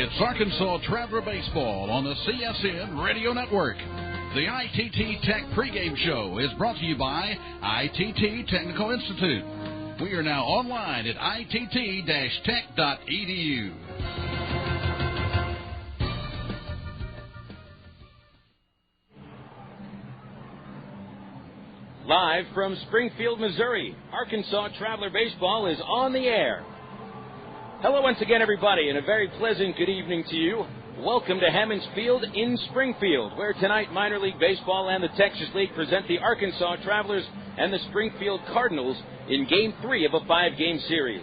It's Arkansas Traveler Baseball on the CSN Radio Network. The ITT Tech pregame show is brought to you by ITT Technical Institute. We are now online at itt-tech.edu. Live from Springfield, Missouri, Arkansas Traveler Baseball is on the air. Hello once again, everybody, and a very pleasant good evening to you. Welcome to Hammons Field in Springfield, where tonight Minor League Baseball and the Texas League present the Arkansas Travelers and the Springfield Cardinals in Game 3 of a 5-game series.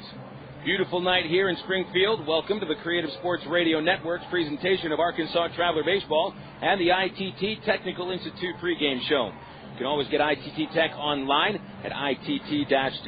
Beautiful night here in Springfield. Welcome to the Creative Sports Radio Network's presentation of Arkansas Traveler Baseball and the ITT Technical Institute pregame show. You can always get ITT Tech online at itt-tech.edu.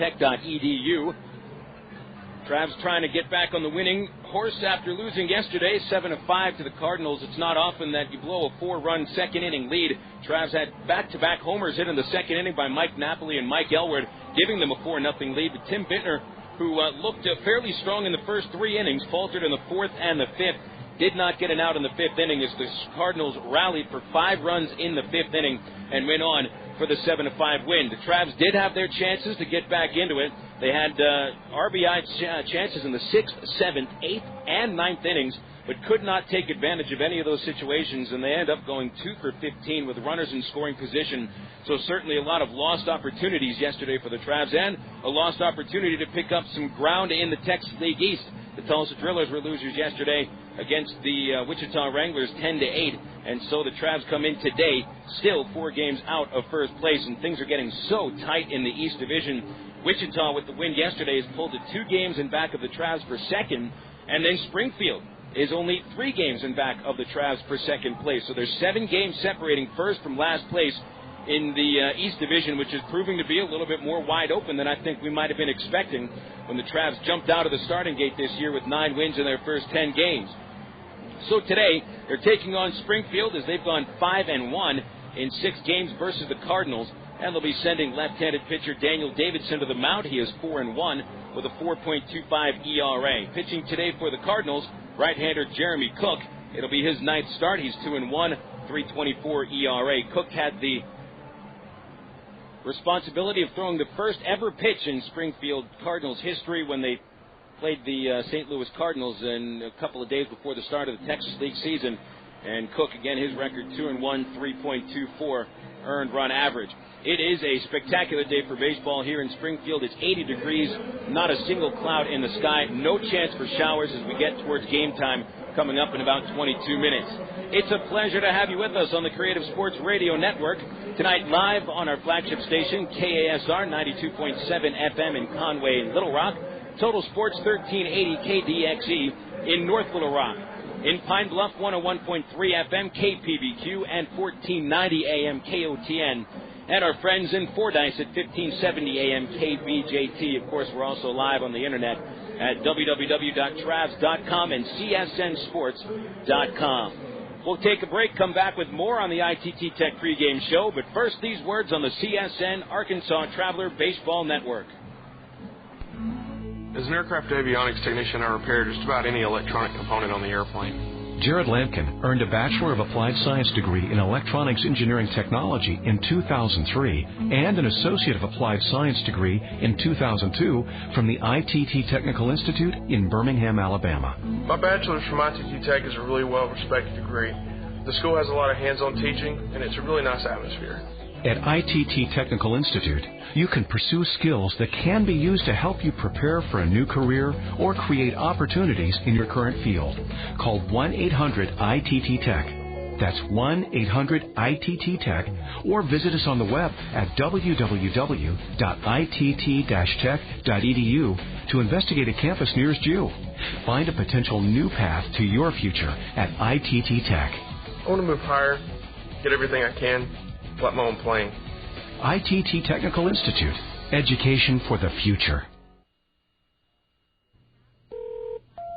Travs trying to get back on the winning horse after losing yesterday, 7-5 to the Cardinals. It's not often that you blow a 4-run second-inning lead. Travs had back-to-back homers hit in the second inning by Mike Napoli and Mike Elward, giving them a 4-0 lead. But Tim Bittner, who looked fairly strong in the first 3 innings, faltered in the 4th and the 5th. Did not get an out in the 5th inning as the Cardinals rallied for 5 runs in the 5th inning and went on for the 7-5 win. The Travs did have their chances to get back into it. They had RBI chances in the 6th, 7th, 8th, and 9th innings, but could not take advantage of any of those situations, and they ended up going 2 for 15 with runners in scoring position. So certainly a lot of lost opportunities yesterday for the Travs, and a lost opportunity to pick up some ground in the Texas League East. The Tulsa Drillers were losers yesterday against the Wichita Wranglers 10-8, and so the Travs come in today still 4 games out of first place, and things are getting so tight in the East Division. Wichita, with the win yesterday, has pulled to 2 games in back of the Travs for second, and then Springfield is only 3 games in back of the Travs for second place. So there's 7 games separating first from last place in the East Division, which is proving to be a little bit more wide open than I think we might have been expecting when the Travs jumped out of the starting gate this year with 9 wins in their first 10 games. So today, they're taking on Springfield as they've gone 5-1 in 6 games versus the Cardinals, and they'll be sending left-handed pitcher Daniel Davidson to the mound. He is 4-1 with a 4.25 ERA. Pitching today for the Cardinals, right-hander Jeremy Cook. It'll be his 9th start. He's 2-1, 3.24 ERA. Cook had the responsibility of throwing the first ever pitch in Springfield Cardinals history when they played the St. Louis Cardinals in a couple of days before the start of the Texas League season. And Cook, again, his record 2-1, 3.24 earned run average. It is a spectacular day for baseball here in Springfield. It's 80 degrees, not a single cloud in the sky, no chance for showers as we get towards game time coming up in about 22 minutes. It's a pleasure to have you with us on the Creative Sports Radio Network. Tonight live on our flagship station, KASR 92.7 FM in Conway and Little Rock, Total Sports 1380 KDXE in North Little Rock. In Pine Bluff, 101.3 FM KPBQ and 1490 AM KOTN. And our friends in Fordyce at 1570 AM KBJT. Of course, we're also live on the internet at www.travs.com and csnsports.com. We'll take a break, come back with more on the ITT Tech pregame show. But first, these words on the CSN Arkansas Traveler Baseball Network. As an aircraft avionics technician, I repair just about any electronic component on the airplane. Jared Lampkin earned a Bachelor of Applied Science degree in Electronics Engineering Technology in 2003 and an Associate of Applied Science degree in 2002 from the ITT Technical Institute in Birmingham, Alabama. My bachelor's from ITT Tech is a really well-respected degree. The school has a lot of hands-on teaching, and it's a really nice atmosphere. At ITT Technical Institute, you can pursue skills that can be used to help you prepare for a new career or create opportunities in your current field. Call 1-800-ITT-TECH. That's 1-800-ITT-TECH, or visit us on the web at www.itt-tech.edu to investigate a campus nearest you. Find a potential new path to your future at ITT Tech. I want to move higher, get everything I can, let my own plane. ITT Technical Institute. Education for the future.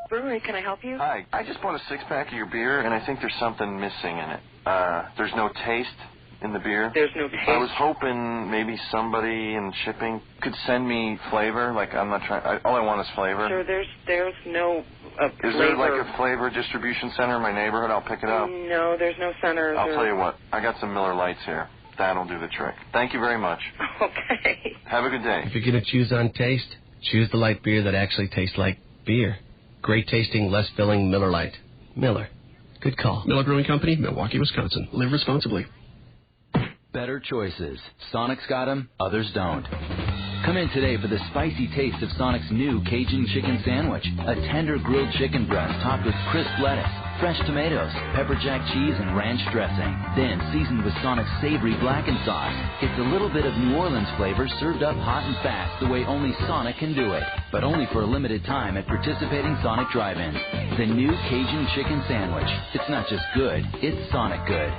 Brewery, can I help you? Hi, I just bought a 6-pack of your beer, and I think there's something missing in it. There's no taste in the beer. There's no taste. I was hoping maybe somebody in shipping could send me flavor. Like, I'm not trying. All I want is flavor. Sure, there's no Is there like a flavor distribution center in my neighborhood? I'll pick it up. No, there's no center. I'll tell you what. I got some Miller Lights here. That'll do the trick. Thank you very much. Okay. Have a good day. If you're going to choose on taste, choose the light beer that actually tastes like beer. Great tasting, less filling Miller Lite. Miller. Good call. Miller Brewing Company, Milwaukee, Wisconsin. Live responsibly. Better choices. Sonic's got them, others don't. Come in today for the spicy taste of Sonic's new Cajun chicken sandwich. A tender grilled chicken breast topped with crisp lettuce, fresh tomatoes, pepper jack cheese, and ranch dressing. Then seasoned with Sonic's savory blackened sauce. It's a little bit of New Orleans flavor served up hot and fast the way only Sonic can do it. But only for a limited time at participating Sonic drive-ins. The new Cajun chicken sandwich. It's not just good, it's Sonic good.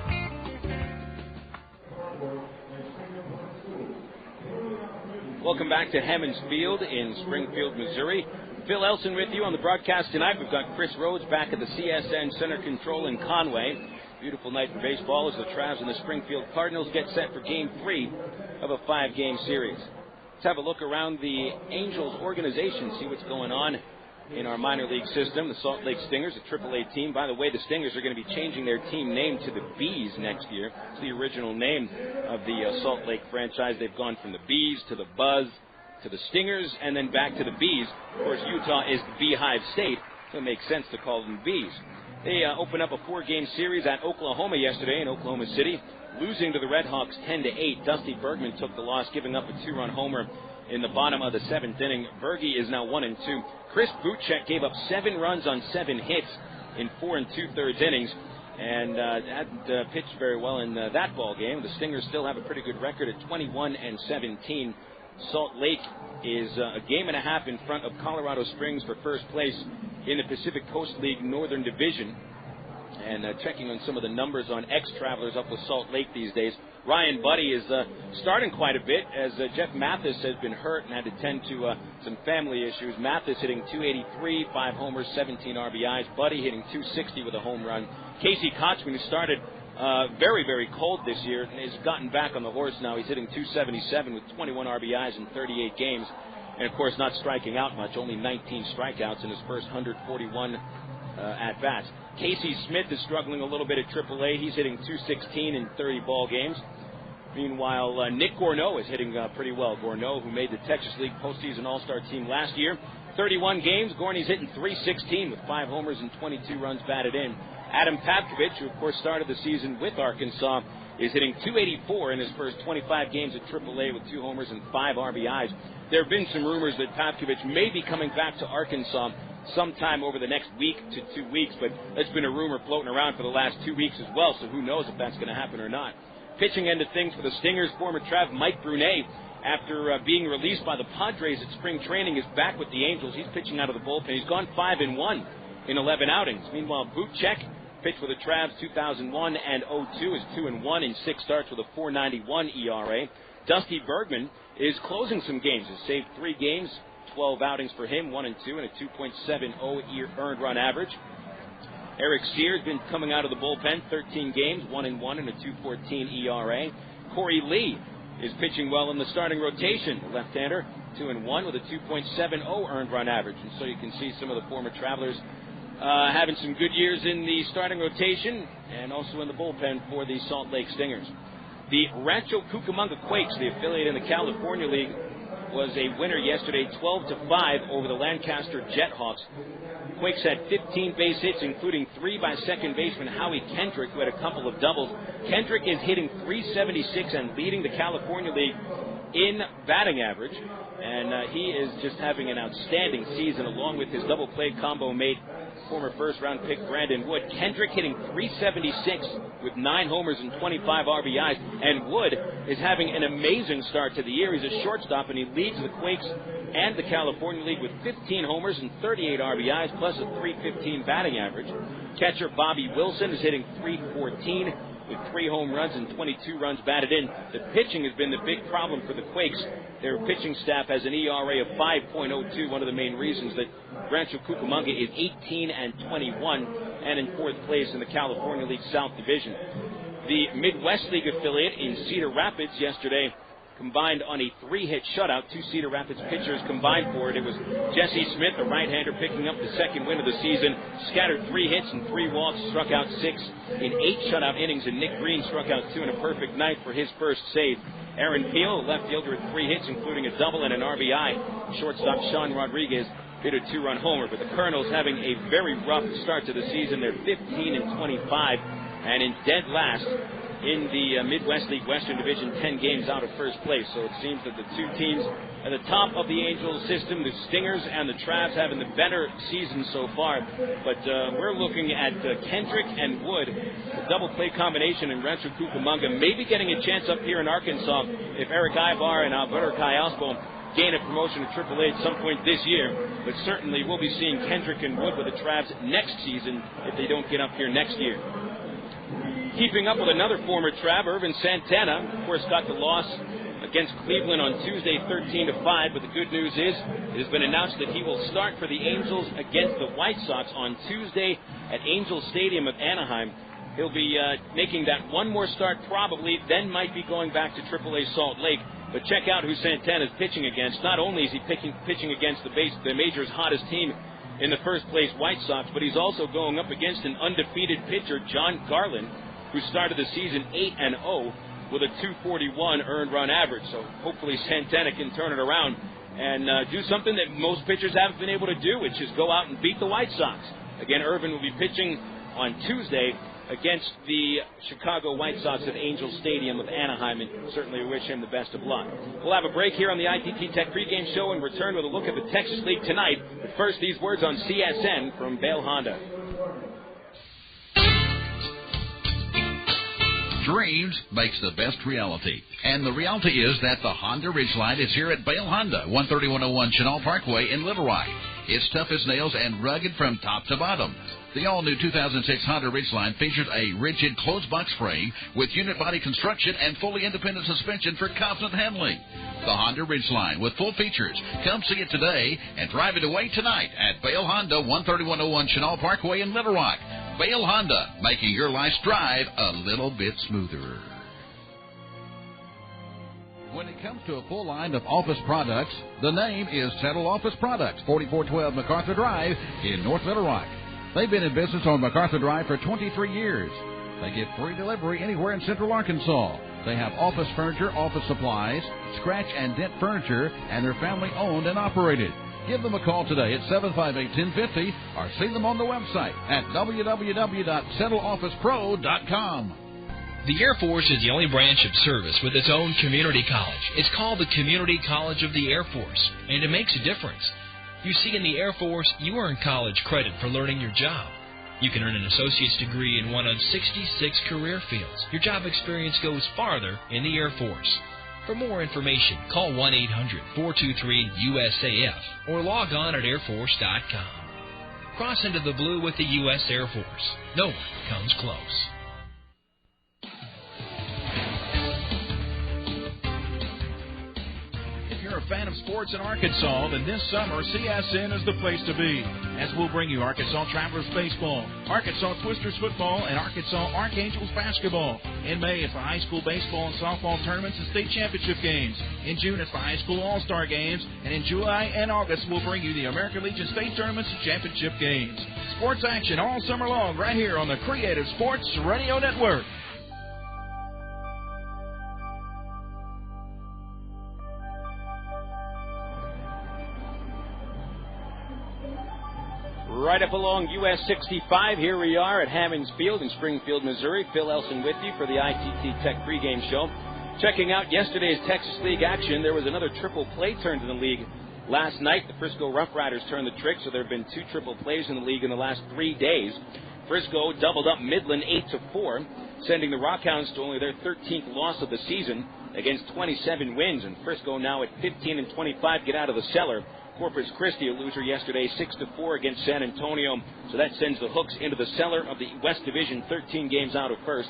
Welcome back to Hammons Field in Springfield, Missouri. Phil Elson with you on the broadcast tonight. We've got Chris Rhodes back at the CSN Center Control in Conway. Beautiful night for baseball as the Travs and the Springfield Cardinals get set for Game 3 of a 5-game series. Let's have a look around the Angels organization, see what's going on in our minor league system. The Salt Lake Stingers, a AAA team. By the way, the Stingers are going to be changing their team name to the Bees next year. It's the original name of the Salt Lake franchise. They've gone from the Bees to the Buzz to the Stingers and then back to the Bees. Of course, Utah is the Beehive State, so it makes sense to call them Bees. They opened up a 4-game series at Oklahoma yesterday in Oklahoma City, losing to the Red Hawks 10-8. Dusty Bergman took the loss, giving up a 2-run homer in the bottom of the 7th inning. Berge is now 1-2. Chris Buchek gave up 7 runs on 7 hits in 4 2/3 innings, and that pitched very well in that ball game. The Stingers still have a pretty good record at 21-17. Salt Lake is a game and a half in front of Colorado Springs for first place in the Pacific Coast League Northern Division. And checking on some of the numbers on ex-travelers up with Salt Lake these days, Ryan Buddy is starting quite a bit as Jeff Mathis has been hurt and had to tend to some family issues. Mathis hitting .283, 5 homers, 17 RBIs. Buddy hitting .260 with a home run. Casey Kochman, who started very, very cold this year, and has gotten back on the horse now. He's hitting .277 with 21 RBIs in 38 games. And, of course, not striking out much, only 19 strikeouts in his first 141 at-bats. Casey Smith is struggling a little bit at AAA. He's hitting .216 in 30 ball games. Meanwhile, Nick Gourneau is hitting pretty well. Gourneau, who made the Texas League postseason All-Star team last year. 31 games, Gourney's hitting .316 with 5 homers and 22 runs batted in. Adam Pavkovich, who, of course, started the season with Arkansas, is hitting .284 in his first 25 games at AAA with 2 homers and 5 RBIs. There have been some rumors that Pavkovich may be coming back to Arkansas sometime over the next week to 2 weeks, but that's been a rumor floating around for the last 2 weeks as well, so who knows if that's going to happen or not. Pitching end of things for the Stingers, former Trav Mike Brunet, after being released by the Padres at spring training, is back with the Angels. He's pitching out of the bullpen. He's gone 5-1 in 11 outings. Meanwhile, Buchek pitched for the Travs 2001 and 02, is 2-1 in 6 starts with a .491 ERA. Dusty Bergman is closing some games. He's saved 3 games, 12 outings for him, 1-2 and a 2.70 earned run average. Eric Sears been coming out of the bullpen, 13 games, 1-1 and a 2.14 ERA. Corey Lee is pitching well in the starting rotation. The left-hander, 2-1 with a 2.70 earned run average. And so you can see some of the former Travelers having some good years in the starting rotation and also in the bullpen for the Salt Lake Stingers. The Rancho Cucamonga Quakes, the affiliate in the California League, was a winner yesterday, 12-5 over the Lancaster Jethawks. Quakes had 15 base hits, including 3 by second baseman Howie Kendrick, who had a couple of doubles. Kendrick is hitting .376 and leading the California League in batting average, and he is just having an outstanding season, along with his double play combo mate, former first-round pick Brandon Wood. Kendrick hitting .376 with 9 homers and 25 RBIs, and Wood is having an amazing start to the year. He's a shortstop, and he leads the Quakes and the California League with 15 homers and 38 RBIs, plus a .315 batting average. Catcher Bobby Wilson is hitting .314 with 3 home runs and 22 runs batted in. The pitching has been the big problem for the Quakes. Their pitching staff has an ERA of 5.02, one of the main reasons that Rancho Cucamonga is 18-21 and in 4th place in the California League South Division. The Midwest League affiliate in Cedar Rapids yesterday combined on a 3-hit shutout. 2 Cedar Rapids pitchers combined for it. It was Jesse Smith, the right-hander, picking up the second win of the season. Scattered 3 hits and 3 walks, struck out 6 in 8 shutout innings, and Nick Green struck out 2 in a perfect night for his first save. Aaron Peel, left fielder, with 3 hits, including a double and an RBI. Shortstop Sean Rodriguez hit a 2-run homer. But the Cardinals having a very rough start to the season. They're 15-25 and in dead last in the Midwest League Western Division, 10 games out of first place. So it seems that the two teams at the top of the Angels system, the Stingers and the Travs, having the better season so far. But we're looking at Kendrick and Wood, the double play combination in Rancho Cucamonga, maybe getting a chance up here in Arkansas if Erick Aybar and Alberto Callaspo gain a promotion to AAA at some point this year. But certainly we'll be seeing Kendrick and Wood with the Travs next season if they don't get up here next year. Keeping up with another former Trav, Irvin Santana, of course, got the loss against Cleveland on Tuesday, 13-5. But the good news is it has been announced that he will start for the Angels against the White Sox on Tuesday at Angel Stadium of Anaheim. He'll be making that one more start probably, then might be going back to AAA Salt Lake. But check out who Santana's pitching against. Not only is he pitching against the major's hottest team in the first place White Sox, but he's also going up against an undefeated pitcher, John Garland, who started the season 8-0 with a 241 earned run average. So hopefully Santana can turn it around and do something that most pitchers haven't been able to do, which is go out and beat the White Sox. Again, Irvin will be pitching on Tuesday against the Chicago White Sox at Angel Stadium of Anaheim, and certainly wish him the best of luck. We'll have a break here on the ITT Tech pregame show and return with a look at the Texas League tonight. But first, these words on CSN from Bale Honda. Dreams makes the best reality. And the reality is that the Honda Ridgeline is here at Bale Honda, 13101 Chenal Parkway in Little Rock. It's tough as nails and rugged from top to bottom. The all-new 2006 Honda Ridgeline features a rigid closed-box frame with unit body construction and fully independent suspension for confident handling. The Honda Ridgeline with full features. Come see it today and drive it away tonight at Bale Honda, 13101 Chenal Parkway in Little Rock. Bale Honda, making your life's drive a little bit smoother. When it comes to a full line of office products, the name is Settle Office Products, 4412 MacArthur Drive in North Little Rock. They've been in business on MacArthur Drive for 23 years. They get free delivery anywhere in Central Arkansas. They have office furniture, office supplies, scratch and dent furniture, and they're family-owned and operated. Give them a call today at 758-1050 or see them on the website at www.settleofficepro.com. The Air Force is the only branch of service with its own community college. It's called the Community College of the Air Force, and it makes a difference. You see, in the Air Force, you earn college credit for learning your job. You can earn an associate's degree in one of 66 career fields. Your job experience goes farther in the Air Force. For more information, call 1-800-423-USAF or log on at airforce.com. Cross into the blue with the U.S. Air Force. No one comes close. If you're a fan of sports in Arkansas, then this summer CSN is the place to be, as we'll bring you Arkansas Travelers baseball, Arkansas Twisters football, and Arkansas Archangels basketball. In May, it's the high school baseball and softball tournaments and state championship games. In June, it's the high school all-star games, and in July and August, we'll bring you the American Legion state tournaments and championship games. Sports action all summer long right here on the Creative Sports Radio Network. Right up along US 65, here we are at Hammons Field in Springfield, Missouri. Phil Elson with you for the ITT Tech pregame show. Checking out yesterday's Texas League action, there was another triple play turned in the league last night. The Frisco Rough Riders turned the trick, so there have been 2 triple plays in the league in the last 3 days. Frisco doubled up Midland 8-4, sending the Rockhounds to only their 13th loss of the season against 27 wins. And Frisco now at 15-25 get out of the cellar. Corpus Christi, a loser yesterday, 6-4 against San Antonio. So that sends the Hooks into the cellar of the West Division, 13 games out of first.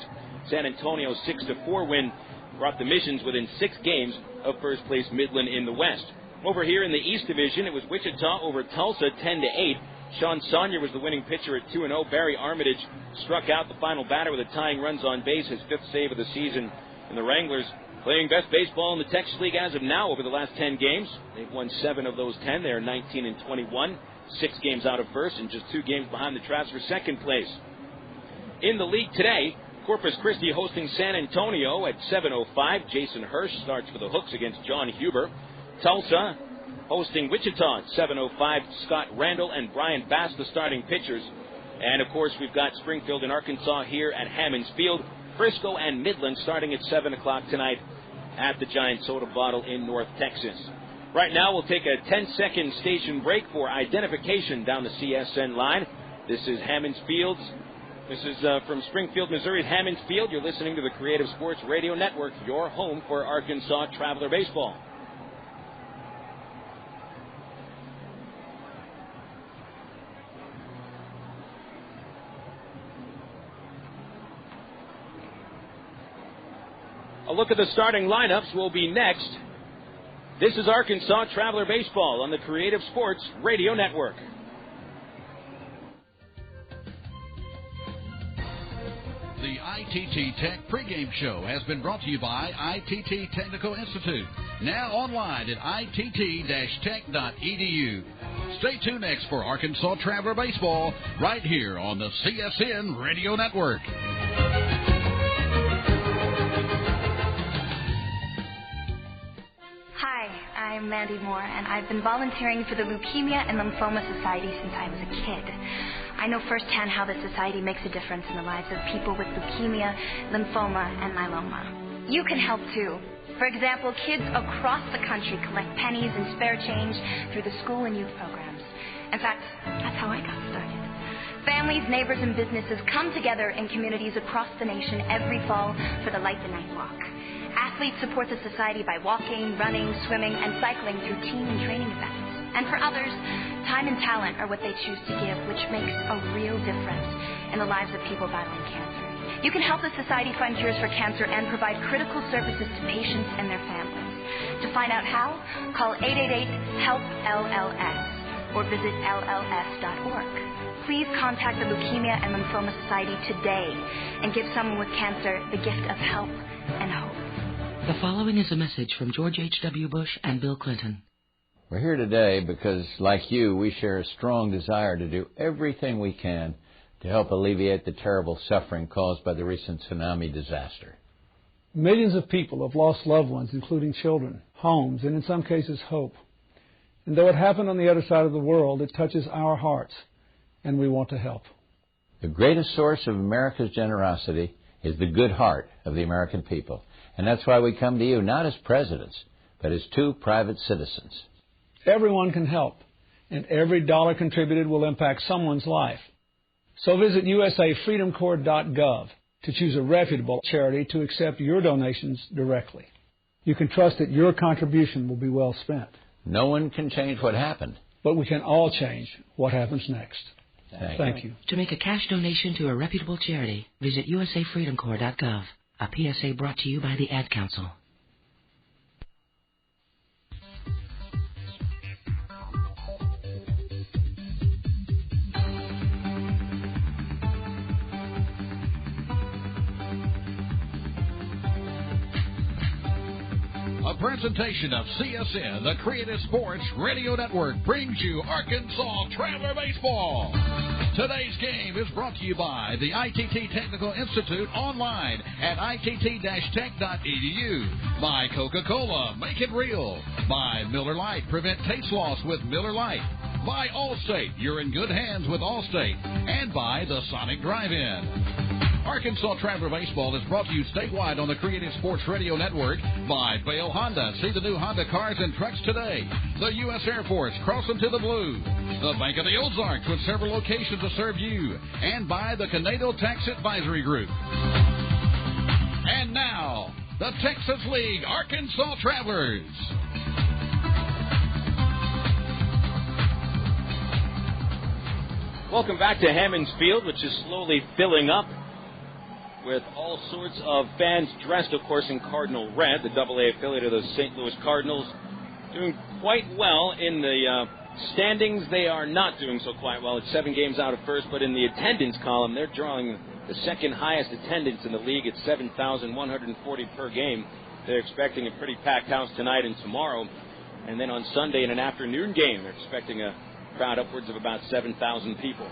San Antonio's 6-4 win brought the Missions within 6 games of first place Midland in the West. Over here in the East Division, it was Wichita over Tulsa, 10-8. Sean Saunier was the winning pitcher at 2-0. Barry Armitage struck out the final batter with a tying runs on base, his 5th save of the season. And the Wranglers Playing best baseball in the Texas League as of now over the last 10 games. They've won 7 of those 10. They're 19-21, 6 games out of first, and just 2 games behind the Travs for second place. In the league today, Corpus Christi hosting San Antonio at 7:05. Jason Hirsch starts for the Hooks against John Huber. Tulsa hosting Wichita at 7:05. Scott Randall and Brian Bass, the starting pitchers. And, of course, we've got Springfield and Arkansas here at Hammonds Field. Frisco and Midland starting at 7 o'clock tonight at the Giant Soda Bottle in North Texas. Right now, we'll take a 10-second station break for identification down the CSN line. This is Hammonds Field. This is from Springfield, Missouri's Hammonds Field. You're listening to the Creative Sports Radio Network, your home for Arkansas Traveler Baseball. A look at the starting lineups will be next. This is Arkansas Traveler Baseball on the Creative Sports Radio Network. The ITT Tech pregame show has been brought to you by ITT Technical Institute. Now online at itt-tech.edu. Stay tuned next for Arkansas Traveler Baseball right here on the CSN Radio Network. I'm Mandy Moore, and I've been volunteering for the Leukemia and Lymphoma Society since I was a kid. I know firsthand how the society makes a difference in the lives of people with leukemia, lymphoma, and myeloma. You can help too. For example, kids across the country collect pennies and spare change through the school and youth programs. In fact, that's how I got started. Families, neighbors, and businesses come together in communities across the nation every fall for the Light the Night Walk. Athletes support the society by walking, running, swimming, and cycling through team and training events. And for others, time and talent are what they choose to give, which makes a real difference in the lives of people battling cancer. You can help the society find cures for cancer and provide critical services to patients and their families. To find out how, call 888-HELP-LLS or visit lls.org. Please contact the Leukemia and Lymphoma Society today and give someone with cancer the gift of help and hope. The following is a message from George H.W. Bush and Bill Clinton. We're here today because, like you, we share a strong desire to do everything we can to help alleviate the terrible suffering caused by the recent tsunami disaster. Millions of people have lost loved ones, including children, homes, and in some cases, hope. And though it happened on the other side of the world, it touches our hearts, and we want to help. The greatest source of America's generosity is the good heart of the American people. And that's why we come to you, not as presidents, but as 2 private citizens. Everyone can help, and every dollar contributed will impact someone's life. So visit usafreedomcorps.gov to choose a reputable charity to accept your donations directly. You can trust that your contribution will be well spent. No one can change what happened, but we can all change what happens next. Thank you. To make a cash donation to a reputable charity, visit usafreedomcorps.gov. A PSA brought to you by the Ad Council. A presentation of CSN, the Creative Sports Radio Network, brings you Arkansas Traveler Baseball. Today's game is brought to you by the ITT Technical Institute online at itt-tech.edu, by Coca-Cola, make it real, by Miller Lite, prevent taste loss with Miller Lite, by Allstate, you're in good hands with Allstate, and by the Sonic Drive-In. Arkansas Traveler Baseball is brought to you statewide on the Creative Sports Radio Network by Bale Honda. See the new Honda cars and trucks today. The U.S. Air Force, crossing to the blue. The Bank of the Ozarks, with several locations to serve you. And by the Conedo Tax Advisory Group. And now, the Texas League Arkansas Travelers. Welcome back to Hammonds Field, which is slowly filling up with all sorts of fans dressed, of course, in Cardinal red. The AA affiliate of the St. Louis Cardinals doing quite well. In the standings, they are not doing so quite well. It's 7 games out of first, but in the attendance column, they're drawing the second highest attendance in the league at 7,140 per game. They're expecting a pretty packed house tonight and tomorrow. And then on Sunday in an afternoon game, they're expecting a crowd upwards of about 7,000 people.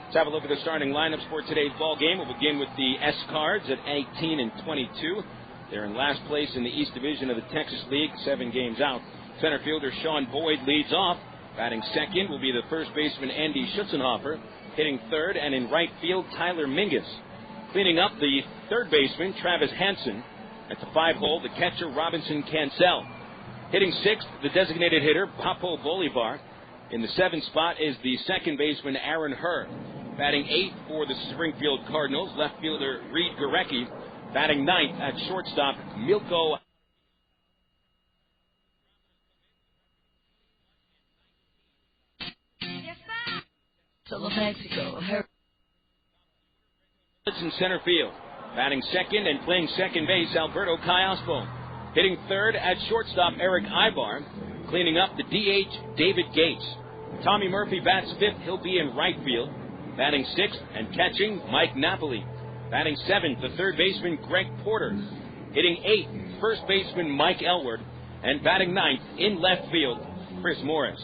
Let's have a look at the starting lineups for today's ball game. We'll begin with the S-Cards at 18 and 22. They're in last place in the East Division of the Texas League, 7 games out. Center fielder Sean Boyd leads off. Batting second will be the first baseman Andy Schutzenhofer. Hitting third, and in right field, Tyler Mingus. Cleaning up the third baseman, Travis Hansen. At the 5-hole, the catcher Robinson Cancel. Hitting sixth, the designated hitter Papo Bolivar. In the 7th spot is the second baseman Aaron Herr. Batting 8th for the Springfield Cardinals, left fielder Reid Gorecki. Batting 9th at shortstop Milko. Mexico. In center field. Batting second and playing second base, Alberto Callaspo. Hitting third at shortstop, Erick Aybar. Cleaning up the DH, David Gates. Tommy Murphy bats fifth. He'll be in right field. Batting sixth and catching, Mike Napoli. Batting seventh, the third baseman, Greg Porter. Hitting eighth, first baseman, Mike Elward. And batting ninth, in left field, Chris Morris.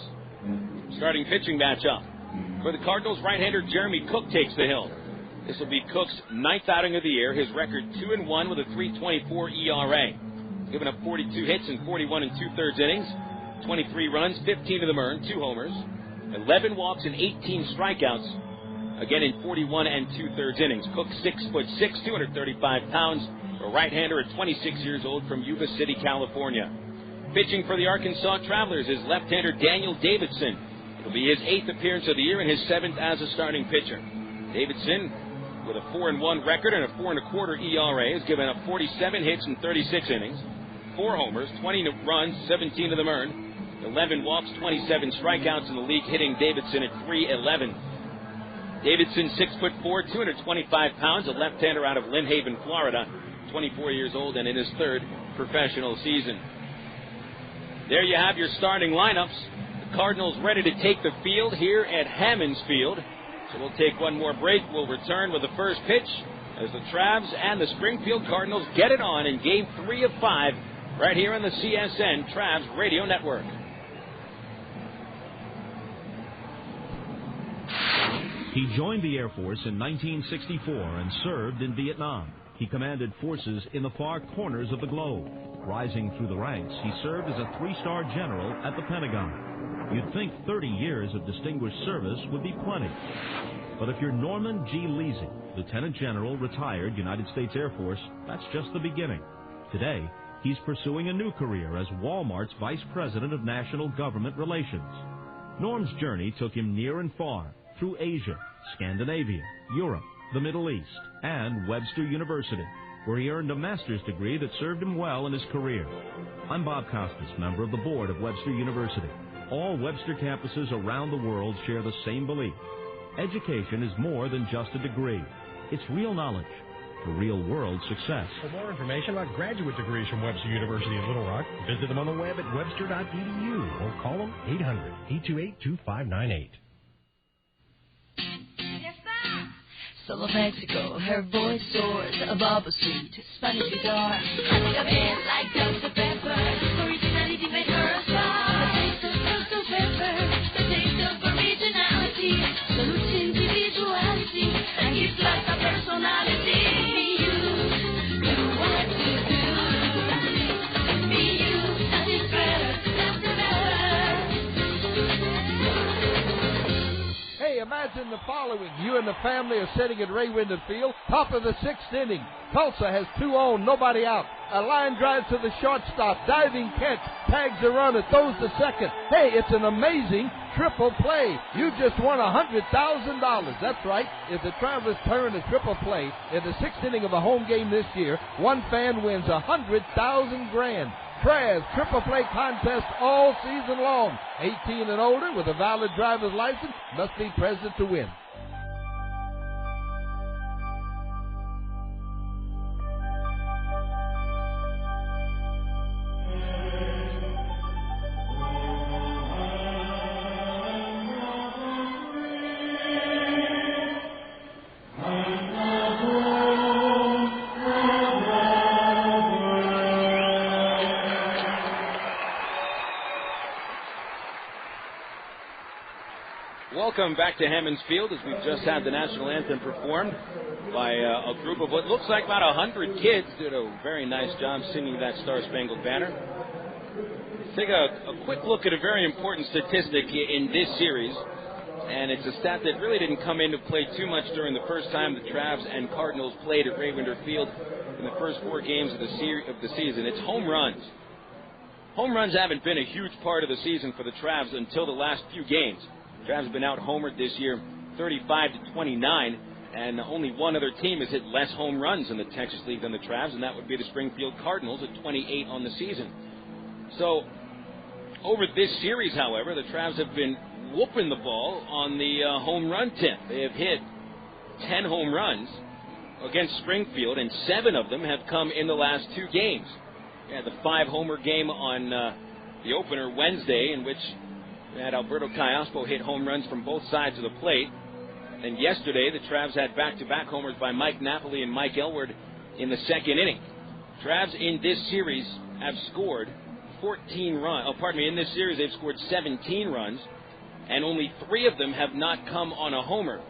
Starting pitching matchup. For the Cardinals, right-hander Jeremy Cook takes the hill. This will be Cook's 9th outing of the year. His record 2-1 with a 3.24 ERA. Giving up 42 hits in 41 2/3 innings, 23 runs, 15 of them earned, 2 homers, 11 walks and 18 strikeouts. Again in 41 2/3 innings. Cook 6'6", 235 pounds, a right-hander at 26 years old from Yuba City, California. Pitching for the Arkansas Travelers is left-hander Daniel Davidson. It'll be his 8th appearance of the year and his 7th as a starting pitcher. Davidson, with a 4-1 record and a 4.25 ERA, has given up 47 hits in 36 innings, 4 homers, 20 runs, 17 of them earned, 11 walks, 27 strikeouts in the league, hitting Davidson at .311. Davidson, 6'4", 225 pounds, a left-hander out of Lynn Haven, Florida, 24 years old and in his 3rd professional season. There you have your starting lineups. The Cardinals ready to take the field here at Hammons Field. So we'll take one more break. We'll return with the first pitch as the Travs and the Springfield Cardinals get it on in Game 3 of 5 right here on the CSN Travs Radio Network. He joined the Air Force in 1964 and served in Vietnam. He commanded forces in the far corners of the globe. Rising through the ranks, he served as a 3-star general at the Pentagon. You'd think 30 years of distinguished service would be plenty. But if you're Norman G. Leasing, Lieutenant General, retired United States Air Force, that's just the beginning. Today, he's pursuing a new career as Walmart's Vice President of National Government Relations. Norm's journey took him near and far, through Asia, Scandinavia, Europe, the Middle East, and Webster University, where he earned a master's degree that served him well in his career. I'm Bob Costas, member of the board of Webster University. All Webster campuses around the world share the same belief. Education is more than just a degree. It's real knowledge for real-world success. For more information about graduate degrees from Webster University in Little Rock, visit them on the web at webster.edu or call them 800-828-2598. Soul of Mexico, her voice soars above a sweet Spanish guitar. I think of it like Dr. Pepper. Originality made her a star. The taste of Dr. Pepper, the taste of originality, salute individuality, and gives life a personality. Be you, do what you do. Be you, and it's better, Dr. Pepper. Hey, imagine the following. You and the family are sitting at Ray Wyndham Field, top of the 6th inning. Tulsa has 2 on, nobody out. A line drive to the shortstop, diving catch, tags a runner, throws to second. Hey, it's an amazing triple play. You just won $100,000. That's right. If the Travelers turn a triple play in the 6th inning of a home game this year, one fan wins $100,000 grand. Travs triple play contest all season long. 18 and older with a valid driver's license must be present to win. Welcome back to Hammons Field as we've just had the national anthem performed by a group of what looks like about 100 kids. Did a very nice job singing that Star-Spangled Banner. Take a quick look at a very important statistic in this series, and it's a stat that really didn't come into play too much during the first time the Travs and Cardinals played at Ravinder Field in the first 4 games of the season. It's home runs. Home runs haven't been a huge part of the season for the Travs until the last few games. The Travs have been out-homered this year 35-29, and only one other team has hit less home runs in the Texas League than the Travs, and that would be the Springfield Cardinals at 28 on the season. So, over this series, however, the Travs have been whooping the ball on the home run tip. They have hit 10 home runs against Springfield, and 7 of them have come in the last 2 games. Yeah, the 5-homer game on the opener Wednesday, in which we had Alberto Callaspo hit home runs from both sides of the plate. And yesterday, the Travs had back-to-back homers by Mike Napoli and Mike Elward in the second inning. Travs in this series have scored 14 runs. In this series they've scored 17 runs, and only 3 of them have not come on a homer.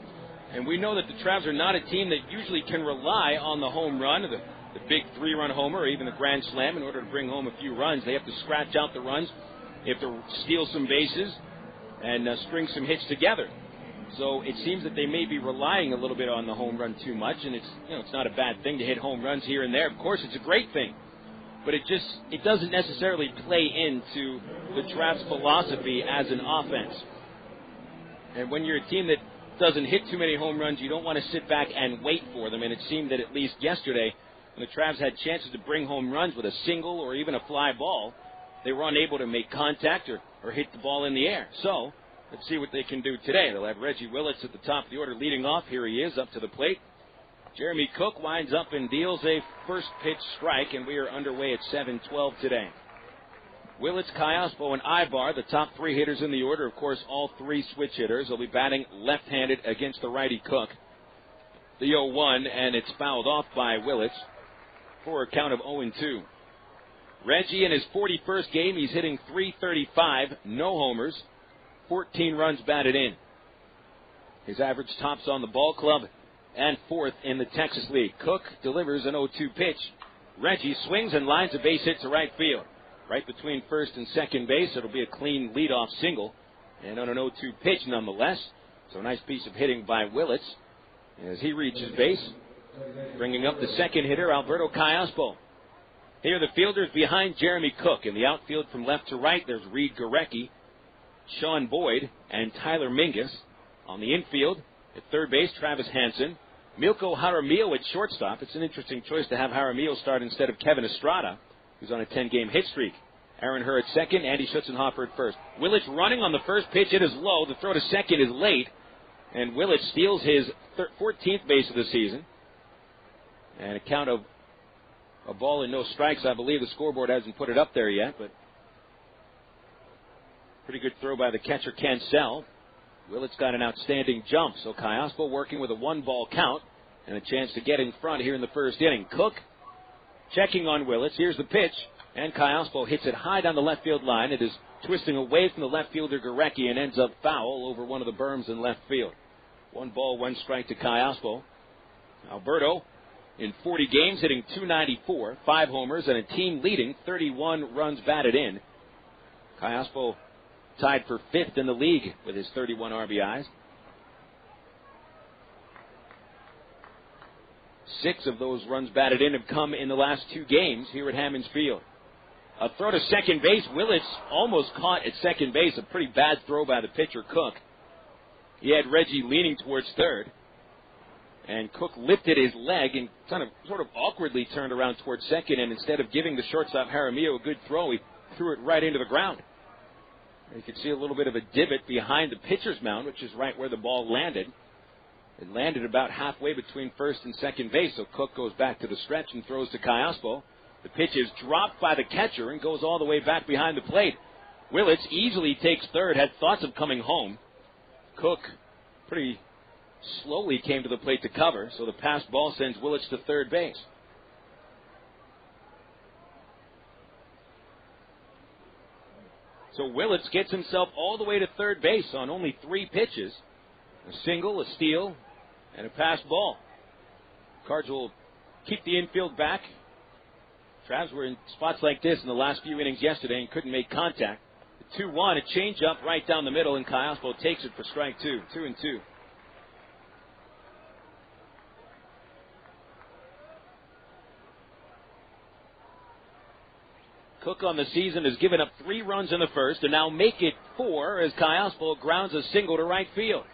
And we know that the Travs are not a team that usually can rely on the home run, the big 3-run homer, or even the grand slam in order to bring home a few runs. They have to scratch out the runs. They have to steal some bases and string some hits together. So it seems that they may be relying a little bit on the home run too much, and it's not a bad thing to hit home runs here and there. Of course, it's a great thing, but it doesn't necessarily play into the Travs' philosophy as an offense. And when you're a team that doesn't hit too many home runs, you don't want to sit back and wait for them. And it seemed that at least yesterday, when the Travs had chances to bring home runs with a single or even a fly ball, they were unable to make contact or hit the ball in the air. So let's see what they can do today. They'll have Reggie Willits at the top of the order leading off. Here he is up to the plate. Jeremy Cook winds up and deals a first pitch strike, and we are underway at 7-12 today. Willits, Callaspo, and Aybar, the top 3 hitters in the order. Of course, all 3 switch hitters will be batting left-handed against the righty Cook. The 0-1, and it's fouled off by Willits for a count of 0-2. Reggie, in his 41st game, he's hitting .335, no homers, 14 runs batted in. His average tops on the ball club and 4th in the Texas League. Cook delivers an 0-2 pitch. Reggie swings and lines a base hit to right field. Right between first and second base, it'll be a clean leadoff single. And on an 0-2 pitch nonetheless. So a nice piece of hitting by Willits as he reaches base. Bringing up the second hitter, Alberto Callaspo. Here are the fielders behind Jeremy Cook. In the outfield from left to right, there's Reid Gorecki, Sean Boyd, and Tyler Mingus. On the infield, at third base, Travis Hansen. Milko Jaramillo at shortstop. It's an interesting choice to have Jaramillo start instead of Kevin Estrada, who's on a 10-game hit streak. Aaron Herr at second, Andy Schutzenhofer at first. Willits running on the first pitch. It is low. The throw to second is late. And Willits steals his 14th base of the season. And a count of a ball and no strikes. I believe the scoreboard hasn't put it up there yet, but pretty good throw by the catcher, Cancel. Willits got an outstanding jump. So Callaspo working with a 1-ball count and a chance to get in front here in the first inning. Cook checking on Willits. Here's the pitch. And Callaspo hits it high down the left field line. It is twisting away from the left fielder Gorecki and ends up foul over one of the berms in left field. 1 ball, 1 strike to Callaspo. Alberto, in 40 games, hitting .294, 5 homers, and a team-leading 31 runs batted in. Callaspo tied for 5th in the league with his 31 RBIs. 6 of those runs batted in have come in the last 2 games here at Hammons Field. A throw to second base. Willits almost caught at second base. A pretty bad throw by the pitcher, Cook. He had Reggie leaning towards third. And Cook lifted his leg and sort of awkwardly turned around towards second. And instead of giving the shortstop Jaramillo a good throw, he threw it right into the ground. You can see a little bit of a divot behind the pitcher's mound, which is right where the ball landed. It landed about halfway between first and second base, so Cook goes back to the stretch and throws to Callaspo. The pitch is dropped by the catcher and goes all the way back behind the plate. Willits easily takes third, had thoughts of coming home. Cook pretty slowly came to the plate to cover, so the passed ball sends Willits to third base. So Willits gets himself all the way to third base on only 3 pitches. A single, a steal, and a pass ball. Cards will keep the infield back. Travs were in spots like this in the last few innings yesterday and couldn't make contact. The 2-1, a changeup right down the middle, and Callaspo takes it for strike 2. 2-2. Cook on the season has given up 3 runs in the first and now make it 4 as Callaspo grounds a single to right field.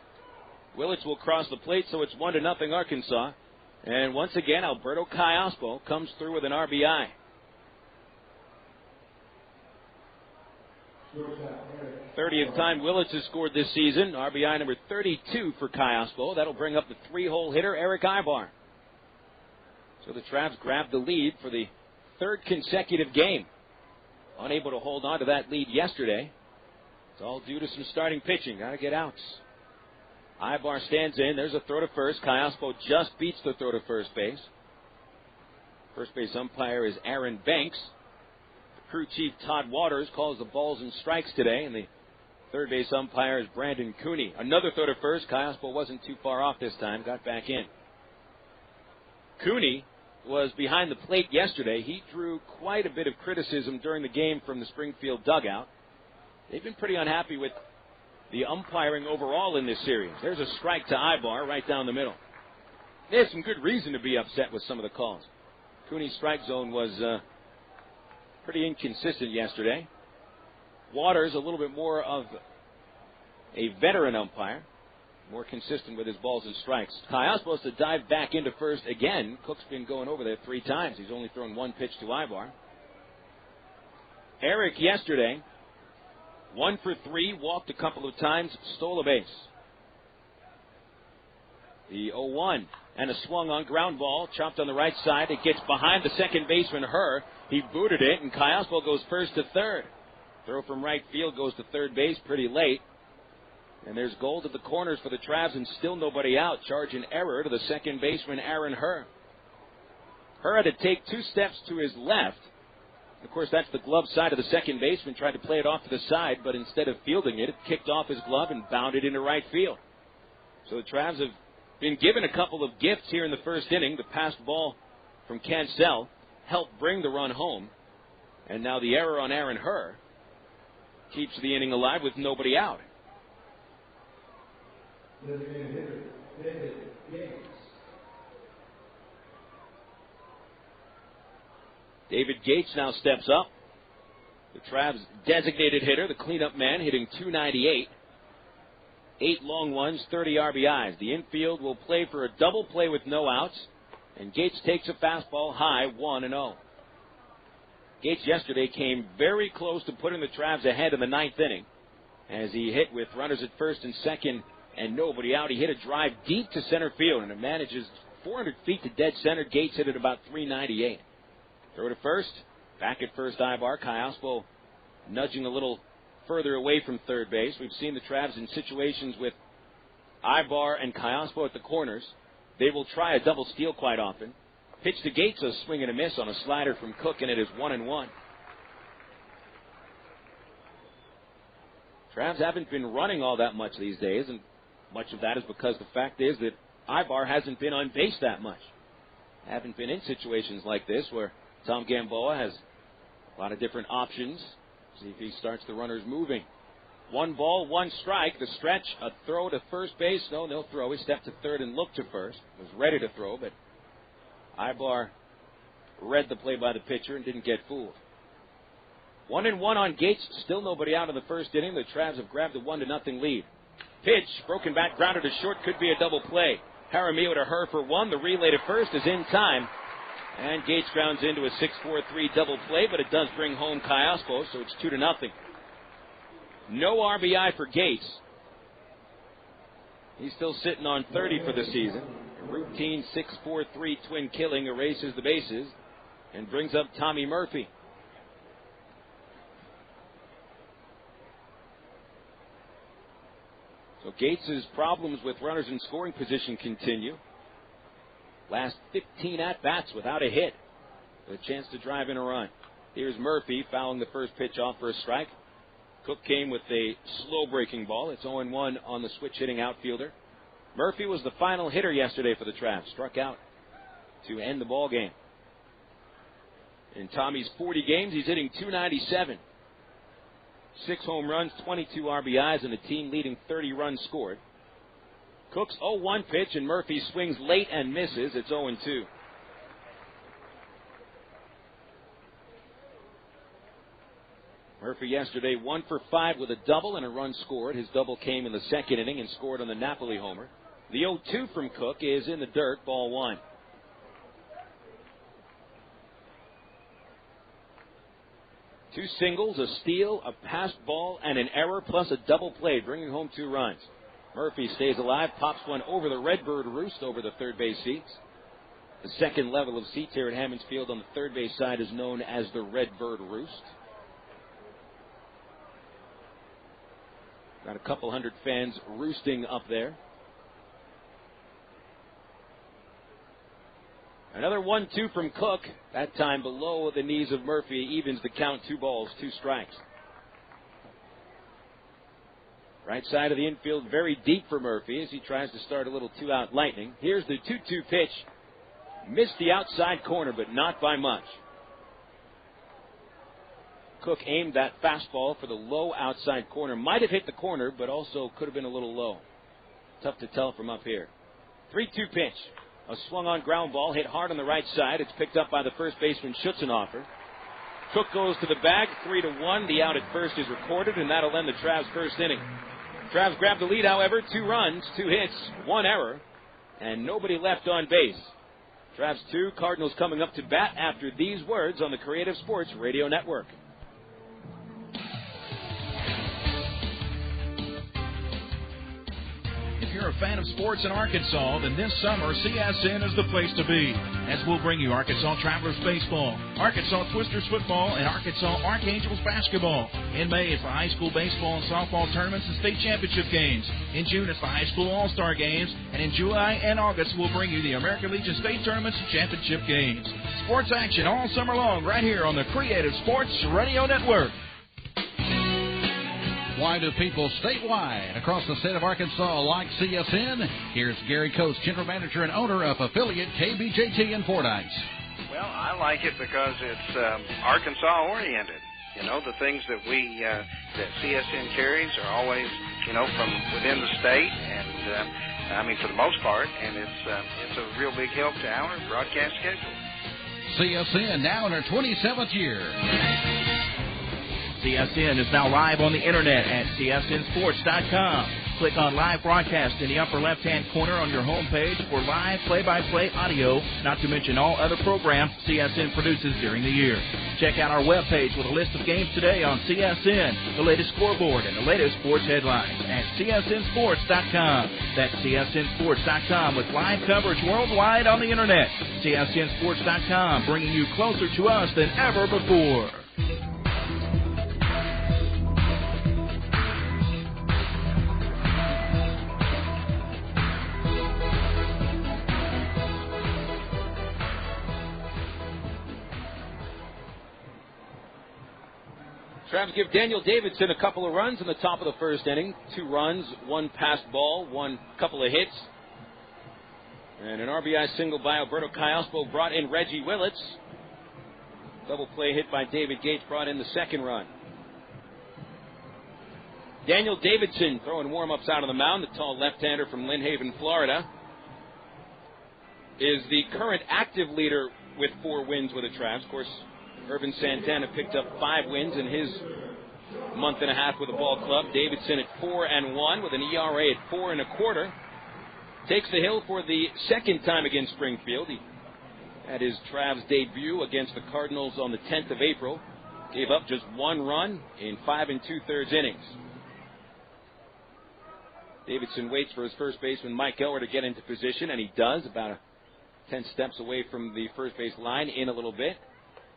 Willits will cross the plate, so it's 1-0 Arkansas. And once again, Alberto Callaspo comes through with an RBI. 30th time Willits has scored this season. RBI number 32 for Callaspo. That'll bring up the 3-hole hitter, Erick Aybar. So the Travs grab the lead for the 3rd consecutive game. Unable to hold on to that lead yesterday. It's all due to some starting pitching. Got to get outs. Aybar stands in. There's a throw to first. Callaspo just beats the throw to first base. First base umpire is Aaron Banks. The crew chief Todd Waters calls the balls and strikes today. And the third base umpire is Brandon Kinney. Another throw to first. Callaspo wasn't too far off this time. Got back in. Kinney was behind the plate yesterday. He drew quite a bit of criticism during the game from the Springfield dugout. They've been pretty unhappy with the umpiring overall in this series. There's a strike to Aybar right down the middle. They have some good reason to be upset with some of the calls. Cooney's strike zone was pretty inconsistent yesterday. Waters, a little bit more of a veteran umpire, more consistent with his balls and strikes. Callaspo's supposed to dive back into first again. Cook's been going over there 3 times. He's only thrown 1 pitch to Aybar. Erick yesterday, 1 for 3, walked a couple of times, stole a base. The 0-1 and a swung on ground ball, chopped on the right side. It gets behind the second baseman, Herr. He booted it, and Callaspo goes first to third. Throw from right field goes to third base pretty late. And there's gold at the corners for the Travs and still nobody out. Charge an error to the second baseman, Aaron Herr. Herr had to take 2 steps to his left. Of course, that's the glove side of the second baseman. Tried to play it off to the side, but instead of fielding it, it kicked off his glove and bounded into right field. So the Travs have been given a couple of gifts here in the first inning. The passed ball from Cancel helped bring the run home. And now the error on Aaron Herr keeps the inning alive with nobody out. David Gates now steps up. The Travs designated hitter, the cleanup man, hitting .298. 8 long ones, 30 RBIs. The infield will play for a double play with no outs. And Gates takes a fastball high, 1-0. Gates yesterday came very close to putting the Travs ahead in the 9th inning as he hit with runners at first and second and nobody out. He hit a drive deep to center field, and it manages 400 feet to dead center. Gates hit it about .398. Throw to first. Back at first, Aybar. Callaspo nudging a little further away from third base. We've seen the Travs in situations with Aybar and Callaspo at the corners. They will try a double steal quite often. Pitch to Gates, a swing and a miss on a slider from Cook, and it is 1-1. Travs haven't been running all that much these days, and much of that is because the fact is that Aybar hasn't been on base that much. Haven't been in situations like this where Tom Gamboa has a lot of different options. See if he starts the runners moving. 1 ball, 1 strike. The stretch, a throw to first base. No throw. He stepped to third and looked to first. Was ready to throw, but Aybar read the play by the pitcher and didn't get fooled. 1-1 on Gates. Still nobody out in the first inning. The Travs have grabbed a 1-0 lead. Pitch, broken back, grounded to short. Could be a double play. Jaramillo to Herr for 1. The relay to first is in time. And Gates grounds into a 6-4-3 double play, but it does bring home Callaspo, so it's 2-0. No RBI for Gates. He's still sitting on 30 for the season. A routine 6-4-3 twin killing erases the bases and brings up Tommy Murphy. So Gates' problems with runners in scoring position continue. Last 15 at-bats without a hit, with a chance to drive in a run. Here's Murphy fouling the first pitch off for a strike. Cook came with a slow breaking ball. It's 0-1 on the switch hitting outfielder. Murphy was the final hitter yesterday for the Travs. Struck out to end the ball game. In Tommy's 40 games, he's hitting .297. 6 home runs, 22 RBIs, and a team-leading 30 runs scored. Cook's 0-1 pitch, and Murphy swings late and misses. It's 0-2. Murphy yesterday 1 for 5 with a double and a run scored. His double came in the second inning and scored on the Napoli homer. The 0-2 from Cook is in the dirt, ball 1. Two singles, a steal, a passed ball, and an error, plus a double play, bringing home 2 runs. Murphy stays alive, pops one over the Redbird roost over the third base seats. The second level of seats here at Hammons Field on the third base side is known as the Redbird roost. Got a couple hundred fans roosting up there. Another 1-2 from Cook, that time below the knees of Murphy, evens the count, 2 balls, 2 strikes. Right side of the infield, very deep for Murphy as he tries to start a little 2-out lightning. Here's the 2-2 pitch. Missed the outside corner, but not by much. Cook aimed that fastball for the low outside corner. Might have hit the corner, but also could have been a little low. Tough to tell from up here. 3-2 pitch. A swung-on ground ball hit hard on the right side. It's picked up by the first baseman, Schutzenhofer. Cook goes to the bag, 3-1. The out at first is recorded, and that'll end the Travs' first inning. Travs grabbed the lead, however, 2 runs, 2 hits, 1 error, and nobody left on base. Travs 2, Cardinals coming up to bat after these words on the Creative Sports Radio Network. If you're a fan of sports in Arkansas, then this summer CSN is the place to be, as we'll bring you Arkansas Travelers baseball, Arkansas Twisters football, and Arkansas Archangels basketball. In May, it's the high school baseball and softball tournaments and state championship games. In June, it's the high school all-star games, and in July and August, we'll bring you the American Legion state tournaments and championship games. Sports action all summer long right here on the Creative Sports Radio Network. Why do people statewide across the state of Arkansas like CSN? Here's Gary Coates, general manager and owner of affiliate KBJT in Fordyce. Well, I like it because it's Arkansas-oriented. You know, the things that that CSN carries are always, from within the state, and for the most part, and it's a real big help to our broadcast schedule. CSN now in her 27th year. CSN is now live on the internet at csnsports.com. Click on live broadcast in the upper left-hand corner on your homepage for live play-by-play audio, not to mention all other programs CSN produces during the year. Check out our webpage with a list of games today on CSN, the latest scoreboard, and the latest sports headlines at csnsports.com. That's csnsports.com with live coverage worldwide on the internet. csnsports.com, bringing you closer to us than ever before. Travs give Daniel Davidson a couple of runs in the top of the first inning. 2 runs, 1 passed ball, 1 couple of hits. And an RBI single by Alberto Callaspo brought in Reggie Willits. Double play hit by David Gates brought in the second run. Daniel Davidson throwing warm-ups out on the mound. The tall left-hander from Lynn Haven, Florida, is the current active leader with 4 wins with the Travs. Of course, Irvin Santana picked up 5 wins in his month and a half with the ball club. Davidson at 4-1 with an ERA at 4 1/4. Takes the hill for the second time against Springfield. He had his Travs debut against the Cardinals on the 10th of April. Gave up just 1 run in 5 2/3 innings. Davidson waits for his first baseman Mike Elwer to get into position, and he does, about 10 steps away from the first base line, in a little bit.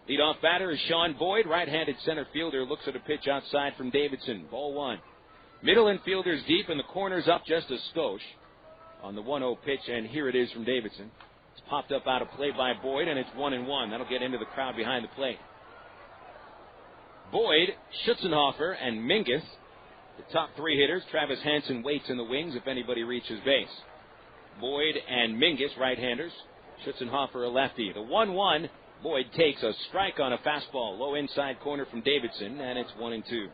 Leadoff batter is Sean Boyd. Right-handed center fielder looks at a pitch outside from Davidson. Ball 1. Middle infielders deep and the corners up just a skosh on the 1-0 pitch, and here it is from Davidson. It's popped up out of play by Boyd, and it's 1-1. That'll get into the crowd behind the plate. Boyd, Schutzenhofer, and Mingus. The top three hitters. Travis Hansen waits in the wings if anybody reaches base. Boyd and Mingus, right-handers. Schutzenhofer, a lefty. The 1-1, Boyd takes a strike on a fastball. Low inside corner from Davidson, and it's 1-2.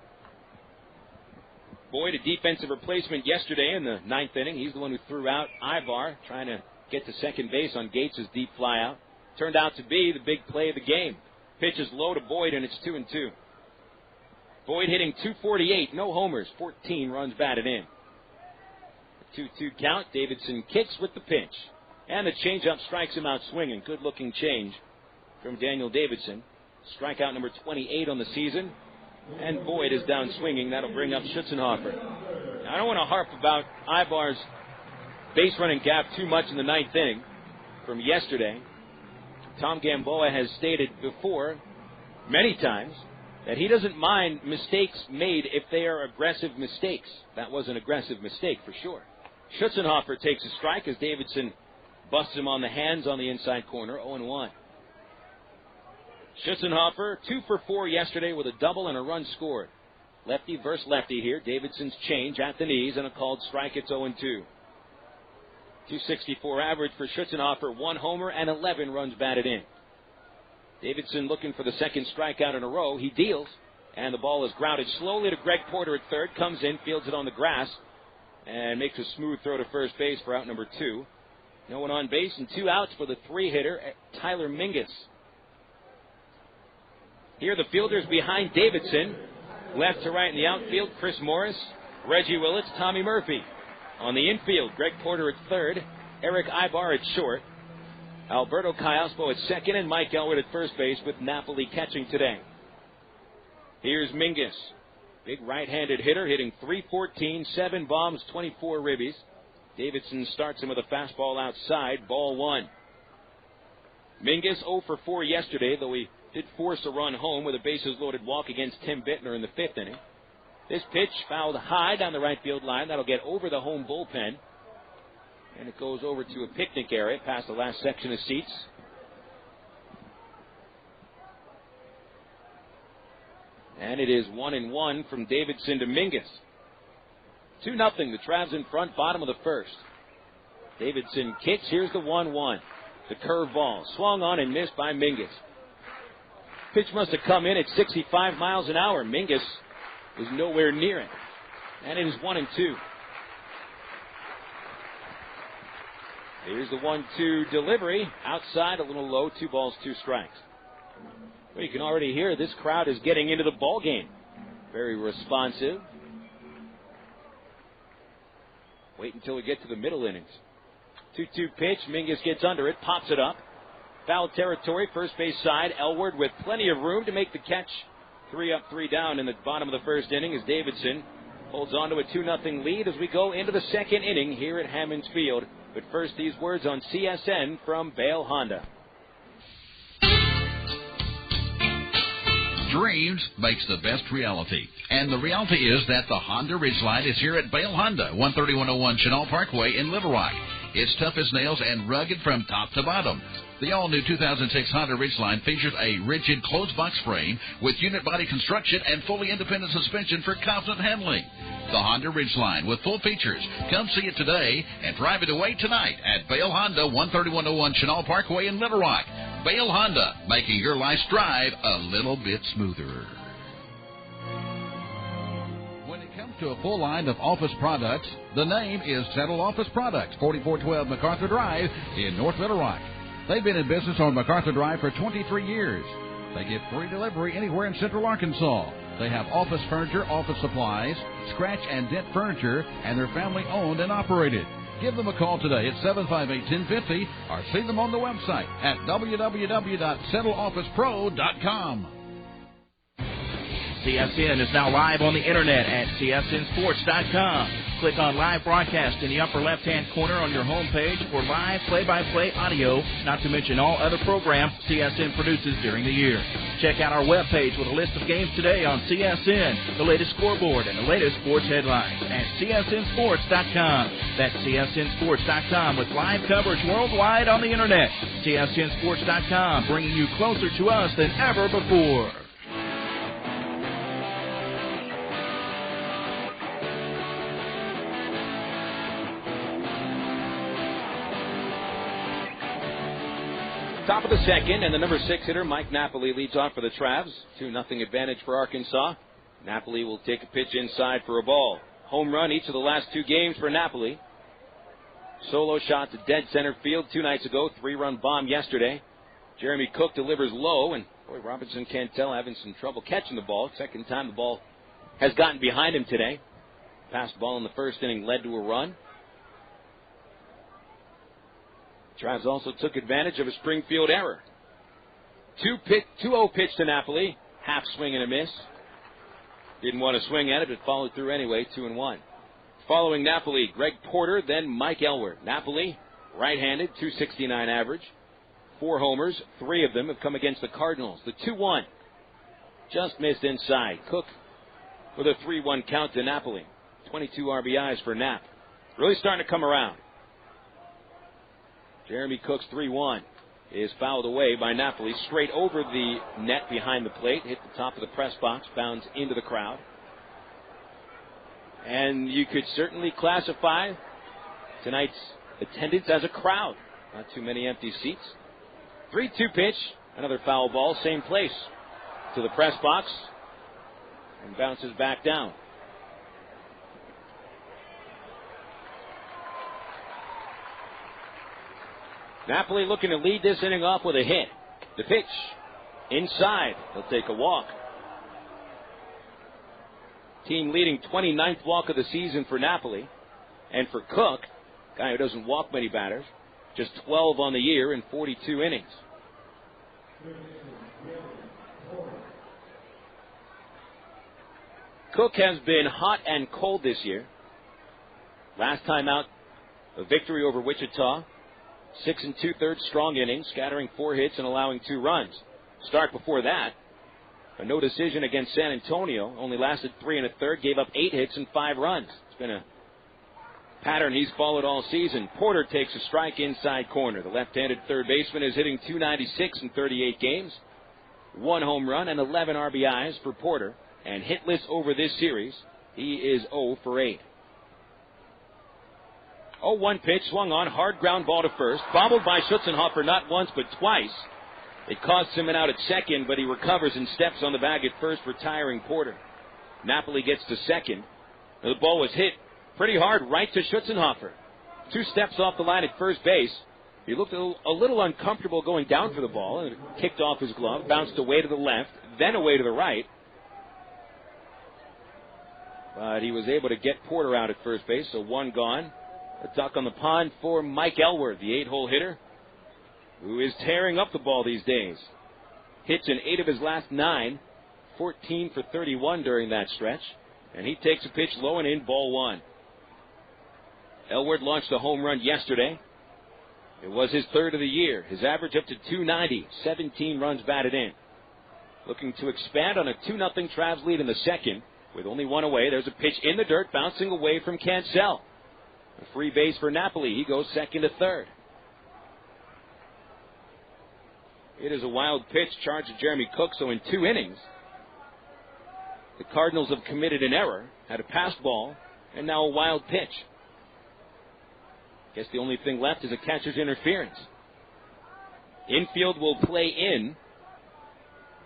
Boyd, a defensive replacement yesterday in the ninth inning. He's the one who threw out Aybar, trying to get to second base on Gates' deep flyout. Turned out to be the big play of the game. Pitch is low to Boyd, and it's 2-2. Boyd hitting .248, no homers, 14 runs batted in. A 2-2 count. Davidson kicks with the pinch. And the changeup strikes him out swinging. Good-looking change from Daniel Davidson. Strikeout number 28 on the season. And Boyd is down swinging. That'll bring up Schutzenhofer. Now, I don't want to harp about Aybar's base running gap too much in the ninth inning from yesterday. Tom Gamboa has stated before, many times, that he doesn't mind mistakes made if they are aggressive mistakes. That was an aggressive mistake for sure. Schutzenhofer takes a strike as Davidson busts him on the hands on the inside corner, 0-1. Schutzenhofer, 2 for 4 yesterday with a double and a run scored. Lefty versus lefty here. Davidson's change at the knees and a called strike. It's 0-2. 264 average for Schutzenhofer, 1 homer and 11 runs batted in. Davidson looking for the second strikeout in a row. He deals, and the ball is grounded slowly to Greg Porter at third. Comes in, fields it on the grass, and makes a smooth throw to first base for out number 2. No one on base and 2 outs for the 3-hitter, Tyler Mingus. Here the fielders behind Davidson. Left to right in the outfield, Chris Morris, Reggie Willits, Tommy Murphy. On the infield, Greg Porter at third, Erick Aybar at short. Alberto Callaspo at second, and Mike Elwood at first base with Napoli catching today. Here's Mingus. Big right-handed hitter hitting .314, 7 bombs, 24 ribbies. Davidson starts him with a fastball outside, ball 1. Mingus 0 for 4 yesterday, though he did force a run home with a bases-loaded walk against Tim Bittner in the 5th inning. This pitch fouled high down the right field line. That'll get over the home bullpen. And it goes over to a picnic area past the last section of seats. And it is 1-1 from Davidson to Mingus. 2-0. The Travs in front, bottom of the first. Davidson kicks. Here's the 1-1. The curveball swung on and missed by Mingus. Pitch must have come in at 65 miles an hour. Mingus was nowhere near it. And it is 1-2. Here's the 1-2 delivery. Outside, a little low, 2 balls, 2 strikes. Well, you can already hear this crowd is getting into the ball game. Very responsive. Wait until we get to the middle innings. 2-2 pitch. Mingus gets under it, pops it up. Foul territory, first base side. Elwood with plenty of room to make the catch. 3 up, 3 down in the bottom of the first inning as Davidson holds on to a 2-0 lead as we go into the second inning here at Hammons Field. But first, these words on CSN from Bale Honda. Dreams makes the best reality. And the reality is that the Honda Ridgeline is here at Bale Honda, 13101 Chenal Parkway in Little Rock. It's tough as nails and rugged from top to bottom. The all-new 2006 Honda Ridgeline features a rigid closed box frame with unit body construction and fully independent suspension for confident handling. The Honda Ridgeline with full features. Come see it today and drive it away tonight at Bale Honda, 13101 Chenal Parkway in Little Rock. Bale Honda, making your life's drive a little bit smoother. When it comes to a full line of office products, the name is Settle Office Products, 4412 MacArthur Drive in North Little Rock. They've been in business on MacArthur Drive for 23 years. They give free delivery anywhere in Central Arkansas. They have office furniture, office supplies, scratch and dent furniture, and they're family owned and operated. Give them a call today at 758-1050 or see them on the website at www.settleofficepro.com. CSN is now live on the internet at csnsports.com. Click on live broadcast in the upper left-hand corner on your homepage for live play-by-play audio, not to mention all other programs CSN produces during the year. Check out our webpage with a list of games today on CSN, the latest scoreboard, and the latest sports headlines at csnsports.com. That's csnsports.com with live coverage worldwide on the internet. csnsports.com, bringing you closer to us than ever before. Top of the second, and the number 6 hitter, Mike Napoli, leads off for the Travs. 2-0 advantage for Arkansas. Napoli will take a pitch inside for a ball. Home run each of the last 2 games for Napoli. Solo shot to dead center field 2 nights ago. 3-run bomb yesterday. Jeremy Cook delivers low, and boy, Robinson Cantel having some trouble catching the ball. Second time the ball has gotten behind him today. Passed ball in the first inning led to a run. Travs also took advantage of a Springfield error. 2-0 pitch to Napoli. Half swing and a miss. Didn't want to swing at it, but followed through anyway. 2-1. Following Napoli, Greg Porter, then Mike Elward. Napoli, right-handed, .269 average. 4 homers. 3 of them have come against the Cardinals. The 2-1 just missed inside. Cook with a 3-1 count to Napoli. 22 RBIs for Nap. Really starting to come around. Jeremy Cook's 3-1 is fouled away by Napoli. Straight over the net behind the plate. Hit the top of the press box. Bounds into the crowd. And you could certainly classify tonight's attendance as a crowd. Not too many empty seats. 3-2 pitch. Another foul ball. Same place. To the press box. And bounces back down. Napoli looking to lead this inning off with a hit. The pitch. Inside. He'll take a walk. Team leading 29th walk of the season for Napoli. And for Cook, guy who doesn't walk many batters, just 12 on the year in 42 innings. Cook has been hot and cold this year. Last time out, a victory over Wichita. 6 2/3 strong innings, scattering 4 hits and allowing 2 runs. Start before that, a no decision against San Antonio, only lasted 3 1/3, gave up 8 hits and 5 runs. It's been a pattern he's followed all season. Porter takes a strike inside corner. The left-handed third baseman is hitting .296 in 38 games. 1 home run and 11 RBIs for Porter, and hitless over this series. He is 0 for 8. 0-1 pitch, swung on, hard ground ball to first. Bobbled by Schutzenhofer not once but twice. It costs him an out at second, but he recovers and steps on the bag at first, retiring Porter. Napoli gets to second. The ball was hit pretty hard right to Schutzenhofer. 2 steps off the line at first base. He looked a little uncomfortable going down for the ball, and it kicked off his glove, bounced away to the left, then away to the right. But he was able to get Porter out at first base, so 1 gone. A duck on the pond for Mike Elward, the 8-hole hitter, who is tearing up the ball these days. Hits in 8 of his last 9, 14 for 31 during that stretch. And he takes a pitch low and in, ball 1. Elward launched a home run yesterday. It was his 3rd of the year. His average up to .290, 17 runs batted in. Looking to expand on a 2-0 Travs lead in the second. With only 1 away, there's a pitch in the dirt, bouncing away from Cancel. A free base for Napoli. He goes second to third. It is a wild pitch, charge to Jeremy Cook. So in 2 innings, the Cardinals have committed an error, had a pass ball, and now a wild pitch. Guess the only thing left is a catcher's interference. Infield will play in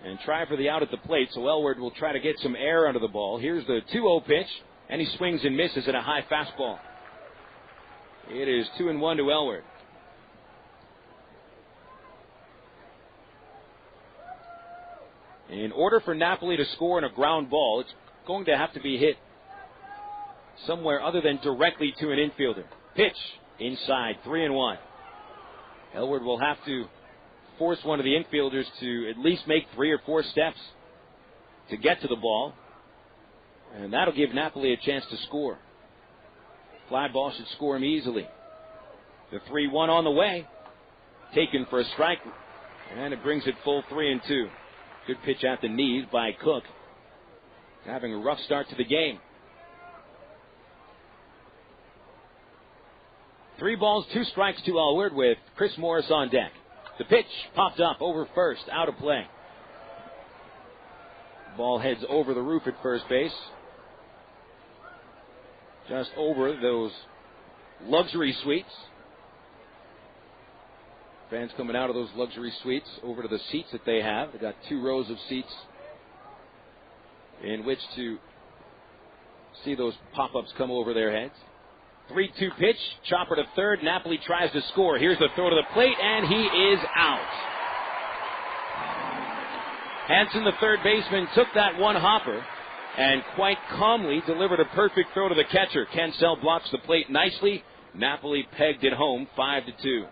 and try for the out at the plate, so Elward will try to get some air under the ball. Here's the 2-0 pitch, and he swings and misses at a high fastball. It is 2-1 to Elward. In order for Napoli to score on a ground ball, it's going to have to be hit somewhere other than directly to an infielder. Pitch inside, 3-1. Elward will have to force one of the infielders to at least make 3 or 4 steps to get to the ball, and that'll give Napoli a chance to score. Fly ball should score him easily. The 3-1 on the way. Taken for a strike. And it brings it full 3-2. Good pitch at the knees by Cook. Having a rough start to the game. 3 balls, 2 strikes to Elward with Chris Morris on deck. The pitch popped up over first. Out of play. Ball heads over the roof at first base. Just over those luxury suites. Fans coming out of those luxury suites over to the seats that they have. They got 2 rows of seats in which to see those pop-ups come over their heads. 3-2 pitch, chopper to third. Napoli tries to score. Here's the throw to the plate, and he is out. Hansen, the third baseman, took that one hopper and quite calmly delivered a perfect throw to the catcher. Cancel blocks the plate nicely. Napoli pegged it home, 5-2.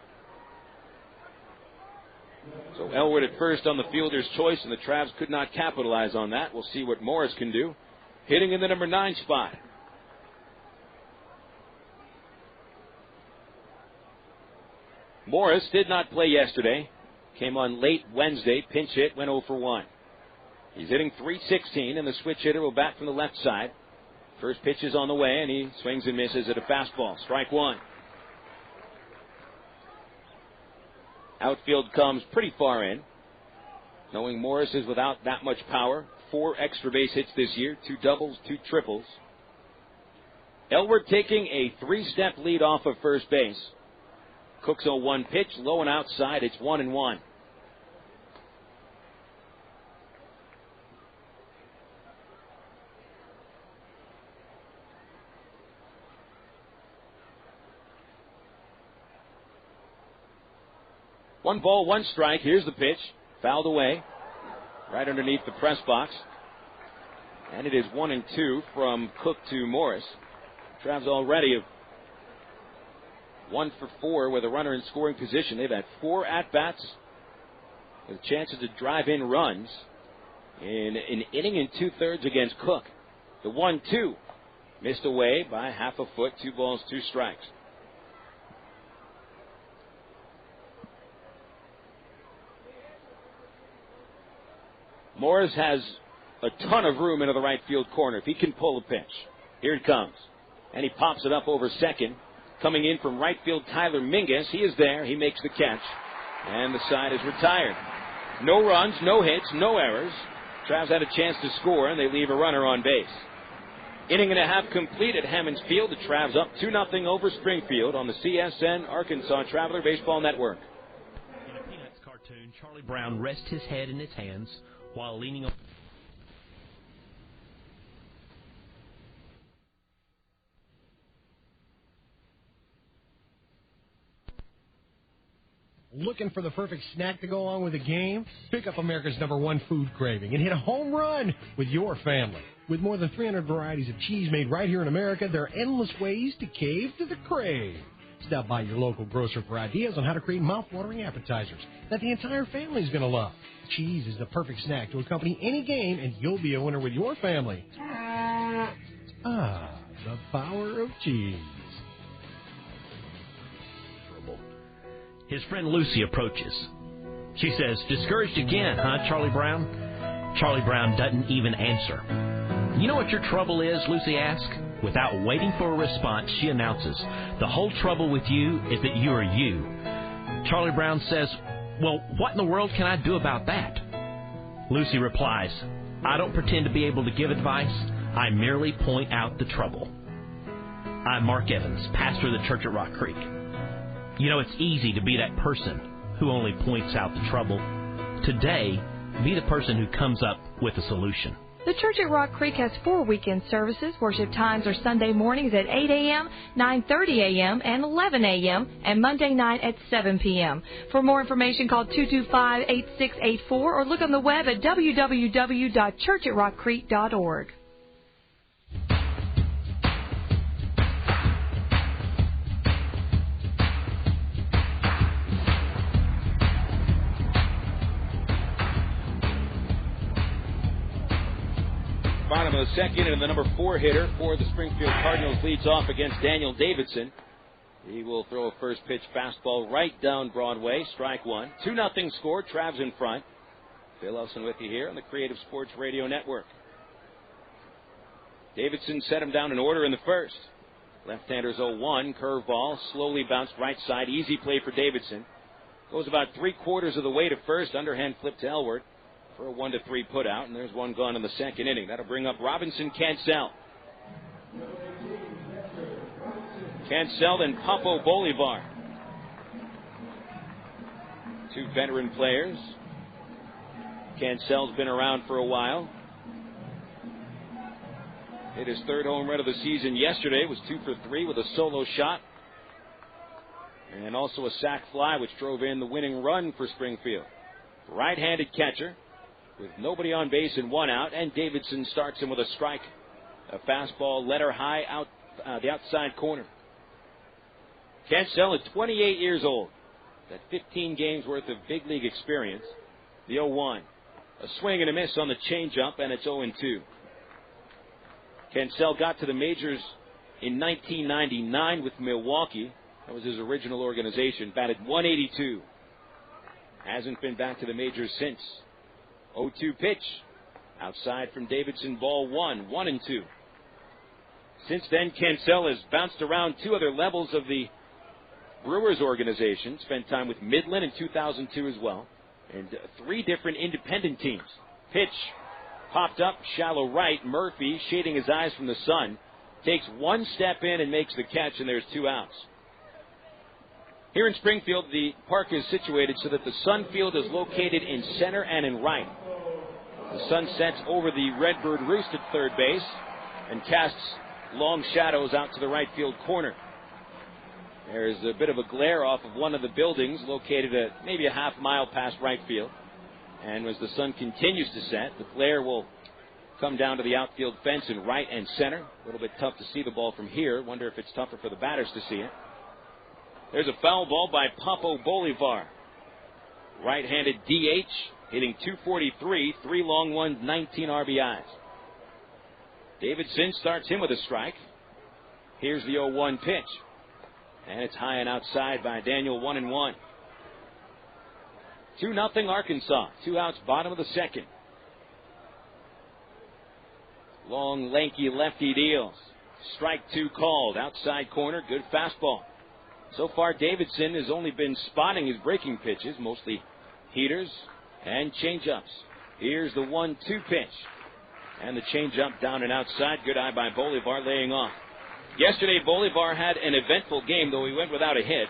So Elwood at first on the fielder's choice, and the Travs could not capitalize on that. We'll see what Morris can do, hitting in the number 9 spot. Morris did not play yesterday. Came on late Wednesday, pinch hit, went 0 for 1. He's hitting .316, and the switch hitter will bat from the left side. First pitch is on the way, and he swings and misses at a fastball. Strike 1. Outfield comes pretty far in. Knowing Morris is without that much power. 4 extra base hits this year, 2 doubles, 2 triples. Elwood taking a 3-step lead off of first base. Cook's 0-1 pitch, low and outside. It's 1-1. One ball, 1 strike. Here's the pitch. Fouled away. Right underneath the press box. And it is 1-2 from Cook to Morris. Travs already have 1 for 4 with a runner in scoring position. They've had 4 at-bats with chances to drive in runs in an inning and 2/3 against Cook. The 1-2 missed away by half a foot. 2 balls, 2 strikes. Morris has a ton of room into the right field corner if he can pull a pitch. Here it comes. And he pops it up over second. Coming in from right field, Tyler Mingus. He is there. He makes the catch. And the side is retired. No runs, no hits, no errors. Travs had a chance to score, and they leave a runner on base. Inning and a half complete at Hammons Field. The Travs up 2-0 over Springfield on the CSN Arkansas Traveler Baseball Network. In a Peanuts cartoon, Charlie Brown rests his head in his hands while leaning on... Looking for the perfect snack to go along with a game? Pick up America's #1 food craving and hit a home run with your family. With more than 300 varieties of cheese made right here in America, there are endless ways to cave to the crave. Stop by your local grocer for ideas on how to create mouth-watering appetizers that the entire family is going to love. Cheese is the perfect snack to accompany any game, and you'll be a winner with your family. Ah, the power of cheese. His friend Lucy approaches. She says, "Discouraged again, huh, Charlie Brown?" Charlie Brown doesn't even answer. "You know what your trouble is?" Lucy asks. Without waiting for a response, she announces, "The whole trouble with you is that you are you." Charlie Brown says, "Well, what in the world can I do about that?" Lucy replies, "I don't pretend to be able to give advice. I merely point out the trouble." I'm Mark Evans, pastor of the church at Rock Creek. You know, it's easy to be that person who only points out the trouble. Today, be the person who comes up with a solution. The church at Rock Creek has 4 weekend services. Worship times are Sunday mornings at 8 a.m., 9:30 a.m., and 11 a.m., and Monday night at 7 p.m. For more information, call 225-8684 or look on the web at www.churchatrockcreek.org. Bottom of the second, and the number 4 hitter for the Springfield Cardinals leads off against Daniel Davidson. He will throw a first pitch fastball right down Broadway. Strike 1. 2-0 score. Travs in front. Phil Elson with you here on the Creative Sports Radio Network. Davidson set him down in order in the first. Left-handers 0-1. Curveball. Slowly bounced right side. Easy play for Davidson. Goes about 3/4 of the way to first. Underhand flip to Elwood for a 1-3 put out, and there's one gone in the second inning. That'll bring up Robinson Cancel. Cancel and Papo Bolivar. Two veteran players. Cancell's been around for a while. Hit his third home run of the season yesterday. Was 2 for 3 with a solo shot. And also a sac fly, which drove in the winning run for Springfield. Right-handed catcher with nobody on base and one out. And Davidson starts him with a strike. A fastball letter high out the outside corner. Cancel at 28 years old. Got 15 games worth of big league experience. The 0-1. A swing and a miss on the changeup, and it's 0-2. Cancel got to the majors in 1999 with Milwaukee. That was his original organization. Batted .182. Hasn't been back to the majors since. 0-2 pitch. Outside from Davidson, ball 1. 1-2. Since then, Cancel has bounced around 2 other levels of the Brewers organization. Spent time with Midland in 2002 as well. And 3 different independent teams. Pitch popped up, shallow right. Murphy, shading his eyes from the sun, takes 1 step in and makes the catch, and there's 2 outs. Here in Springfield, the park is situated so that the Sun Field is located in center and in right. The sun sets over the Redbird Roost at third base and casts long shadows out to the right field corner. There's a bit of a glare off of one of the buildings located at maybe a half mile past right field. And as the sun continues to set, the glare will come down to the outfield fence in right and center. A little bit tough to see the ball from here. Wonder if it's tougher for the batters to see it. There's a foul ball by Papo Bolivar. Right-handed DH, hitting .243, 3 long ones, 19 RBIs. Davidson starts him with a strike. Here's the 0-1 pitch. And it's high and outside by Daniel, 1-1. 2-0 Arkansas. 2 outs, bottom of the second. Long, lanky lefty deals. Strike 2 called. Outside corner, good fastball. So far, Davidson has only been spotting his breaking pitches, mostly heaters and changeups. Here's the 1-2 pitch. And the changeup down and outside. Good eye by Bolivar, laying off. Yesterday, Bolivar had an eventful game, though he went without a hit.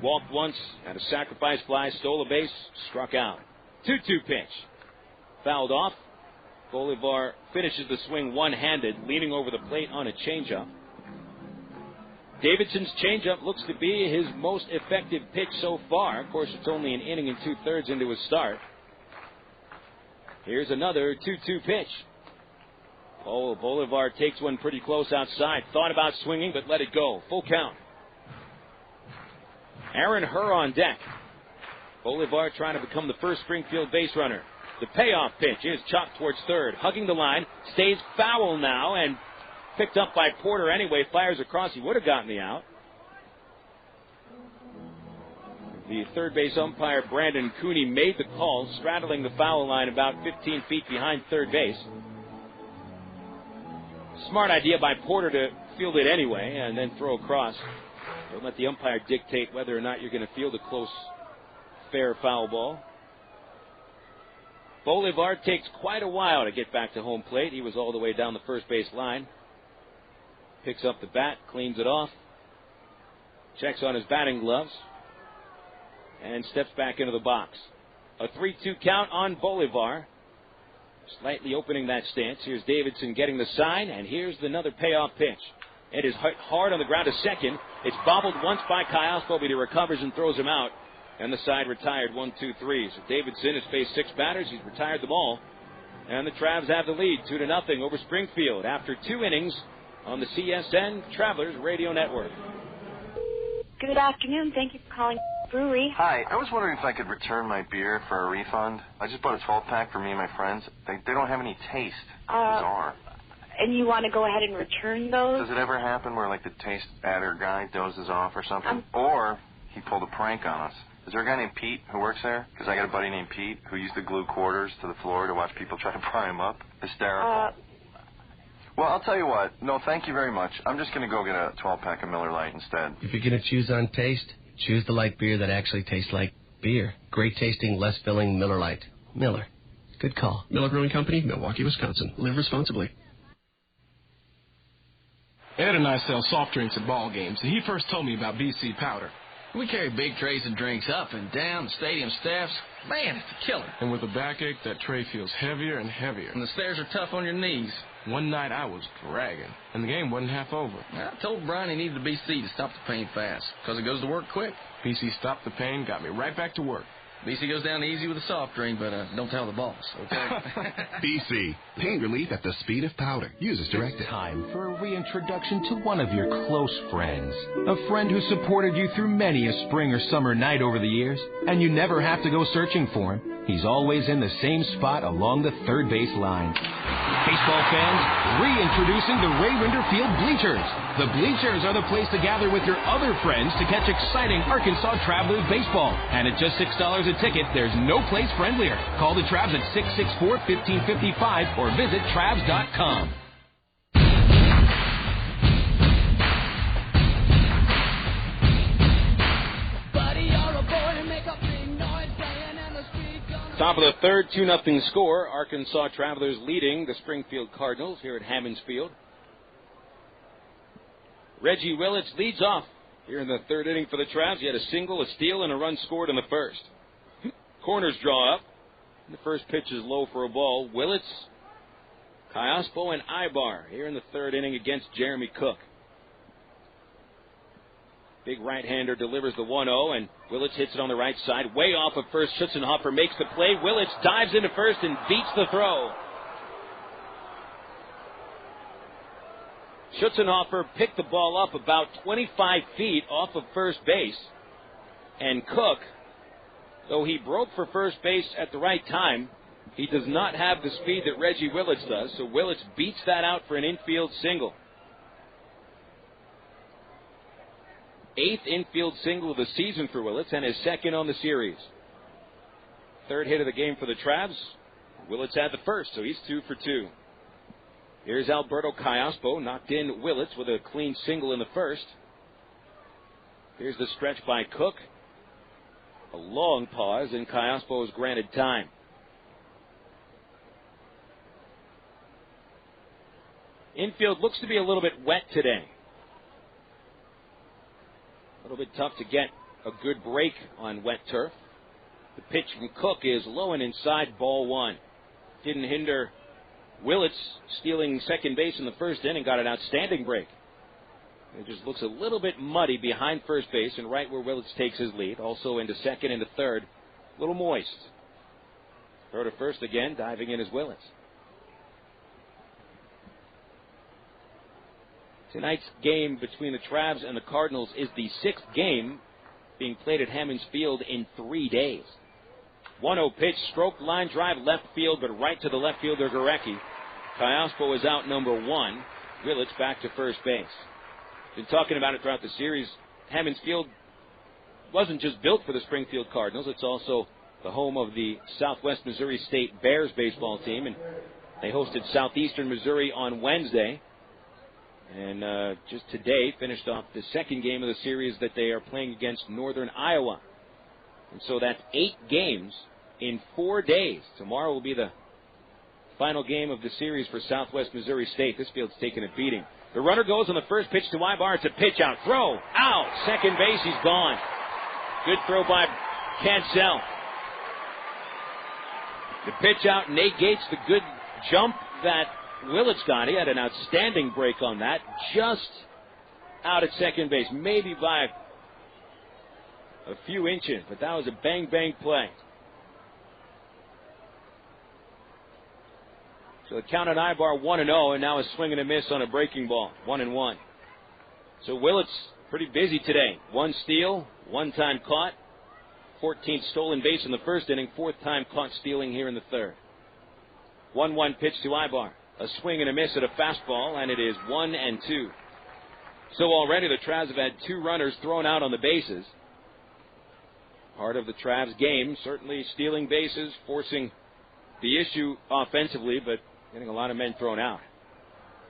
Walked once, had a sacrifice fly, stole a base, struck out. 2-2 pitch. Fouled off. Bolivar finishes the swing one-handed, leaning over the plate on a changeup. Davidson's changeup looks to be his most effective pitch so far. Of course, it's only an inning and 2/3 into his start. Here's another 2-2 pitch. Oh, Bolivar takes one pretty close outside. Thought about swinging, but let it go. Full count. Aaron Herr on deck. Bolivar trying to become the first Springfield base runner. The payoff pitch is chopped towards third. Hugging the line. Stays foul now and picked up by Porter anyway. Fires across. He would have gotten the out. The third base umpire, Brandon Cooney, made the call, straddling the foul line about 15 feet behind third base. Smart idea by Porter to field it anyway and then throw across. Don't let the umpire dictate whether or not you're going to field a close, fair foul ball. Bolivar takes quite a while to get back to home plate. He was all the way down the first base line. Picks up the bat, cleans it off, checks on his batting gloves, and steps back into the box. A 3-2 count on Bolivar. Slightly opening that stance. Here's Davidson getting the sign, and here's another payoff pitch. It is hit hard on the ground to second. It's bobbled once by Callaspo, but he recovers and throws him out. And the side retired 1-2-3. So Davidson has faced 6 batters. He's retired them all. And the Travs have the lead 2-0 over Springfield after 2 innings on the CSN Travelers Radio Network. Good afternoon. Thank you for calling Brewery. Hi. I was wondering if I could return my beer for a refund. I just bought a 12-pack for me and my friends. They don't have any taste. Bizarre. And you want to go ahead and return those? Does it ever happen where, like, the taste adder guy dozes off or something? Or he pulled a prank on us. Is there a guy named Pete who works there? Because I got a buddy named Pete who used to glue quarters to the floor to watch people try to pry him up. Hysterical. Well, I'll tell you what. No, thank you very much. I'm just going to go get a 12-pack of Miller Lite instead. If you're going to choose on taste, choose the light beer that actually tastes like beer. Great tasting, less filling Miller Lite. Miller. Good call. Miller Brewing Company, Milwaukee, Wisconsin. Live responsibly. Ed and I sell soft drinks at ball games, and he first told me about BC Powder. We carry big trays of drinks up and down the stadium steps. Man, it's a killer. And with a backache, that tray feels heavier and heavier. And the stairs are tough on your knees. One night I was dragging, and the game wasn't half over. I told Brian he needed a BC to stop the pain fast, because it goes to work quick. BC stopped the pain, got me right back to work. BC goes down easy with a soft drink, but don't tell the boss, okay? BC, pain relief at the speed of powder. Use as directed. It's time for a reintroduction to one of your close friends. A friend who supported you through many a spring or summer night over the years, and you never have to go searching for him. He's always in the same spot along the third base line. Baseball fans, reintroducing the Ray Rinder Field Bleachers. The Bleachers are the place to gather with your other friends to catch exciting Arkansas Travelers baseball. And at just $6 a ticket, there's no place friendlier. Call the Travs at 664-1555 or visit Travs.com. Top of the third, 2-0 score. Arkansas Travelers leading the Springfield Cardinals here at Hammons Field. Reggie Willits leads off here in the third inning for the Travs. He had a single, a steal, and a run scored in the first. Corners draw up. The first pitch is low for a ball. Willits, Callaspo, and Aybar here in the third inning against Jeremy Cook. Big right-hander delivers the 1-0, and Willits hits it on the right side. Way off of first. Schutzenhofer makes the play. Willits dives into first and beats the throw. Schutzenhofer picked the ball up about 25 feet off of first base. And Cook, though he broke for first base at the right time, he does not have the speed that Reggie Willits does, so Willits beats that out for an infield single. 8th infield single of the season for Willits and his second on the series. Third hit of the game for the Travs. Willits had the first, so he's 2 for 2. Here's Alberto Callaspo, knocked in Willits with a clean single in the first. Here's the stretch by Cook. A long pause, and Callaspo is granted time. Infield looks to be a little bit wet today. A little bit tough to get a good break on wet turf. The pitch from Cook is low and inside, ball 1. Didn't hinder Willits stealing second base in the first inning, got an outstanding break. It just looks a little bit muddy behind first base and right where Willits takes his lead. Also into second, into third. A little moist. Throw to first again, diving in is Willits. Tonight's game between the Travs and the Cardinals is the 6th game being played at Hammons Field in 3 days. 1-0 pitch, stroked line drive left field, but right to the left fielder Gorecki. Callaspo is out number 1. Willits back to first base. Been talking about it throughout the series. Hammons Field wasn't just built for the Springfield Cardinals. It's also the home of the Southwest Missouri State Bears baseball team, and they hosted Southeastern Missouri on Wednesday. And just today finished off the second game of the series that they are playing against Northern Iowa. And so that's 8 games in 4 days. Tomorrow will be the final game of the series for Southwest Missouri State. This field's taking a beating. The runner goes on the first pitch to Aybar. It's a pitch out. Throw. Out. Second base. He's gone. Good throw by Cancel. The pitch out negates the good jump that Willits got. He had an outstanding break on that. Just out at second base. Maybe by a few inches. But that was a bang-bang play. So the count on Aybar 1-0, and now a swing and a miss on a breaking ball. 1-1. So Willits pretty busy today. 1 steal, 1 time caught. 14th stolen base in the first inning. 4th time caught stealing here in the third. 1-1 pitch to Aybar. A swing and a miss at a fastball, and it is 1-2. So already the Travs have had 2 runners thrown out on the bases. Part of the Travs game, certainly stealing bases, forcing the issue offensively, but getting a lot of men thrown out.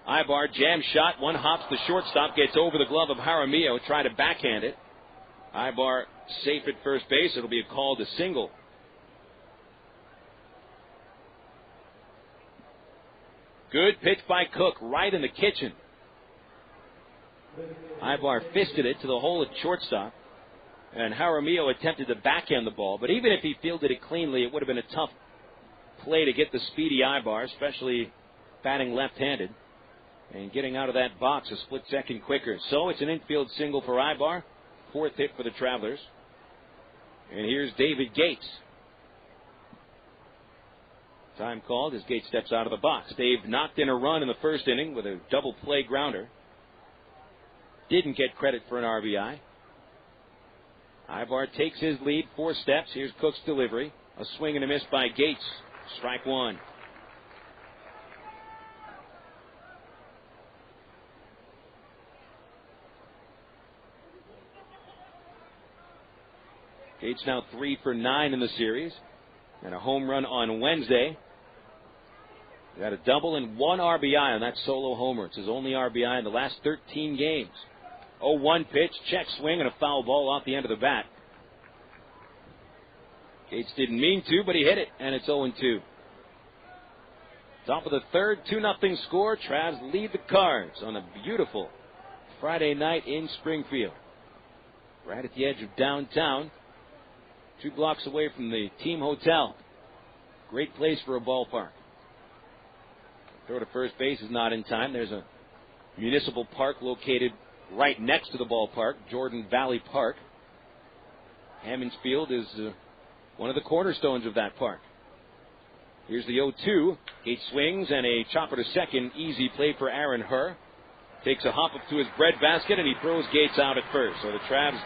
Aybar, jam shot, one hops the shortstop, gets over the glove of Jaramillo, try to backhand it. Aybar safe at first base. It'll be a call to single. Good pitch by Cook, right in the kitchen. Aybar fisted it to the hole at shortstop. And Jaramillo attempted to backhand the ball, but even if he fielded it cleanly, it would have been a tough play to get the speedy Aybar, especially batting left-handed, and getting out of that box a split second quicker. So it's an infield single for Aybar, 4th hit for the Travelers. And here's David Gates. Time called as Gates steps out of the box. Dave knocked in a run in the first inning with a double play grounder. Didn't get credit for an RBI. Aybar takes his lead 4 steps. Here's Cook's delivery. A swing and a miss by Gates. Strike 1. Gates now 3 for 9 in the series. And a home run on Wednesday. He got a double and 1 RBI on that solo homer. It's his only RBI in the last 13 games. 0-1 pitch, check swing, and a foul ball off the end of the bat. Gates didn't mean to, but he hit it, and it's 0-2. Top of the third, 2-0 score. Travs lead the Cards on a beautiful Friday night in Springfield. Right at the edge of downtown. 2 blocks away from the team hotel. Great place for a ballpark. Throw to first base is not in time. There's a municipal park located right next to the ballpark, Jordan Valley Park. Hammons Field is one of the cornerstones of that park. Here's the 0-2. Gates swings and a chopper to second. Easy play for Aaron Herr. Takes a hop up to his breadbasket and he throws Gates out at first. So the Travs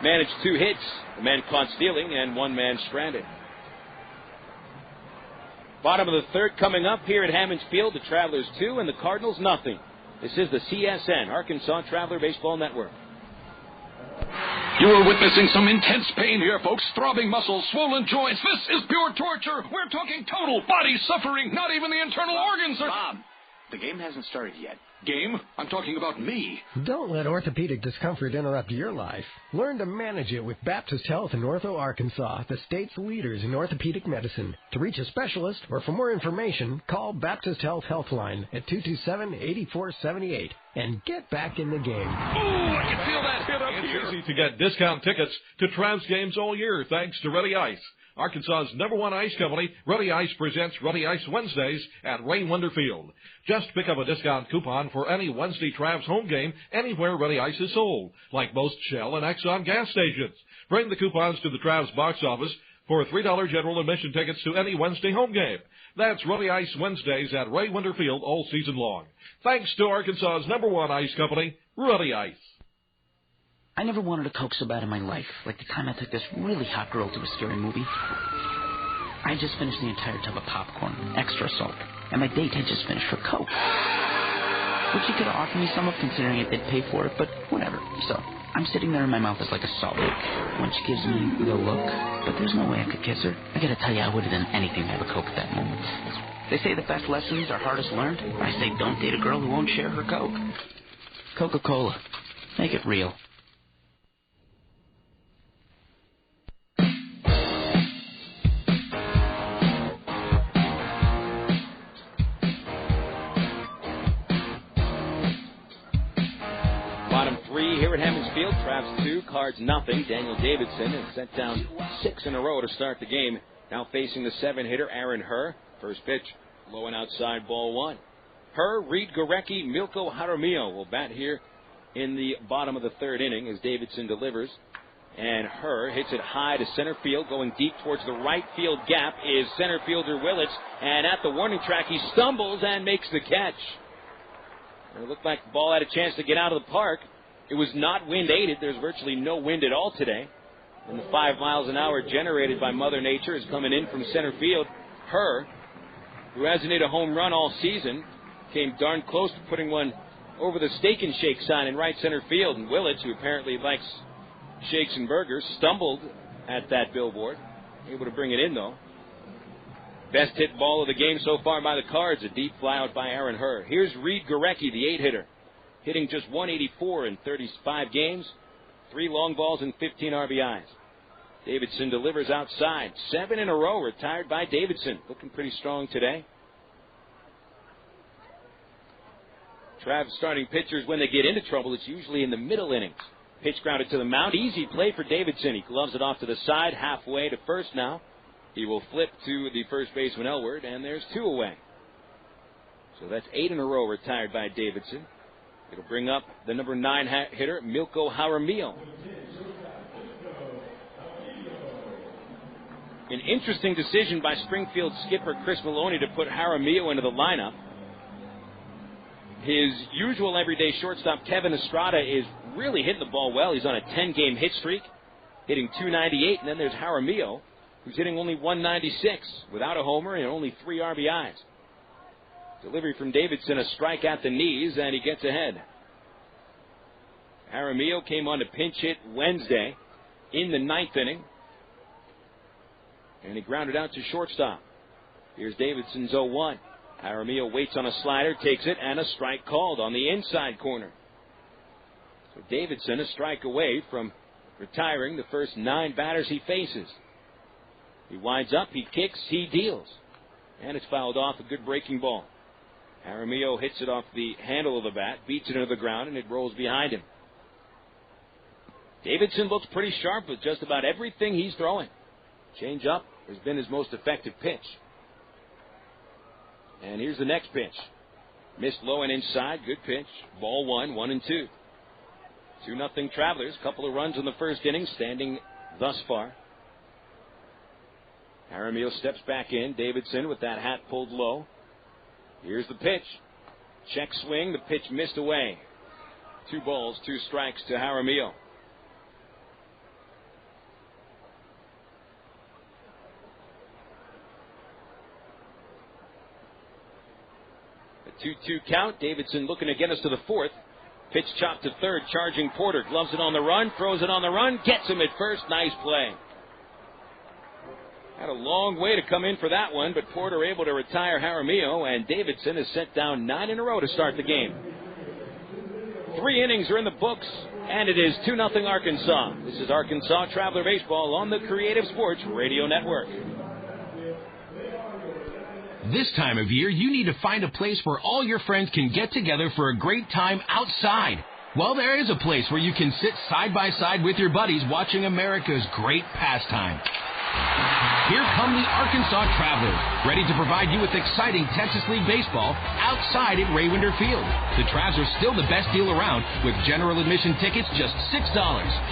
managed 2 hits. A man caught stealing and 1 man stranded. Bottom of the third coming up here at Hammons Field. The Travelers 2 and the Cardinals nothing. This is the CSN, Arkansas Traveler Baseball Network. You are witnessing some intense pain here, folks. Throbbing muscles, swollen joints. This is pure torture. We're talking total body suffering. Not even the internal organs are... Bob, the game hasn't started yet. Game? I'm talking about me. Don't let orthopedic discomfort interrupt your life. Learn to manage it with Baptist Health in Ortho, Arkansas, the state's leaders in orthopedic medicine. To reach a specialist or for more information, call Baptist Health Healthline at 227-8478 and get back in the game. Ooh, I can feel that hit up here. It's easy to get discount tickets to Travs games all year thanks to Ready Ice. Arkansas's #1 ice company, Ready Ice presents Ready Ice Wednesdays at Ray Winder Field. Just pick up a discount coupon for any Wednesday Travs home game anywhere Ready Ice is sold, like most Shell and Exxon gas stations. Bring the coupons to the Travs box office for $3 general admission tickets to any Wednesday home game. That's Ready Ice Wednesdays at Ray Winder Field all season long. Thanks to Arkansas's #1 ice company, Ready Ice. I never wanted a Coke so bad in my life, like the time I took this really hot girl to a scary movie. I had just finished the entire tub of popcorn, extra salt, and my date had just finished her Coke. Which she could have offered me some of, considering I did pay for it, but whatever. So, I'm sitting there and my mouth is like a salt lake when she gives me the look, but there's no way I could kiss her. I gotta tell you, I would have done anything to have a Coke at that moment. They say the best lessons are hardest learned. I say don't date a girl who won't share her Coke. Coca-Cola. Make it real. Here at Hammons Field, Travs 2, Cards nothing. Daniel Davidson has sent down 6 in a row to start the game. Now facing the 7-hitter, Aaron Herr. First pitch, low and outside, ball 1. Herr, Reid, Gorecki, Milko Jaramillo will bat here in the bottom of the third inning as Davidson delivers. And Herr hits it high to center field, going deep towards the right field gap is center fielder Willits. And at the warning track, he stumbles and makes the catch. It looked like the ball had a chance to get out of the park. It was not wind-aided. There's virtually no wind at all today. And the 5 miles an hour generated by Mother Nature is coming in from center field. Herr, who hasn't hit a home run all season, came darn close to putting one over the Steak and Shake sign in right center field. And Willits, who apparently likes shakes and burgers, stumbled at that billboard. Able to bring it in, though. Best hit ball of the game so far by the Cards. A deep fly out by Aaron Herr. Here's Reid Gorecki, the 8-hitter. Hitting just 184 in 35 games, 3 long balls and 15 RBIs. Davidson delivers outside. 7 in a row retired by Davidson. Looking pretty strong today. Travs starting pitchers, when they get into trouble, it's usually in the middle innings. Pitch grounded to the mound. Easy play for Davidson. He gloves it off to the side, halfway to first now. He will flip to the first baseman, Elward, and there's 2 away. So that's 8 in a row retired by Davidson. It'll bring up the number 9 hitter, Milko Jaramillo. An interesting decision by Springfield skipper Chris Maloney to put Jaramillo into the lineup. His usual everyday shortstop, Kevin Estrada, is really hitting the ball well. He's on a 10-game hit streak, hitting .298, and then there's Jaramillo, who's hitting only .196 without a homer and only 3 RBIs. Delivery from Davidson, a strike at the knees, and he gets ahead. Jaramillo came on to pinch hit Wednesday in the 9th inning, and he grounded out to shortstop. Here's Davidson's 0-1. Jaramillo waits on a slider, takes it, and a strike called on the inside corner. So Davidson a strike away from retiring the first 9 batters he faces. He winds up, he kicks, he deals. And it's fouled off, a good breaking ball. Jaramillo hits it off the handle of the bat, beats it into the ground, and it rolls behind him. Davidson looks pretty sharp with just about everything he's throwing. Change up has been his most effective pitch. And here's the next pitch. Missed low and inside. Good pitch. Ball 1, 1-2. 2-0 Travelers. Couple of runs in the first inning, standing thus far. Jaramillo steps back in. Davidson with that hat pulled low. Here's the pitch. Check swing. The pitch missed away. 2 balls, 2 strikes to Jaramillo. A 2-2 count. Davidson looking to get us to the 4th. Pitch chopped to third. Charging Porter. Gloves it on the run. Throws it on the run. Gets him at first. Nice play. Had a long way to come in for that one, but Porter able to retire Jaramillo, and Davidson has set down 9 in a row to start the game. 3 innings are in the books, and it is 2-0 Arkansas. This is Arkansas Traveler Baseball on the Creative Sports Radio Network. This time of year, you need to find a place where all your friends can get together for a great time outside. Well, there is a place where you can sit side by side with your buddies watching America's great pastime. Here come the Arkansas Travelers, ready to provide you with exciting Texas League baseball outside at Raywinder Field. The Travs are still the best deal around, with general admission tickets just $6.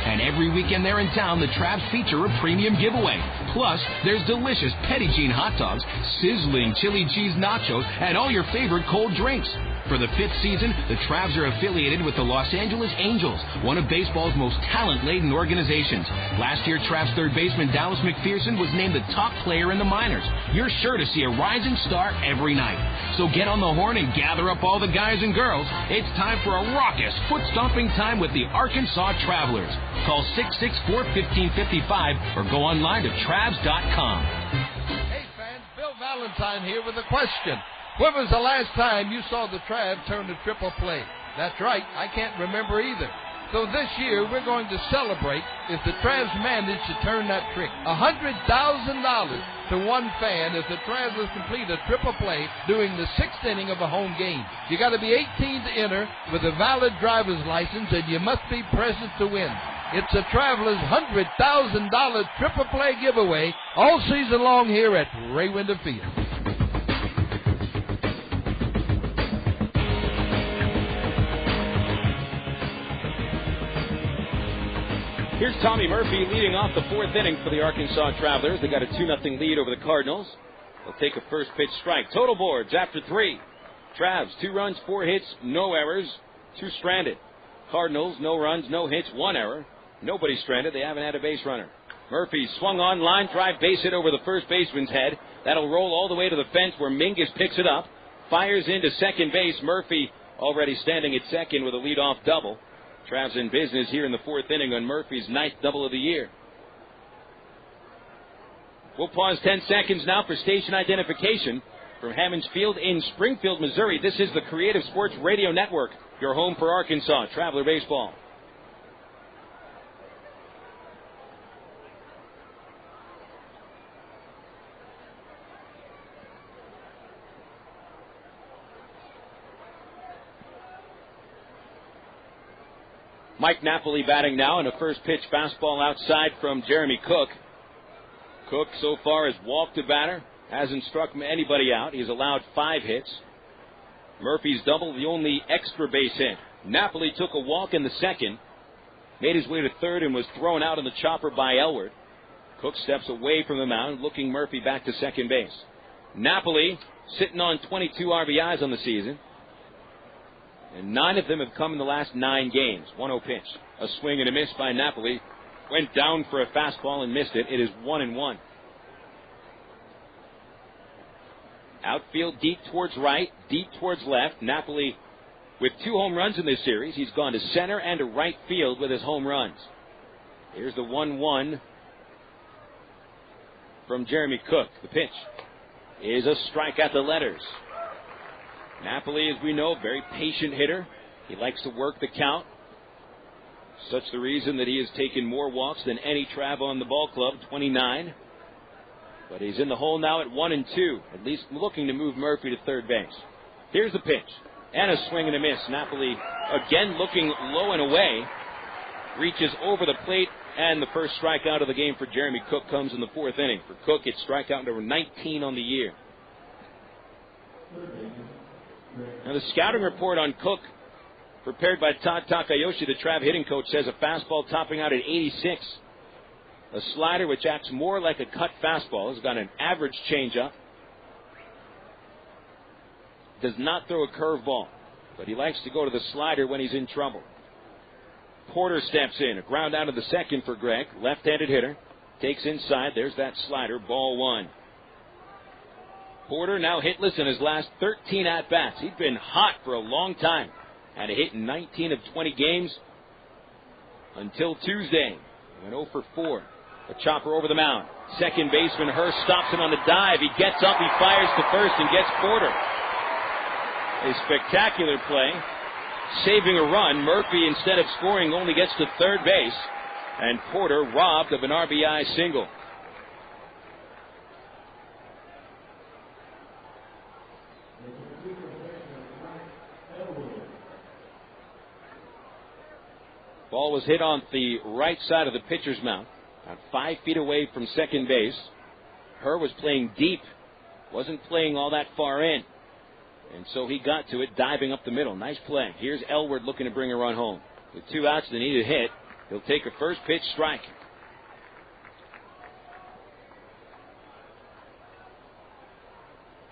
And every weekend they're in town, the Travs feature a premium giveaway. Plus, there's delicious Petit Jean hot dogs, sizzling chili cheese nachos, and all your favorite cold drinks. For the 5th season, the Travs are affiliated with the Los Angeles Angels, one of baseball's most talent-laden organizations. Last year, Travs third baseman Dallas McPherson was named the top player in the minors. You're sure to see a rising star every night. So get on the horn and gather up all the guys and girls. It's time for a raucous, foot-stomping time with the Arkansas Travelers. Call 664-1555 or go online to Travs.com. Hey, fans, Bill Valentine here with a question. When was the last time you saw the Travs turn a triple play? That's right, I can't remember either. So this year, we're going to celebrate if the Travs manage to turn that trick. $100,000 to one fan if the Travs complete a triple play during the 6th inning of a home game. You got to be 18 to enter with a valid driver's license, and you must be present to win. It's a Travelers' $100,000 triple play giveaway all season long here at Raywinder Field. Here's Tommy Murphy leading off the 4th inning for the Arkansas Travelers. They got a 2-0 lead over the Cardinals. They'll take a first pitch strike. Total boards after 3. Travs, 2 runs, 4 hits, no errors, 2 stranded. Cardinals, no runs, no hits, 1 error. Nobody stranded. They haven't had a base runner. Murphy swung on, line drive, base hit over the first baseman's head. That'll roll all the way to the fence where Mingus picks it up. Fires into second base. Murphy already standing at second with a leadoff double. Travs in business here in the 4th inning on Murphy's 9th double of the year. We'll pause 10 seconds now for station identification. From Hammonds Field in Springfield, Missouri, this is the Creative Sports Radio Network, your home for Arkansas Traveler Baseball. Mike Napoli batting now, and a first pitch fastball outside from Jeremy Cook. Cook so far has walked a batter, hasn't struck anybody out. He's allowed 5 hits. Murphy's double, the only extra base hit. Napoli took a walk in the second, made his way to third, and was thrown out on the chopper by Elward. Cook steps away from the mound, looking Murphy back to second base. Napoli sitting on 22 RBIs on the season, and 9 of them have come in the last 9 games. 1-0 pitch. A swing and a miss by Napoli. Went down for a fastball and missed it. It is 1-1. Outfield deep towards right, deep towards left. Napoli with 2 home runs in this series. He's gone to center and to right field with his home runs. Here's the 1-1 from Jeremy Cook. The pitch is a strike at the letters. Napoli, as we know, very patient hitter. He likes to work the count. Such the reason that he has taken more walks than any Trav on the ball club, 29. But he's in the hole now at 1-2, at least looking to move Murphy to third base. Here's the pitch, and a swing and a miss. Napoli again looking low and away. Reaches over the plate, and the first strikeout of the game for Jeremy Cook comes in the 4th inning. For Cook, it's strikeout number 19 on the year. Now the scouting report on Cook, prepared by Todd Takayoshi, the Trav hitting coach, says a fastball topping out at 86. A slider which acts more like a cut fastball. Has got an average changeup. Does not throw a curveball, but he likes to go to the slider when he's in trouble. Porter steps in. A ground out of the second for Greg. Left-handed hitter. Takes inside. There's that slider. Ball 1. Porter now hitless in his last 13 at-bats. He'd been hot for a long time. Had a hit in 19 of 20 games until Tuesday. Went 0 for 4. A chopper over the mound. Second baseman Hurst stops him on the dive. He gets up, he fires to first, and gets Porter. A spectacular play. Saving a run. Murphy, instead of scoring, only gets to third base. And Porter robbed of an RBI single. Ball was hit on the right side of the pitcher's mound, about 5 feet away from second base. Herr was playing deep, wasn't playing all that far in, and so he got to it, diving up the middle. Nice play. Here's Elward looking to bring a run home. With 2 outs, they need a hit. He'll take a first pitch strike.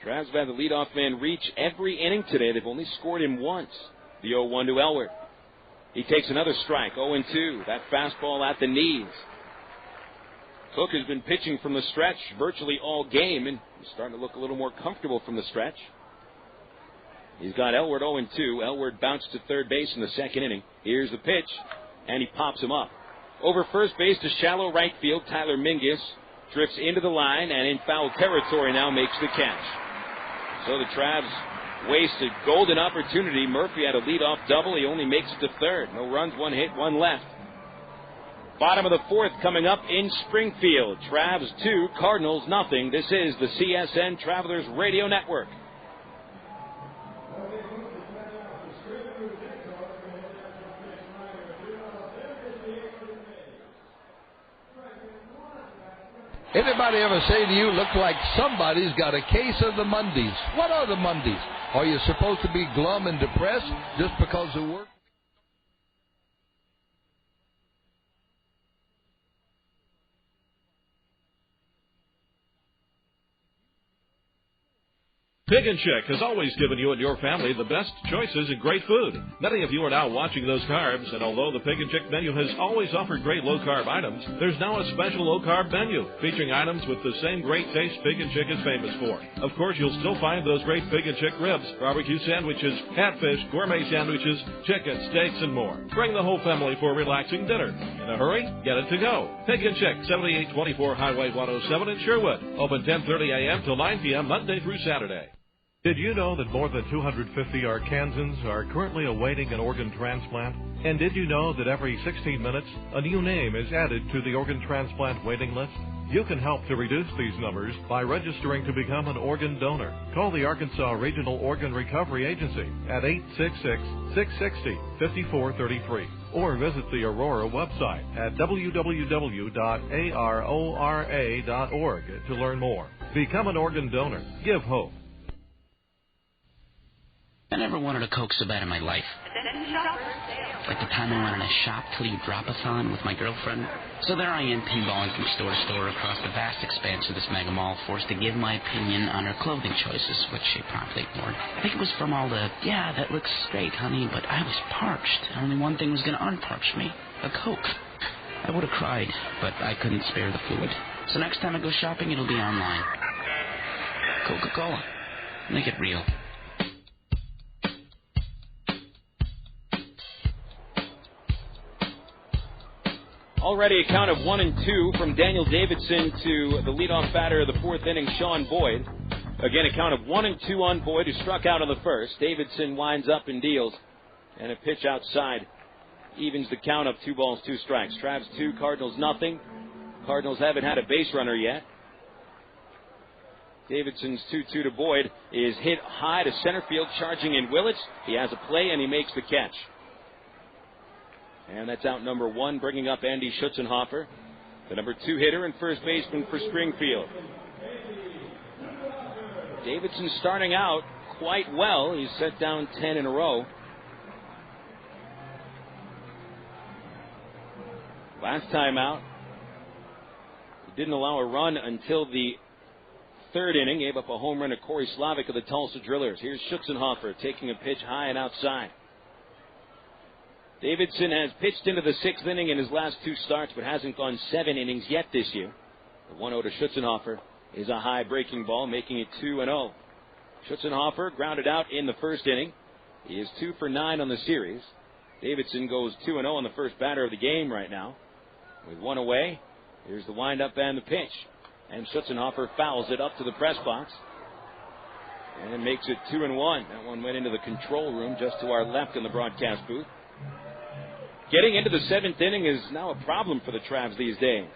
Travs have had the leadoff man reach every inning today. They've only scored him once. The 0-1 to Elward. He takes another strike, 0-2. That fastball at the knees. Cook has been pitching from the stretch virtually all game, and he's starting to look a little more comfortable from the stretch. He's got Elward 0-2. Elward bounced to third base in the second inning. Here's the pitch, and he pops him up. Over first base to shallow right field, Tyler Mingus drifts into the line, and in foul territory now makes the catch. So the Travs waste a golden opportunity. Murphy had a leadoff double. He only makes it to third. No runs, 1 hit, 1 left. Bottom of the 4th coming up in Springfield. Travs 2, Cardinals nothing. This is the CSN Travelers Radio Network. Anybody ever say to you, look like somebody's got a case of the Mondays? What are the Mondays? Are you supposed to be glum and depressed just because of work? Pig and Chick has always given you and your family the best choices and great food. Many of you are now watching those carbs, and although the Pig and Chick menu has always offered great low-carb items, there's now a special low-carb menu featuring items with the same great taste Pig and Chick is famous for. Of course, you'll still find those great Pig and Chick ribs, barbecue sandwiches, catfish, gourmet sandwiches, chicken, steaks, and more. Bring the whole family for a relaxing dinner. In a hurry? Get it to go. Pig and Chick, 7824 Highway 107 in Sherwood. Open 10:30 a.m. till 9 p.m. Monday through Saturday. Did you know that more than 250 Arkansans are currently awaiting an organ transplant? And did you know that every 16 minutes, a new name is added to the organ transplant waiting list? You can help to reduce these numbers by registering to become an organ donor. Call the Arkansas Regional Organ Recovery Agency at 866-660-5433 or visit the Aurora website at www.arora.org to learn more. Become an organ donor. Give hope. I never wanted a Coke so bad in my life. Like the time I went on a shop till you drop-a-thon with my girlfriend. So there I am, pinballing from store to store across the vast expanse of this mega mall, forced to give my opinion on her clothing choices, which she promptly ignored. I think it was from all the, yeah, that looks great, honey, but I was parched. Only one thing was going to unparch me, a Coke. I would have cried, but I couldn't spare the fluid. So next time I go shopping, it'll be online. Coca-Cola. Make it real. Already a count of 1-2 from Daniel Davidson to the leadoff batter of the fourth inning, Sean Boyd. Again, a count of 1-2 on Boyd, who struck out on the first. Davidson winds up and deals, and a pitch outside evens the count of 2 balls, 2 strikes. Travs 2, Cardinals nothing. Cardinals haven't had a base runner yet. Davidson's 2-2 to Boyd is hit high to center field, charging in Willits. He has a play, and he makes the catch. And that's out number 1, bringing up Andy Schutzenhofer, the number 2 hitter and first baseman for Springfield. Davidson starting out quite well. He's set down 10 in a row. Last time out, he didn't allow a run until the third inning. Gave up a home run to Corey Slavic of the Tulsa Drillers. Here's Schutzenhofer taking a pitch high and outside. Davidson has pitched into the 6th inning in his last 2 starts, but hasn't gone 7 innings yet this year. The 1-0 to Schutzenhofer is a high breaking ball, making it 2-0. Schutzenhofer grounded out in the first inning. He is 2 for 9 on the series. Davidson goes 2-0 on the first batter of the game right now. With 1 away, here's the windup and the pitch. And Schutzenhofer fouls it up to the press box and makes it 2-1. That one went into the control room just to our left in the broadcast booth. Getting into the 7th inning is now a problem for the Travs these days.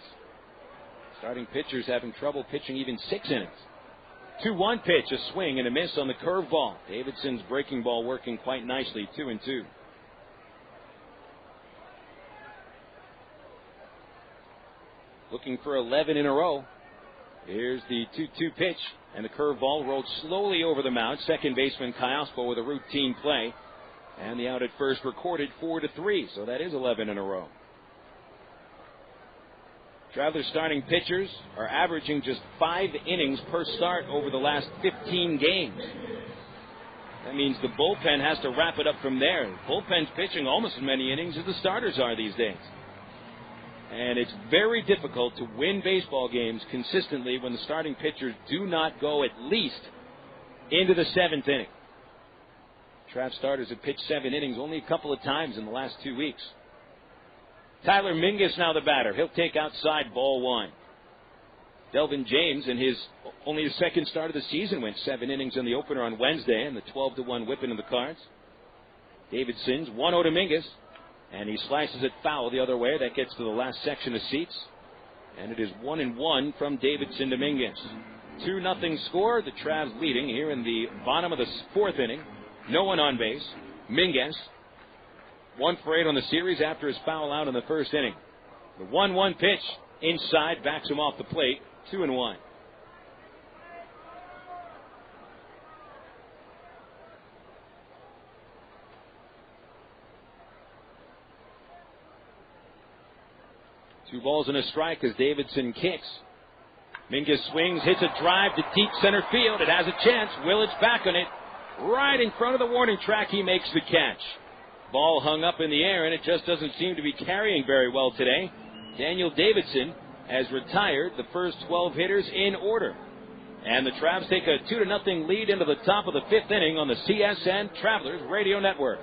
Starting pitchers having trouble pitching even 6 innings. 2-1 pitch, a swing and a miss on the curveball. Davidson's breaking ball working quite nicely, 2-2. Looking for 11 in a row. Here's the 2-2 pitch, and the curveball rolled slowly over the mound. Second baseman Callaspo with a routine play. And the out at first recorded 4-3, so that is 11 in a row. Travelers' starting pitchers are averaging just 5 innings per start over the last 15 games. That means the bullpen has to wrap it up from there. The bullpen's pitching almost as many innings as the starters are these days. And it's very difficult to win baseball games consistently when the starting pitchers do not go at least into the 7th inning. Trav starters have pitched 7 innings only a couple of times in the last 2 weeks. Tyler Mingus now the batter. He'll take outside, ball 1. Delvin James, in his only his 2nd start of the season, went 7 innings in the opener on Wednesday and the 12-1 whipping of the Cards. Davidson's 1-0 to Mingus, and he slices it foul the other way. That gets to the last section of seats, and it is 1-1 from Davidson to Mingus. 2-0 score. The Travs leading here in the bottom of the 4th inning. No one on base. Mingus, 1 for 8 on the series after his foul out in the first inning. The 1-1 pitch inside backs him off the plate. 2-1. Two balls and a strike as Davidson kicks. Mingus swings, hits a drive to deep center field. It has a chance. Willits back on it. Right in front of the warning track, he makes the catch. Ball hung up in the air, and it just doesn't seem to be carrying very well today. Daniel Davidson has retired the first 12 hitters in order. And the Travs take a 2-0 lead into the top of the 5th inning on the CSN Travelers Radio Network.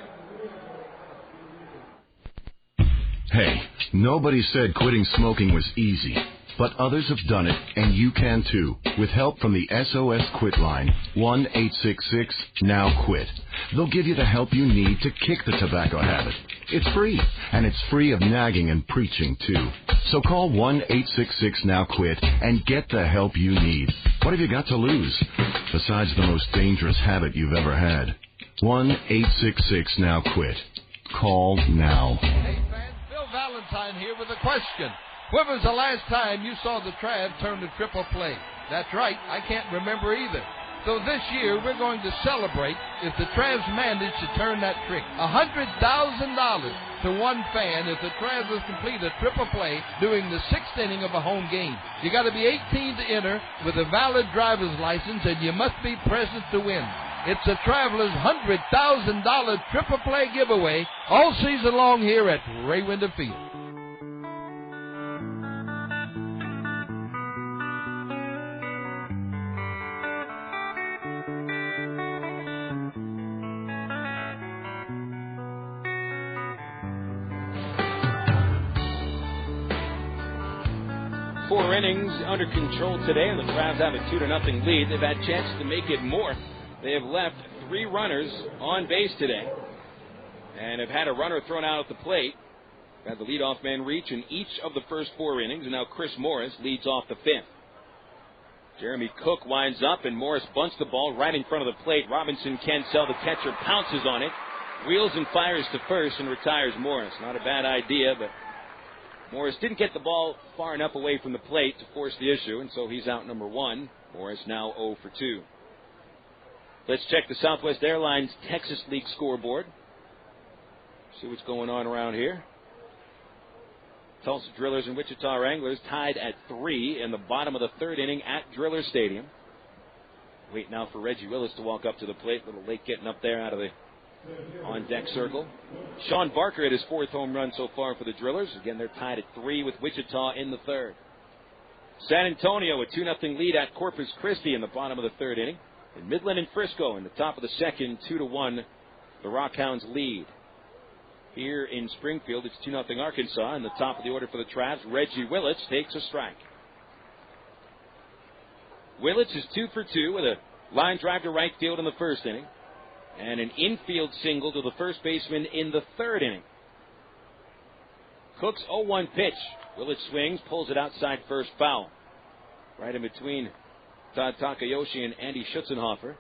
Hey, nobody said quitting smoking was easy. But others have done it, and you can too, with help from the SOS Quit line, 1-866-NOW-QUIT. They'll give you the help you need to kick the tobacco habit. It's free, and it's free of nagging and preaching too. So call 1-866-NOW-QUIT and get the help you need. What have you got to lose, besides the most dangerous habit you've ever had? 1-866-NOW-QUIT. Call now. Hey, fans, Bill Valentine here with a question. When was the last time you saw the Travs turn to triple play? That's right, I can't remember either. So this year, we're going to celebrate if the Travs manage to turn that trick. $100,000 to one fan if the Travs complete a triple play during the 6th inning of a home game. You got to be 18 to enter with a valid driver's license, and you must be present to win. It's the Travelers' $100,000 triple play giveaway all season long here at Ray Winder Field. Four innings under control today, and the Travs have a 2-0 lead. They've had a chance to make it more. They have left 3 runners on base today and have had a runner thrown out at the plate. Had the leadoff man reach in each of the first 4 innings, and now Chris Morris leads off the 5th. Jeremy Cook winds up, and Morris bunts the ball right in front of the plate. Robinson Cancel, the catcher, pounces on it, wheels and fires to first, and retires Morris. Not a bad idea, but Morris didn't get the ball far enough away from the plate to force the issue, and so he's out number 1. Morris now 0 for 2. Let's check the Southwest Airlines Texas League scoreboard. See what's going on around here. Tulsa Drillers and Wichita Wranglers tied at 3 in the bottom of the 3rd inning at Driller Stadium. Wait now for Reggie Willits to walk up to the plate. A little late getting up there out of the on-deck circle. Sean Barker hit his 4th home run so far for the Drillers. Again, they're tied at 3 with Wichita in the 3rd. San Antonio a 2-0 lead at Corpus Christi in the bottom of the 3rd inning. And Midland and Frisco in the top of the 2nd, 2-1, the Rockhounds lead. Here in Springfield, it's 2-0 Arkansas. In the top of the order for the Travs, Reggie Willits takes a strike. Willits is 2 for 2 with a line drive to right field in the 1st inning and an infield single to the first baseman in the 3rd inning. Cook's 0-1 pitch. Willits swings, pulls it outside first, foul. Right in between Todd Takayoshi and Andy Schutzenhofer.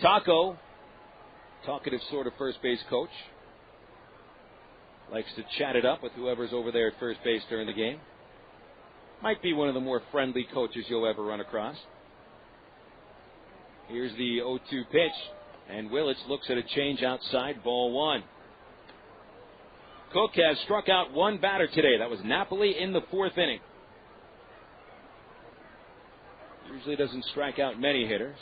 Taco, talkative sort of first base coach, likes to chat it up with whoever's over there at first base during the game. Might be one of the more friendly coaches you'll ever run across. Here's the 0-2 pitch, and Willits looks at a change outside, ball 1. Cook has struck out 1 batter today. That was Napoli in the 4th inning. Usually doesn't strike out many hitters.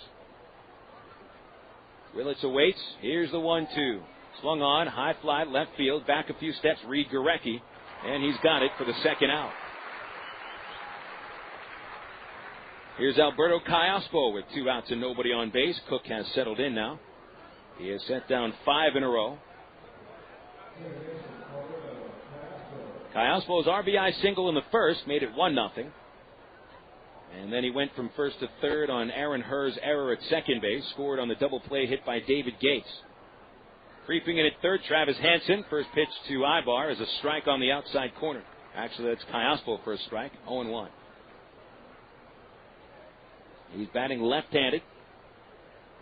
Willits awaits. Here's the 1-2. Swung on, high fly, left field, back a few steps, Reid Gorecki, and he's got it for the 2nd out. Here's Alberto Callaspo with 2 outs and nobody on base. Cook has settled in now. He has set down 5 in a row. Callaspo's RBI single in the 1st made it 1-0. And then he went from 1st to 3rd on Aaron Herr's error at second base. Scored on the double play hit by David Gates. Creeping in at 3rd, Travis Hansen. First pitch to Aybar is a strike on the outside corner. Actually, that's Callaspo for a strike. 0-1. He's batting left-handed.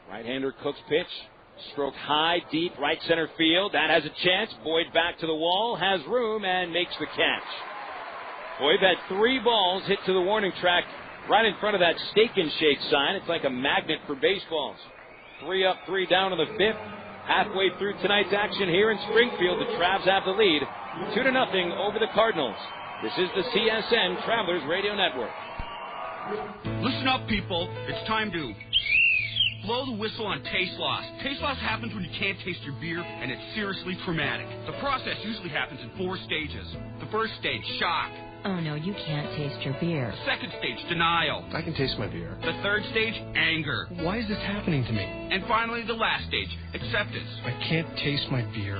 Right-hander Cook's pitch. Stroked high, deep, right center field. That has a chance. Boyd back to the wall. Has room and makes the catch. Boyd had 3 balls hit to the warning track right in front of that Steak and Shake sign. It's like a magnet for baseballs. 3 up, 3 down in the 5th. Halfway through tonight's action here in Springfield, the Travs have the lead, 2-0 over the Cardinals. This is the CSN Travelers Radio Network. Listen up, people. It's time to blow the whistle on taste loss. Taste loss happens when you can't taste your beer, and it's seriously traumatic. The process usually happens in 4 stages. The first stage, shock. Oh, no, you can't taste your beer. The second stage, denial. I can taste my beer. The third stage, anger. Why is this happening to me? And finally, the last stage, acceptance. I can't taste my beer.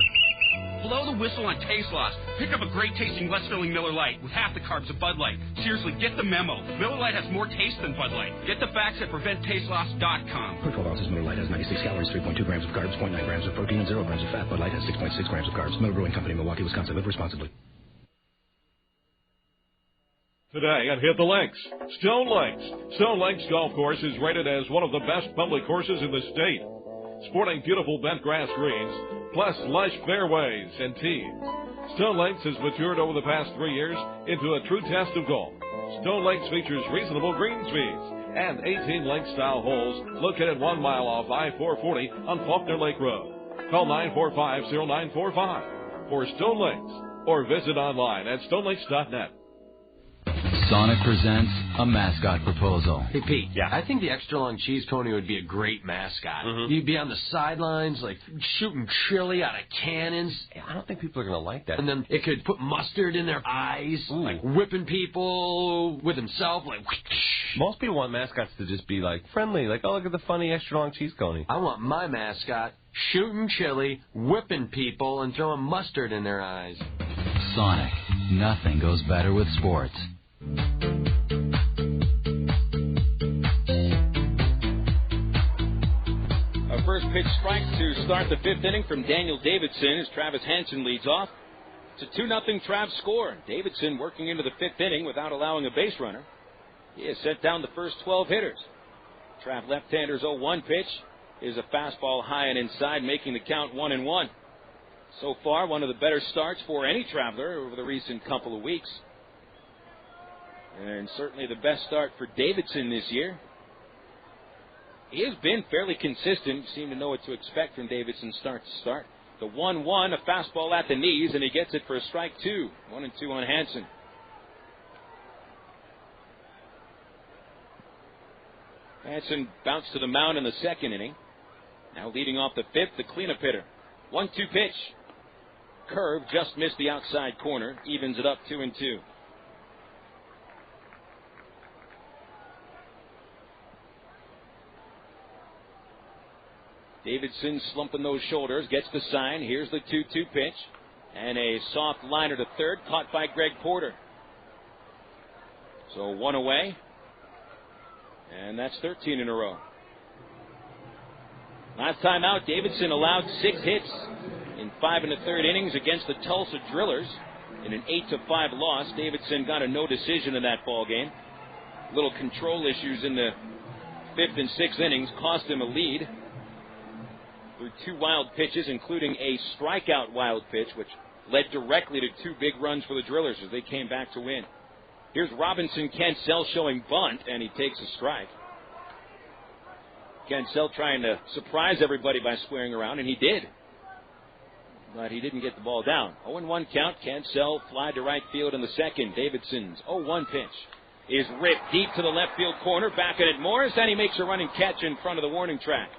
Blow the whistle on taste loss. Pick up a great-tasting, less-filling Miller Lite with half the carbs of Bud Light. Seriously, get the memo. Miller Lite has more taste than Bud Light. Get the facts at PreventTasteLoss.com. Per 12 ounces, Miller Lite has 96 calories, 3.2 grams of carbs, 0.9 grams of protein, and 0 grams of fat. Bud Light has 6.6 grams of carbs. Miller Brewing Company, Milwaukee, Wisconsin. Live responsibly. Today at Hit the Links, Stone Links. Stone Links Golf Course is rated as one of the best public courses in the state. sporting beautiful bent grass greens, plus lush fairways and tees. Stone Lakes has matured over the past 3 years into a true test of golf. Stone Lakes features reasonable greens fees and 18 lake-style holes located 1 mile off I-440 on Faulkner Lake Road. Call 945-0945 for Stone Lakes or visit online at stonelakes.net. Sonic presents a mascot proposal. Hey, Pete. Yeah. I think the extra long cheese coney would be a great mascot. Mm-hmm. You'd be on the sidelines, like, shooting chili out of cannons. Yeah, I don't think people are going to like that. And then it could put mustard in their eyes, like whipping people with himself, like... Most people want mascots to just be, like, friendly. Like, oh, look at the funny extra long cheese coney. I want my mascot shooting chili, whipping people, and throwing mustard in their eyes. Sonic. Nothing goes better with sports. A first pitch strike to start the 5th inning from Daniel Davidson as Travis Hansen leads off. It's a 2-0 Trav score. Davidson working into the 5th inning without allowing a base runner. He has set down the first 12 hitters. Trav left-hander's 0-1 pitch is a fastball high and inside, making the count 1-1. So far, one of the better starts for any Traveler over the recent couple of weeks. And certainly the best start for Davidson this year. He has been fairly consistent. You seem to know what to expect from Davidson start to start. The 1-1, a fastball at the knees, and he gets it for a strike 2. 1-2 on Hansen. Hansen bounced to the mound in the 2nd inning. Now leading off the 5th, the cleanup hitter. 1-2 pitch. Curve just missed the outside corner. Evens it up 2-2. Davidson slumping those shoulders, gets the sign. Here's the 2-2 pitch. And a soft liner to third, caught by Greg Porter. So 1 away. And that's 13 in a row. Last time out, Davidson allowed 6 hits in 5 1/3 innings against the Tulsa Drillers. In an 8-5 loss, Davidson got a no decision in that ball game. Little control issues in the 5th and 6th innings cost him a lead. Through 2 wild pitches, including a strikeout wild pitch, which led directly to 2 big runs for the Drillers as they came back to win. Here's Robinson Cancel showing bunt, and he takes a strike. Cancel trying to surprise everybody by squaring around, and he did. But he didn't get the ball down. 0-1 count. Cancel fly to right field in the 2nd. Davidson's 0-1 pitch is ripped deep to the left field corner. Back at it Morris, and he makes a running catch in front of the warning track.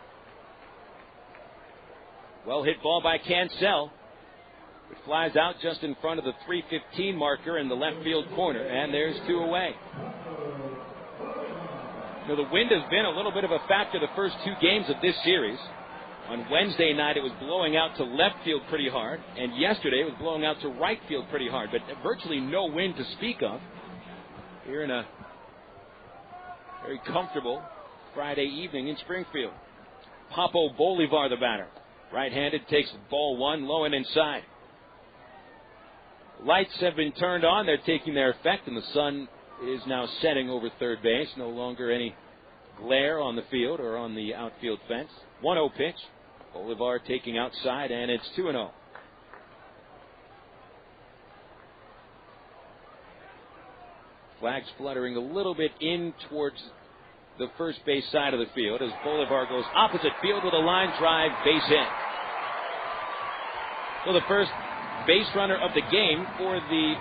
Well hit ball by Cancel. It flies out just in front of the 3:15 marker in the left field corner, and there's 2 away. Now, the wind has been a little bit of a factor the first 2 games of this series. On Wednesday night, it was blowing out to left field pretty hard, and yesterday it was blowing out to right field pretty hard, but virtually no wind to speak of. Here in a very comfortable Friday evening in Springfield. Papo Bolivar, the batter. Right-handed, takes ball 1, low and inside. Lights have been turned on. They're taking their effect, and the sun is now setting over third base. No longer any glare on the field or on the outfield fence. 1-0 pitch. Bolivar taking outside, and it's 2-0. Flags fluttering a little bit in towards the first base side of the field as Bolivar goes opposite field with a line drive, base hit. So the first base runner of the game for the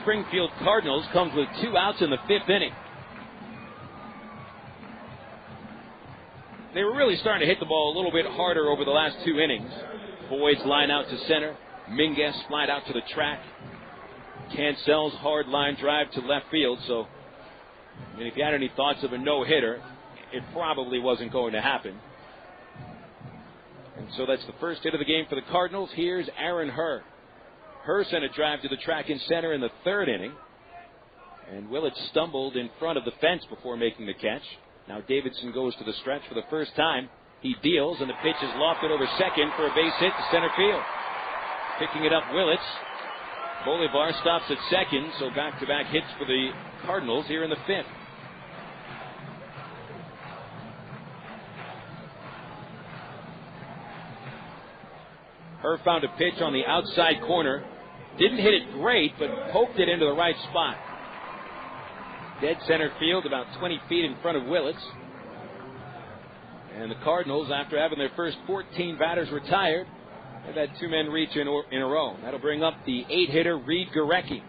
Springfield Cardinals comes with 2 outs in the 5th inning. They were really starting to hit the ball a little bit harder over the last 2 innings. Boyd's line out to center. Mingus flied out to the track. Cancel's hard line drive to left field. So, I mean, if you had any thoughts of a no-hitter, it probably wasn't going to happen. And so that's the first hit of the game for the Cardinals. Here's Aaron Herr. Herr sent a drive to the track and center in the 3rd inning. And Willits stumbled in front of the fence before making the catch. Now Davidson goes to the stretch for the first time. He deals, and the pitch is lofted over second for a base hit to center field. Picking it up, Willits. Bolivar stops at second, so back-to-back hits for the Cardinals here in the 5th. Herr found a pitch on the outside corner. Didn't hit it great, but poked it into the right spot. Dead center field, about 20 feet in front of Willits. And the Cardinals, after having their first 14 batters retired, have had 2 men reach in a row. That'll bring up the 8-hitter, Reid Gorecki.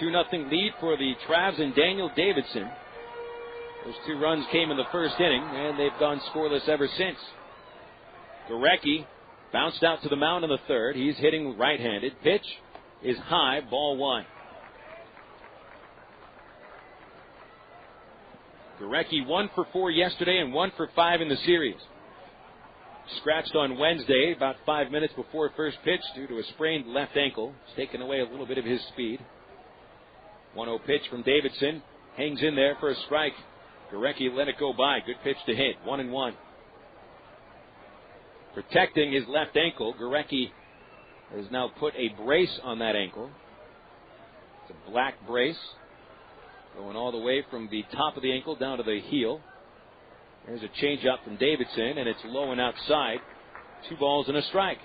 2-0 lead for the Travs and Daniel Davidson. Those 2 runs came in the first inning, and they've gone scoreless ever since. Gorecki bounced out to the mound in the third. He's hitting right-handed. Pitch is high, ball 1. Gorecki 1 for 4 yesterday and 1 for 5 in the series. Scratched on Wednesday about 5 minutes before first pitch due to a sprained left ankle. It's taken away a little bit of his speed. 1-0 pitch from Davidson. Hangs in there for a strike. Gorecki let it go by. Good pitch to hit. 1-1. Protecting his left ankle, Gorecki has now put a brace on that ankle. It's a black brace going all the way from the top of the ankle down to the heel. There's a changeup from Davidson, and it's low and outside. 2 balls and a strike.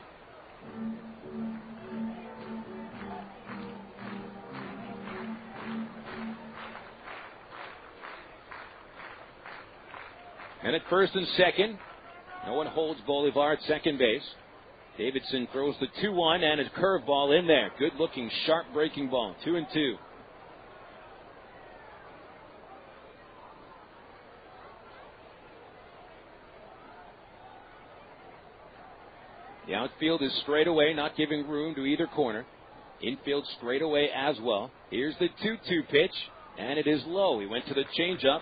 And at first and second, no one holds Bolivar at second base. Davidson throws the 2-1 and a curveball in there. Good looking, sharp breaking ball. 2-2. The outfield is straight away, not giving room to either corner. Infield straight away as well. Here's the 2-2 pitch, and it is low. He went to the changeup.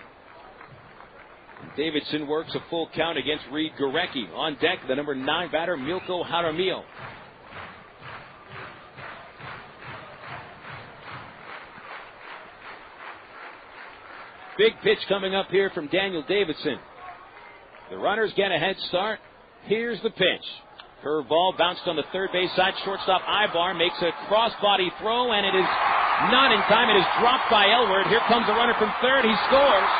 Davidson works a full count against Reid Gorecki. On deck, the number 9 batter, Milko Jaramillo. Big pitch coming up here from Daniel Davidson. The runners get a head start. Here's the pitch. Curveball bounced on the third base side. Shortstop Aybar makes a crossbody throw, and it is not in time. It is dropped by Elward. Here comes the runner from third. He scores.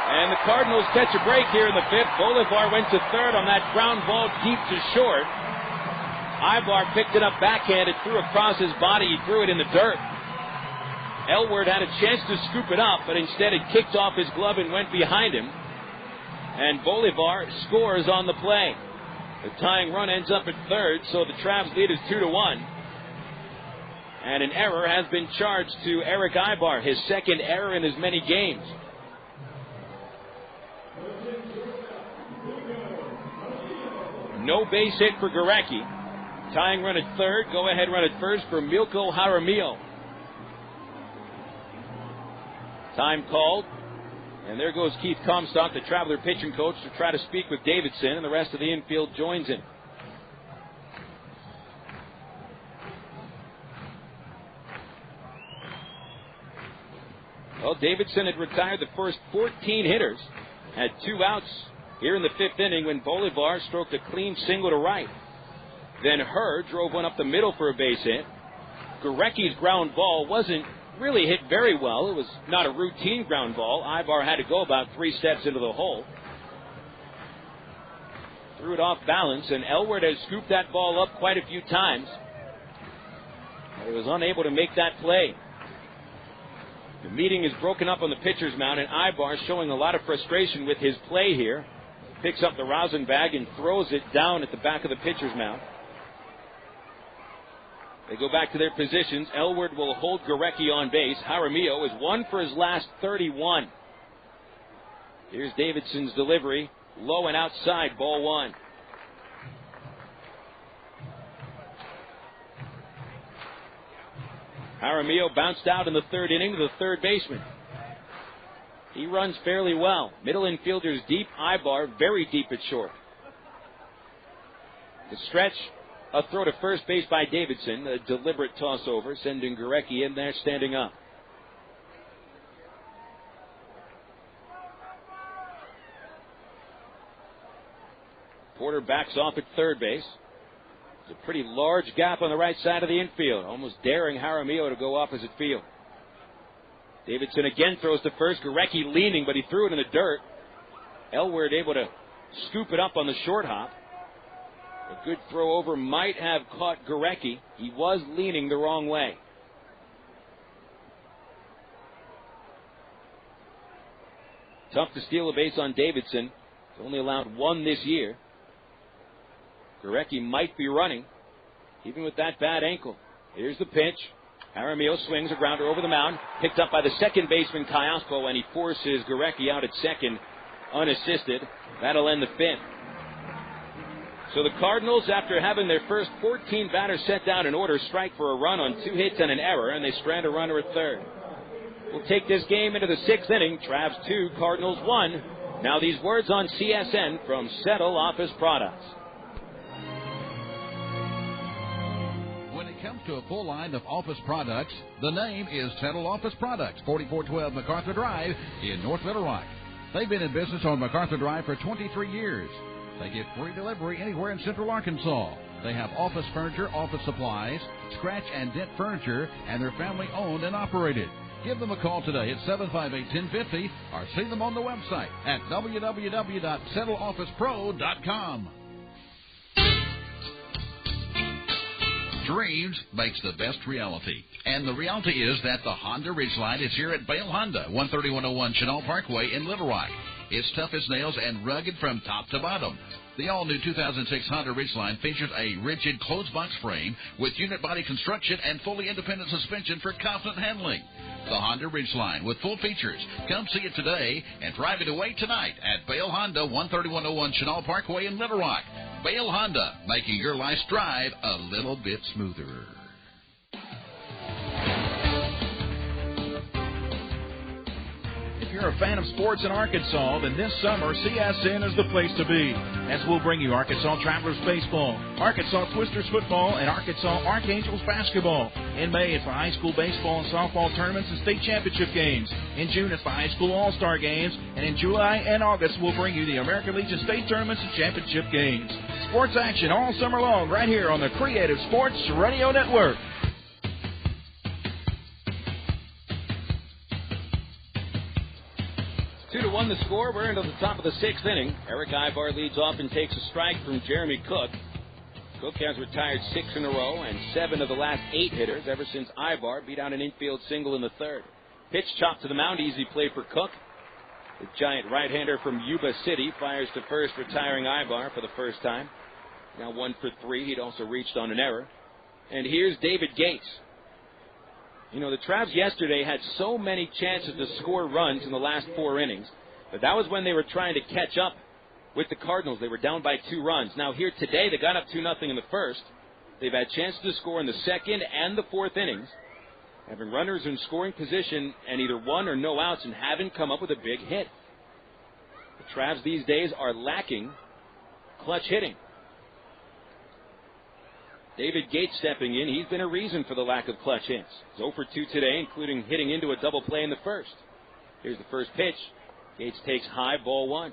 And the Cardinals catch a break here in the 5th. Bolivar went to third on that ground ball deep to short. Aybar picked it up backhanded, threw across his body. He threw it in the dirt. Elward had a chance to scoop it up, but instead it kicked off his glove and went behind him. And Bolivar scores on the play. The tying run ends up at third, so the Travs lead is 2-1. And an error has been charged to Erick Aybar, his second error in as many games. No base hit for Gorecki. Tying run at third, go ahead run at first for Milko Jaramillo. Time called. And there goes Keith Comstock, the Traveler pitching coach, to try to speak with Davidson, and the rest of the infield joins him. Well, Davidson had retired the first 14 hitters, had 2 outs here in the 5th inning when Bolivar stroked a clean single to right. Then Herr drove one up the middle for a base hit. Gorecki's ground ball wasn't really hit very well. It was not a routine ground ball. Aybar had to go about 3 steps into the hole. Threw it off balance, and Elward has scooped that ball up quite a few times. He was unable to make that play. The meeting is broken up on the pitcher's mound, and Aybar showing a lot of frustration with his play here. Picks up the rosin bag and throws it down at the back of the pitcher's mound. They go back to their positions. Elward will hold Gorecki on base. Jaramillo is 1 for his last 31. Here's Davidson's delivery. Low and outside, ball 1. Jaramillo bounced out in the 3rd inning to the third baseman. He runs fairly well. Middle infielder's deep. Aybar very deep at short. The stretch. A throw to first base by Davidson. A deliberate toss over, sending Gorecki in there standing up. Porter backs off at third base. There's a pretty large gap on the right side of the infield, almost daring Jaramillo to go opposite field. Davidson again throws to first. Gorecki leaning, but he threw it in the dirt. Elward able to scoop it up on the short hop. A good throw over might have caught Gorecki. He was leaning the wrong way. Tough to steal a base on Davidson. He's only allowed one this year. Gorecki might be running, even with that bad ankle. Here's the pitch. Jaramillo swings a grounder over the mound. Picked up by the second baseman, Callaspo, and he forces Gorecki out at second, unassisted. That'll end the fifth. So the Cardinals, after having their first 14 batters set down in order, strike for a run on 2 hits and an error, and they strand a runner at third. We'll take this game into the 6th inning. Travs 2, Cardinals 1. Now these words on CSN from Settle Office Products. When it comes to a full line of office products, the name is Settle Office Products, 4412 MacArthur Drive in North Little Rock. They've been in business on MacArthur Drive for 23 years. They get free delivery anywhere in Central Arkansas. They have office furniture, office supplies, scratch and dent furniture, and they're family owned and operated. Give them a call today at 758-1050 or see them on the website at www.settleofficepro.com. Dreams makes the best reality. And the reality is that the Honda Ridgeline is here at Bale Honda, 13101 Chenal Parkway in Little Rock. It's tough as nails and rugged from top to bottom. The all-new 2006 Honda Ridgeline features a rigid closed-box frame with unit body construction and fully independent suspension for confident handling. The Honda Ridgeline with full features. Come see it today and drive it away tonight at Bale Honda, 13101 Chenal Parkway in Little Rock. Bale Honda, making your life's drive a little bit smoother. If you're a fan of sports in Arkansas, then this summer CSN is the place to be, as we'll bring you Arkansas Travelers baseball, Arkansas Twisters football, and Arkansas Archangels basketball. In May, it's the high school baseball and softball tournaments and state championship games. In June, it's the high school all-star games, and in July and August, we'll bring you the American Legion state tournaments and championship games. Sports action all summer long right here on the Creative Sports Radio Network. 2-1 the score. We're into the top of the 6th inning. Erick Aybar leads off and takes a strike from Jeremy Cook. Cook has retired 6 in a row and 7 of the last 8 hitters ever since Aybar beat out an infield single in the 3rd. Pitch chopped to the mound. Easy play for Cook. The giant right-hander from Yuba City fires to first, retiring Aybar for the first time. Now 1 for 3. He'd also reached on an error. And here's David Gates. You know, the Travs yesterday had so many chances to score runs in the last 4 innings, but that was when they were trying to catch up with the Cardinals. They were down by 2 runs. Now here today, they got up 2-0 in the 1st. They've had chances to score in the 2nd and the 4th innings, having runners in scoring position and either 1 or no outs, and haven't come up with a big hit. The Travs these days are lacking clutch hitting. David Gates stepping in. He's been a reason for the lack of clutch hits. He's 0 for 2 today, including hitting into a double play in the 1st. Here's the first pitch. Gates takes high, ball 1.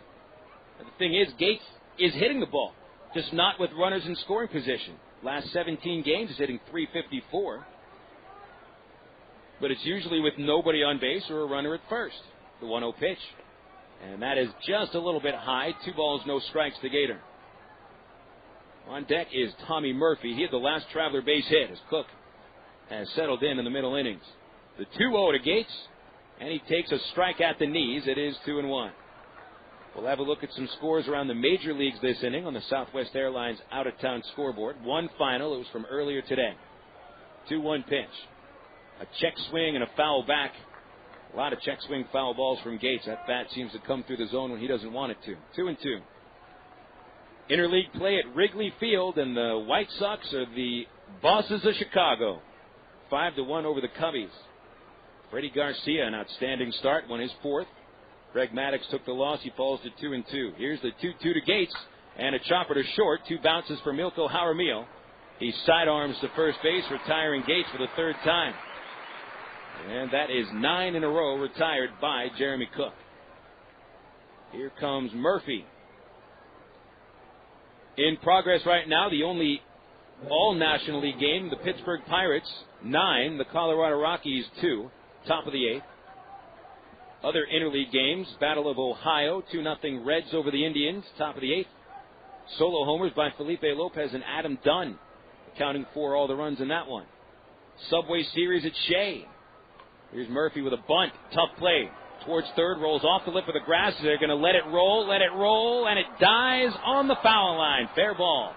And the thing is, Gates is hitting the ball, just not with runners in scoring position. Last 17 games, he's hitting .354. But it's usually with nobody on base or a runner at first. The 1-0 pitch. And that is just a little bit high. 2 balls, no strikes to Gator. On deck is Tommy Murphy. He had the last Traveler base hit as Cook has settled in the middle innings. The 2-0 to Gates, and he takes a strike at the knees. It is 2-1. We'll have a look at some scores around the major leagues this inning on the Southwest Airlines out-of-town scoreboard. One final. It was from earlier today. 2-1 pitch. A check swing and a foul back. A lot of check swing foul balls from Gates. That bat seems to come through the zone when he doesn't want it to. 2-2. Interleague play at Wrigley Field, and the White Sox are the bosses of Chicago. 5-1 over the Cubbies. Freddie Garcia, an outstanding start, won his 4th. Greg Maddux took the loss. He falls to 2-2. Here's the 2-2 to Gates, and a chopper to short. 2 bounces for Milko Jaramillo. He sidearms to first base, retiring Gates for the 3rd time. And that is 9 in a row retired by Jeremy Cook. Here comes Murphy. In progress right now, the only all-National League game, the Pittsburgh Pirates 9, the Colorado Rockies 2, top of the 8th. Other interleague games, Battle of Ohio, 2-0 Reds over the Indians, top of the 8th. Solo homers by Felipe Lopez and Adam Dunn, accounting for all the runs in that one. Subway Series at Shea. Here's Murphy with a bunt. Tough play. Towards third, rolls off the lip of the grass. They're going to let it roll, and it dies on the foul line. Fair ball.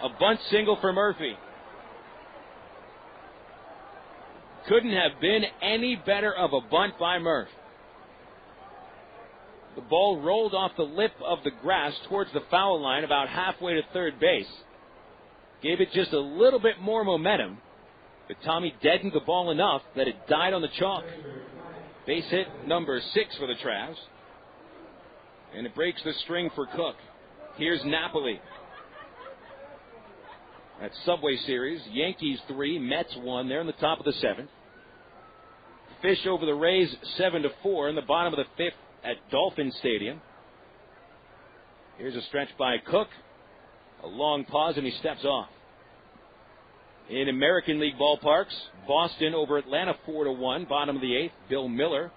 A bunt single for Murphy. Couldn't have been any better of a bunt by Murph. The ball rolled off the lip of the grass towards the foul line about halfway to third base. Gave it just a little bit more momentum, but Tommy deadened the ball enough that it died on the chalk. Base hit number 6 for the Travs. And it breaks the string for Cook. Here's Napoli. That Subway Series, Yankees 3, Mets 1. They're in the top of the 7th. Fish over the Rays 7-4 in the bottom of the 5th at Dolphin Stadium. Here's a stretch by Cook. A long pause and he steps off. In American League ballparks, Boston over Atlanta 4-1, bottom of the 8th. Bill Miller,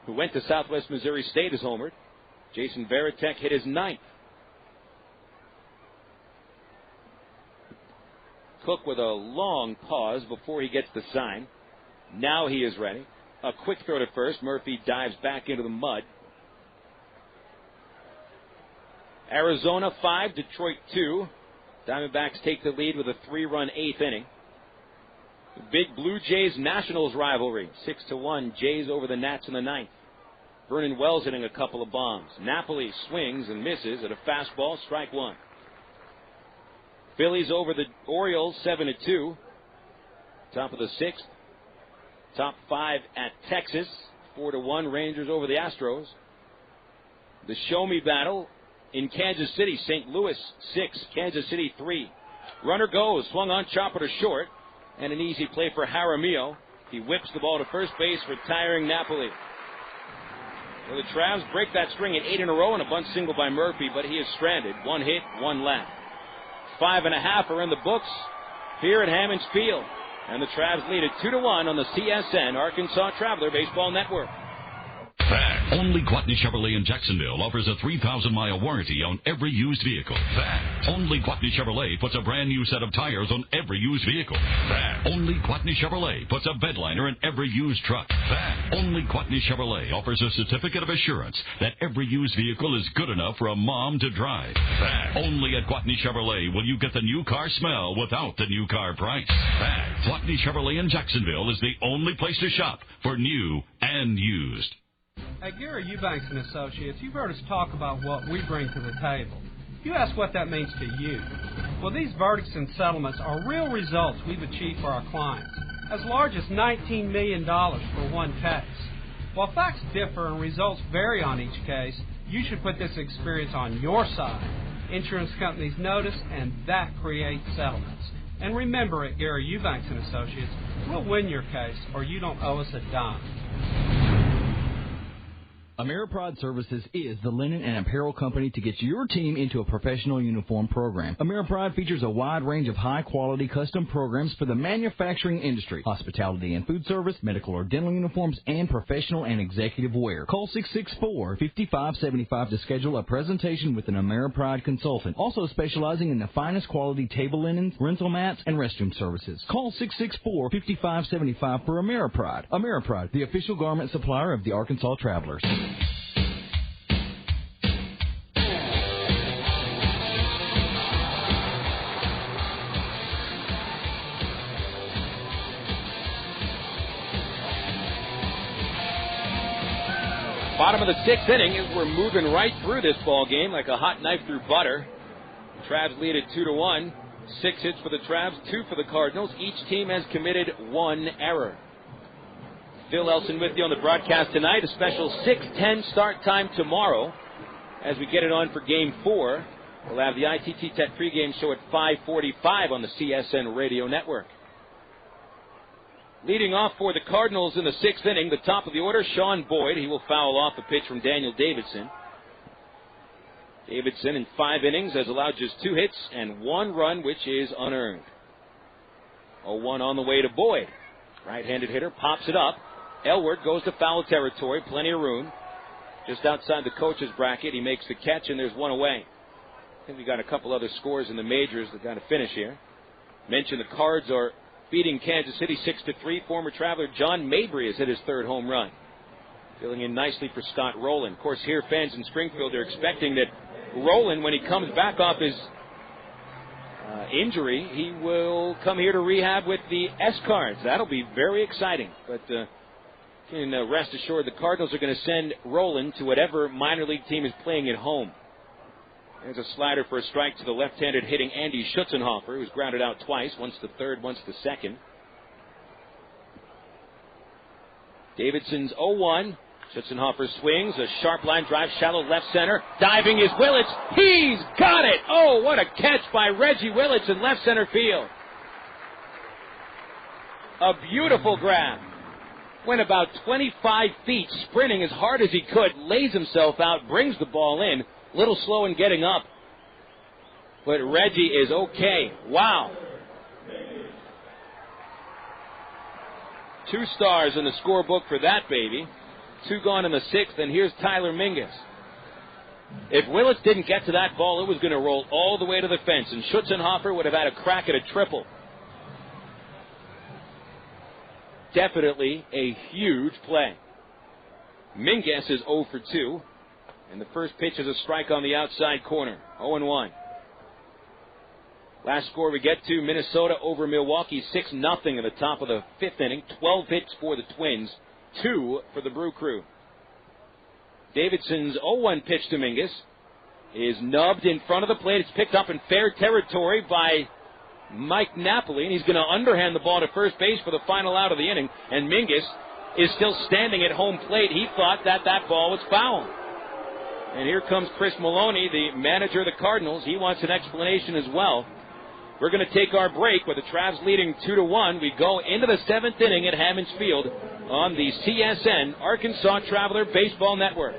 who went to Southwest Missouri State, is homered. Jason Varitek hit his 9th. Cook with a long pause before he gets the sign. Now he is ready. A quick throw to first. Murphy dives back into the mud. Arizona 5, Detroit 2. Diamondbacks take the lead with a 3-run 8th inning. The big Blue Jays-Nationals rivalry. 6-1, Jays over the Nats in the 9th. Vernon Wells hitting a couple of bombs. Napoli swings and misses at a fastball, strike 1. Phillies over the Orioles 7-2. Top of the 6th. Top 5 at Texas. 4-1, Rangers over the Astros. The Show Me battle in Kansas City. St. Louis 6, Kansas City 3. Runner goes, swung on, chopper to short, and an easy play for Jaramillo. He whips the ball to first base, retiring Napoli. Well, the Travs break that string at 8 in a row and a bunt single by Murphy, but he is stranded. 1 hit, 1 left. 5.5 are in the books here at Hammons Field. And the Travs lead it 2-1 on the CSN Arkansas Traveler Baseball Network. Fact. Only Gwatney Chevrolet in Jacksonville offers a 3,000-mile warranty on every used vehicle. Fact. Only Gwatney Chevrolet puts a brand new set of tires on every used vehicle. Fact. Only Gwatney Chevrolet puts a bed liner in every used truck. Fact. Only Gwatney Chevrolet offers a certificate of assurance that every used vehicle is good enough for a mom to drive. Fact. Only at Gwatney Chevrolet will you get the new car smell without the new car price. Fact. Gwatney Chevrolet in Jacksonville is the only place to shop for new and used. At Gary Eubanks & Associates, you've heard us talk about what we bring to the table. You ask what that means to you. Well, these verdicts and settlements are real results we've achieved for our clients, as large as $19 million for one case. While facts differ and results vary on each case, you should put this experience on your side. Insurance companies notice, and that creates settlements. And remember, at Gary Eubanks & Associates, we'll win your case, or you don't owe us a dime. Ameripride Services is the linen and apparel company to get your team into a professional uniform program. Ameripride features a wide range of high-quality custom programs for the manufacturing industry, hospitality and food service, medical or dental uniforms, and professional and executive wear. Call 664-5575 to schedule a presentation with an Ameripride consultant, also specializing in the finest quality table linens, rental mats, and restroom services. Call 664-5575 for Ameripride. Ameripride, the official garment supplier of the Arkansas Travelers. Bottom of the 6th inning, as we're moving right through this ball game like a hot knife through butter. The Travs lead at 2-1. 6 hits for the Travs, 2 for the Cardinals. Each team has committed 1 error. Phil Elson with you on the broadcast tonight. A special 6:10 start time tomorrow as we get it on for Game 4. We'll have the ITT Tech pregame show at 5:45 on the CSN Radio Network. Leading off for the Cardinals in the 6th inning, the top of the order, Sean Boyd. He will foul off a pitch from Daniel Davidson. Davidson in 5 innings has allowed just 2 hits and 1 run, which is unearned. 0-1 on the way to Boyd. Right-handed hitter pops it up. Elward goes to foul territory, plenty of room. Just outside the coach's bracket, he makes the catch, and there's 1 away. think we got a couple other scores in the majors that got to finish here. Mentioned the Cards are beating Kansas City 6-3. Former Traveler John Mabry has hit his third home run. Filling in nicely for Scott Rowland. Of course, here fans in Springfield are expecting that Rowland, when he comes back off his injury, he will come here to rehab with the S-Cards. That'll be very exciting. But can rest assured the Cardinals are going to send Rowland to whatever minor league team is playing at home. There's a slider for a strike to the left-handed hitting Andy Schutzenhofer, who's grounded out twice, once the third, once the second. Davidson's 0-1. Schutzenhofer swings, a sharp line drive, shallow left center. Diving is Willits. He's got it! Oh, what a catch by Reggie Willits in left center field. A beautiful grab. Went about 25 feet, sprinting as hard as he could, lays himself out, brings the ball in. Little slow in getting up. But Reggie is okay. Wow. 2 stars in the scorebook for that baby. 2 gone in the 6th, and here's Tyler Mingus. If Willits didn't get to that ball, it was going to roll all the way to the fence, and Schutzenhofer would have had a crack at a triple. Definitely a huge play. Mingus is 0 for 2, and the first pitch is a strike on the outside corner. 0-1. Last score we get to, Minnesota over Milwaukee, 6-0 in the top of the 5th inning. 12 hits for the Twins, 2 for the Brew Crew. Davidson's 0-1 pitch to Mingus is nubbed in front of the plate. It's picked up in fair territory by Mike Napoli, and he's going to underhand the ball to first base for the final out of the inning. And Mingus is still standing at home plate. He thought that ball was foul. And here comes Chris Maloney, the manager of the Cardinals. He wants an explanation as well. We're going to take our break with the Travs leading 2-1. We go into the 7th inning at Hammons Field on the CSN Arkansas Traveler Baseball Network.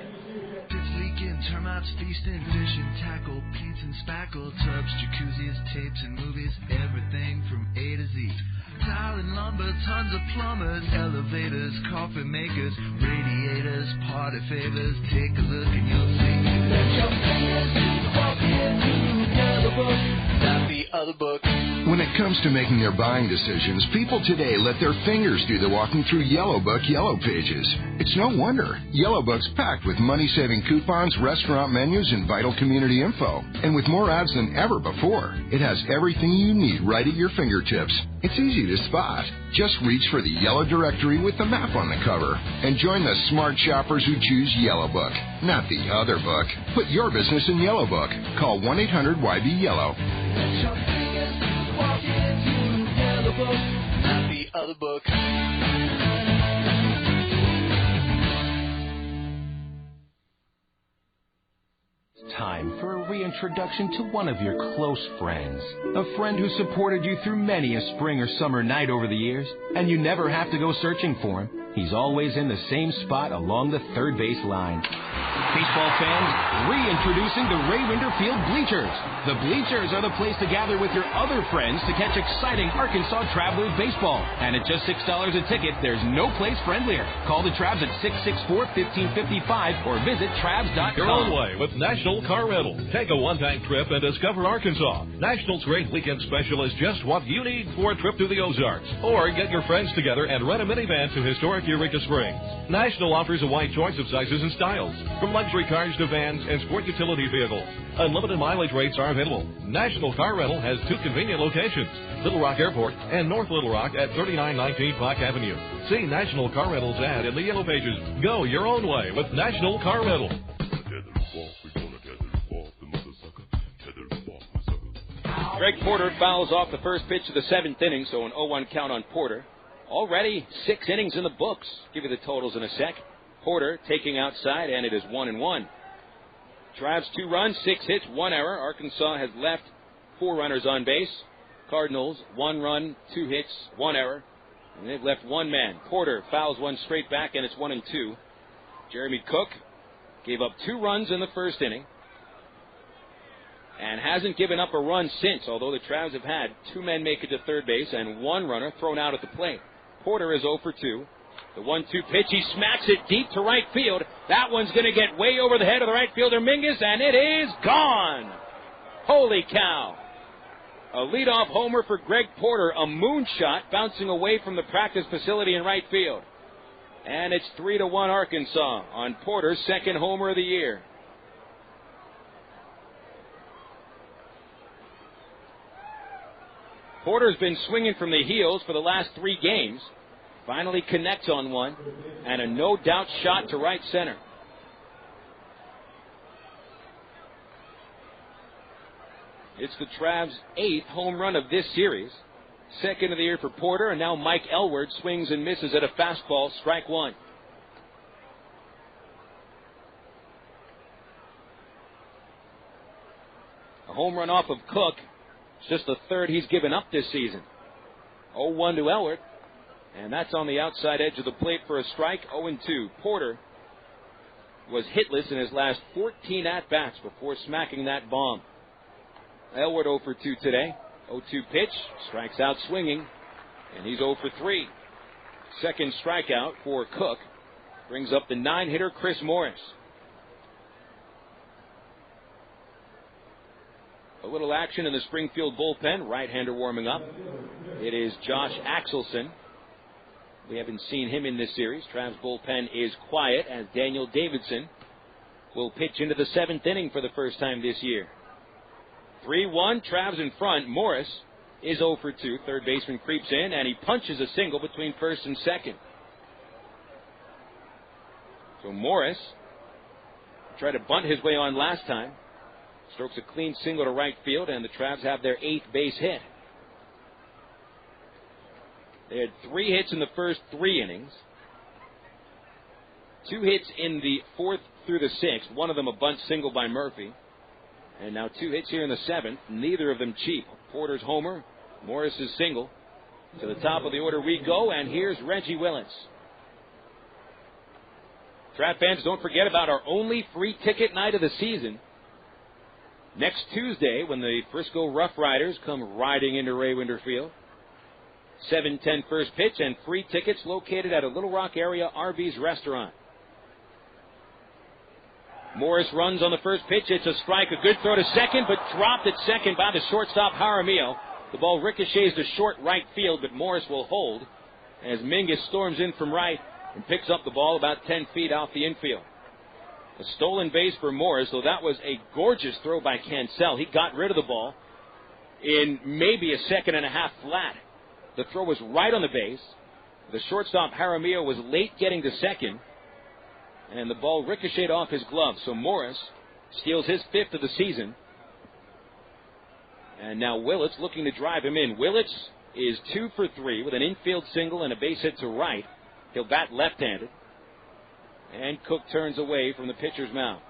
Termites feasting, fishing, tackle, paints and spackle, tubs, jacuzzis, tapes and movies, everything from A to Z. Tile and lumber, tons of plumbers, elevators, coffee makers, radiators, party favors. Take a look and you'll see. Let your fingers walk into Yellow Book, not the other book. When it comes to making their buying decisions, people today let their fingers do the walking through Yellow Book Yellow Pages. It's no wonder. Yellow Book's packed with money-saving coupons, restaurant menus, and vital community info. And with more ads than ever before, it has everything you need right at your fingertips. It's easy to spot. Just reach for the yellow directory with the map on the cover and join the smart shoppers who choose Yellow Book, not the other book. Put your business in Yellow Book. Call 1-800-YB-YELLOW. Walk into Yellow Book, not the other book. Time for a reintroduction to one of your close friends. A friend who supported you through many a spring or summer night over the years, and you never have to go searching for him. He's always in the same spot along the third base line. Baseball fans, reintroducing the Ray Winder Field Bleachers. The Bleachers are the place to gather with your other friends to catch exciting Arkansas Travelers baseball. And at just $6 a ticket, there's no place friendlier. Call the Travs at 664-1555 or visit Travs.com. Your own way with National Car Rental. Take a one-time trip and discover Arkansas. National's great weekend special is just what you need for a trip to the Ozarks. Or get your friends together and rent a minivan to historic Eureka Springs. National offers a wide choice of sizes and styles, from luxury cars to vans and sport utility vehicles. Unlimited mileage rates are available. National Car Rental has 2 convenient locations, Little Rock Airport and North Little Rock at 3919 Park Avenue. See National Car Rental's ad in the Yellow Pages. Go your own way with National Car Rental. Greg Porter fouls off the first pitch of the 7th inning, so an 0-1 count on Porter. Already 6 innings in the books. Give you the totals in a sec. Porter taking outside, and it is 1-1. Travs 2 runs, 6 hits, 1 error. Arkansas has left 4 runners on base. Cardinals 1 run, 2 hits, 1 error. And they've left 1 man. Porter fouls one straight back, and it's 1-2. Jeremy Cook gave up 2 runs in the first inning and hasn't given up a run since, although the Travs have had 2 men make it to third base and 1 runner thrown out at the plate. Porter is 0 for 2. The 1-2 pitch, he smacks it deep to right field. That one's going to get way over the head of the right fielder, Mingus, and it is gone. Holy cow! A leadoff homer for Greg Porter, a moonshot bouncing away from the practice facility in right field. And it's 3-1 Arkansas on Porter's second homer of the year. Porter's been swinging from the heels for the last 3 games. Finally connects on one, and a no-doubt shot to right center. It's the Travs' 8th home run of this series. Second of the year for Porter, and now Mike Elward swings and misses at a fastball, strike one. A home run off of Cook. It's just the third he's given up this season. 0-1 to Elward, and that's on the outside edge of the plate for a strike, 0-2. Porter was hitless in his last 14 at-bats before smacking that bomb. Elward 0 for 2 today. 0-2 pitch, strikes out swinging, and he's 0 for 3. Second strikeout for Cook. Brings up the 9-hitter Chris Morris. A little action in the Springfield bullpen. Right-hander warming up. It is Josh Axelson. We haven't seen him in this series. Trav's bullpen is quiet as Daniel Davidson will pitch into the 7th inning for the first time this year. 3-1, Trav's in front. Morris is 0 for 2. Third baseman creeps in, and he punches a single between first and second. So Morris tried to bunt his way on last time. Strokes a clean single to right field, and the Travs have their 8th base hit. They had 3 hits in the first 3 innings. 2 hits in the 4th through the 6th. One of them a bunt single by Murphy. And now 2 hits here in the 7th, neither of them cheap. Porter's homer, Morris's single. To the top of the order we go, and here's Reggie Willits. Trav fans, don't forget about our only free ticket night of the season. Next Tuesday, when the Frisco Rough Riders come riding into Ray Winder Field. 7:10 first pitch, and free tickets located at a Little Rock area Arby's restaurant. Morris runs on the first pitch. It's a strike. A good throw to second, but dropped at second by the shortstop Jaramillo. The ball ricochets to short right field, but Morris will hold as Mingus storms in from right and picks up the ball about 10 feet off the infield. A stolen base for Morris, though that was a gorgeous throw by Cancel. He got rid of the ball in maybe a second and a half flat. The throw was right on the base. The shortstop Jaramillo was late getting to second, and the ball ricocheted off his glove. So Morris steals his 5th of the season. And now Willits looking to drive him in. Willits is 2 for 3 with an infield single and a base hit to right. He'll bat left-handed. And Cook turns away from the pitcher's mound.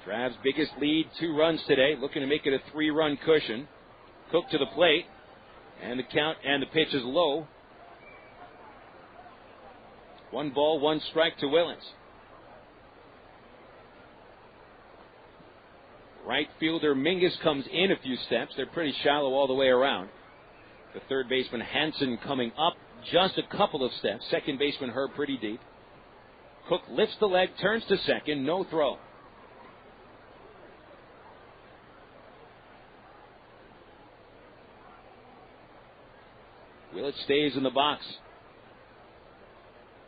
Trav's biggest lead, 2 runs today, looking to make it a 3-run cushion. Cook to the plate, and the count and the pitch is low. 1 ball, 1 strike to Willits. Right fielder Mingus comes in a few steps. They're pretty shallow all the way around. The third baseman Hansen coming up just a couple of steps. Second baseman Herb pretty deep. Cook lifts the leg, turns to second, no throw. Willits stays in the box.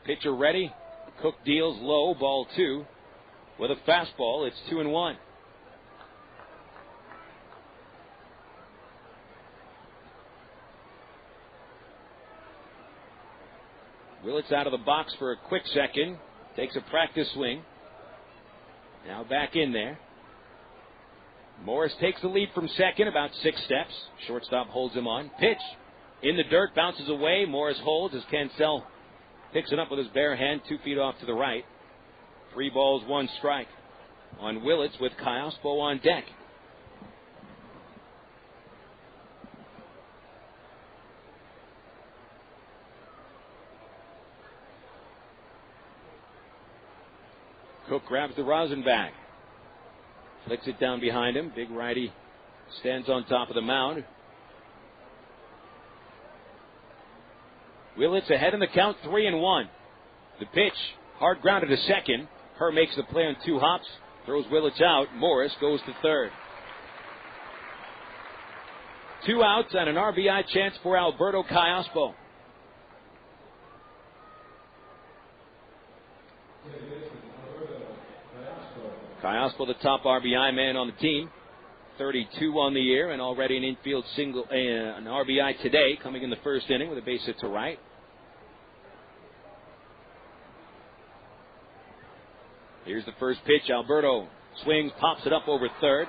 Pitcher ready. Cook deals low, ball 2. With a fastball, it's 2-1. Willits out of the box for a quick second. Takes a practice swing. Now back in there. Morris takes the lead from second, about 6 steps. Shortstop holds him on. Pitch. In the dirt, bounces away. Morris holds as Cancel picks it up with his bare hand, 2 feet off to the right. 3 balls, 1 strike on Willits with Callaspo on deck. Cook grabs the rosin bag. Flicks it down behind him. Big righty stands on top of the mound. Willits ahead in the count, 3-1. The pitch, hard grounded to second. Herr makes the play on 2 hops, throws Willits out. Morris goes to third. 2 outs and an RBI chance for Alberto Callaspo. Callaspo, the top RBI man on the team. 32 on the year and already an infield single, an RBI today, coming in the first inning with a base hit to right. Here's the first pitch. Alberto swings, pops it up over third.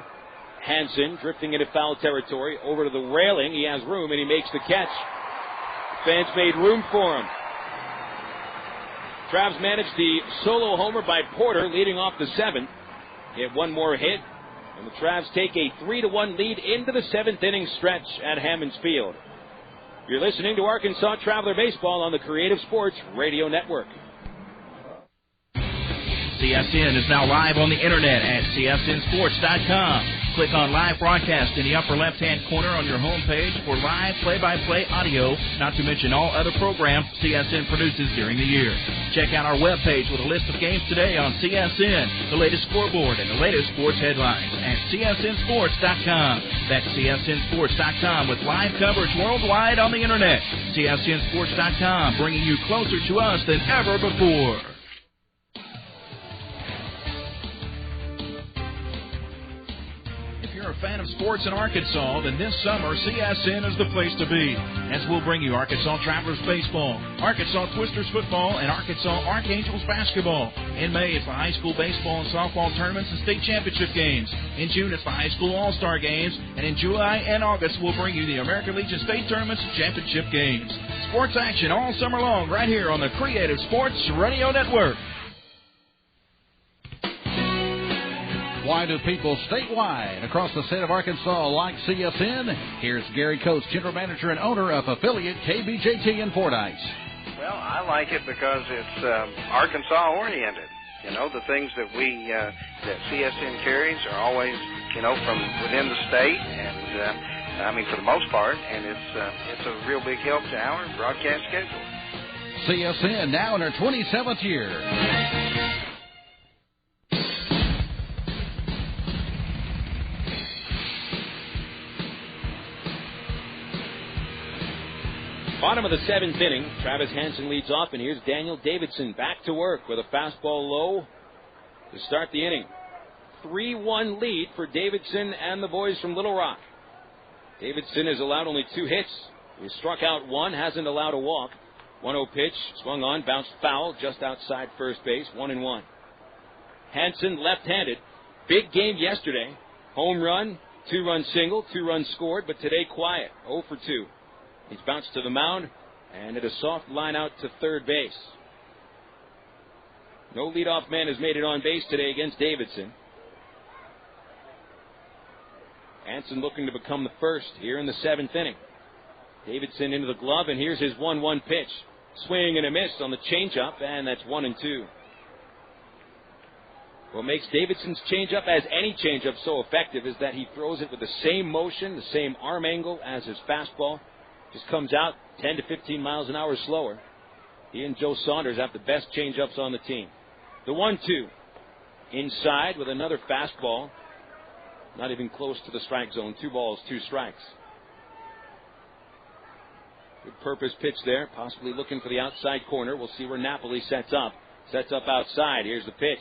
Hansen drifting into foul territory, over to the railing. He has room and he makes the catch. Fans made room for him. Travs managed the solo homer by Porter, leading off the 7th. He had one more hit, and the Travs take a 3-1 lead into the 7th inning stretch at Hammons Field. You're listening to Arkansas Traveler Baseball on the Creative Sports Radio Network. CSN is now live on the internet at csnsports.com. Click on Live Broadcast in the upper left-hand corner on your homepage for live play-by-play audio, not to mention all other programs CSN produces during the year. Check out our webpage with a list of games today on CSN, the latest scoreboard, and the latest sports headlines at csnsports.com. That's csnsports.com with live coverage worldwide on the internet. csnsports.com, bringing you closer to us than ever before. A fan of sports in Arkansas, then this summer CSN is the place to be, as we'll bring you Arkansas Travelers baseball, Arkansas Twisters football, and Arkansas Archangels basketball. In May, it's the high school baseball and softball tournaments and state championship games. In June, it's the high school all-star games, and in July and August, we'll bring you the American Legion state tournaments and championship games. Sports action all summer long right here on the Creative Sports Radio Network. Why do people statewide across the state of Arkansas like CSN? Here's Gary Coates, general manager and owner of affiliate KBJT in Fordyce. Well, I like it because it's Arkansas-oriented. You know, the things that that CSN carries are always, from within the state, and for the most part, and it's a real big help to our broadcast schedule. CSN now in her 27th year. Bottom of the 7th inning, Travis Hansen leads off, and here's Daniel Davidson back to work with a fastball low to start the inning. 3-1 lead for Davidson and the boys from Little Rock. Davidson has allowed only 2 hits. He struck out 1, hasn't allowed a walk. 1-0 pitch, swung on, bounced foul just outside first base, 1-1. Hansen left-handed. Big game yesterday. Home run, 2-run single, 2 runs scored, but today quiet, 0 for 2. He's bounced to the mound and at a soft line out to third base. No leadoff man has made it on base today against Davidson. Hansen looking to become the first here in the 7th inning. Davidson into the glove, and here's his 1-1 pitch. Swing and a miss on the changeup, and that's 1-2. What makes Davidson's changeup, as any changeup, so effective is that he throws it with the same motion, the same arm angle as his fastball. Just comes out 10 to 15 miles an hour slower. He and Joe Saunders have the best changeups on the team. The 1-2. Inside with another fastball. Not even close to the strike zone. 2 balls, 2 strikes. Good purpose pitch there. Possibly looking for the outside corner. We'll see where Napoli sets up. Sets up outside. Here's the pitch.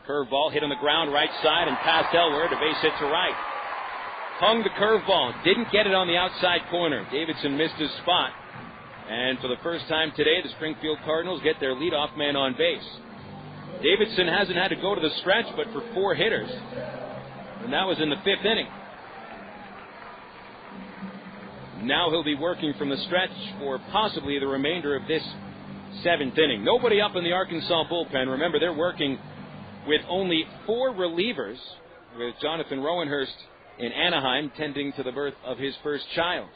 Curveball hit on the ground right side and past Elward. A base hit to right. Hung the curveball, didn't get it on the outside corner. Davidson missed his spot. And for the first time today, the Springfield Cardinals get their leadoff man on base. Davidson hasn't had to go to the stretch, but for 4 hitters. And that was in the 5th inning. Now he'll be working from the stretch for possibly the remainder of this 7th inning. Nobody up in the Arkansas bullpen. Remember, they're working with only 4 relievers, with Jonathan Rowenhurst in Anaheim tending to the birth of his first child.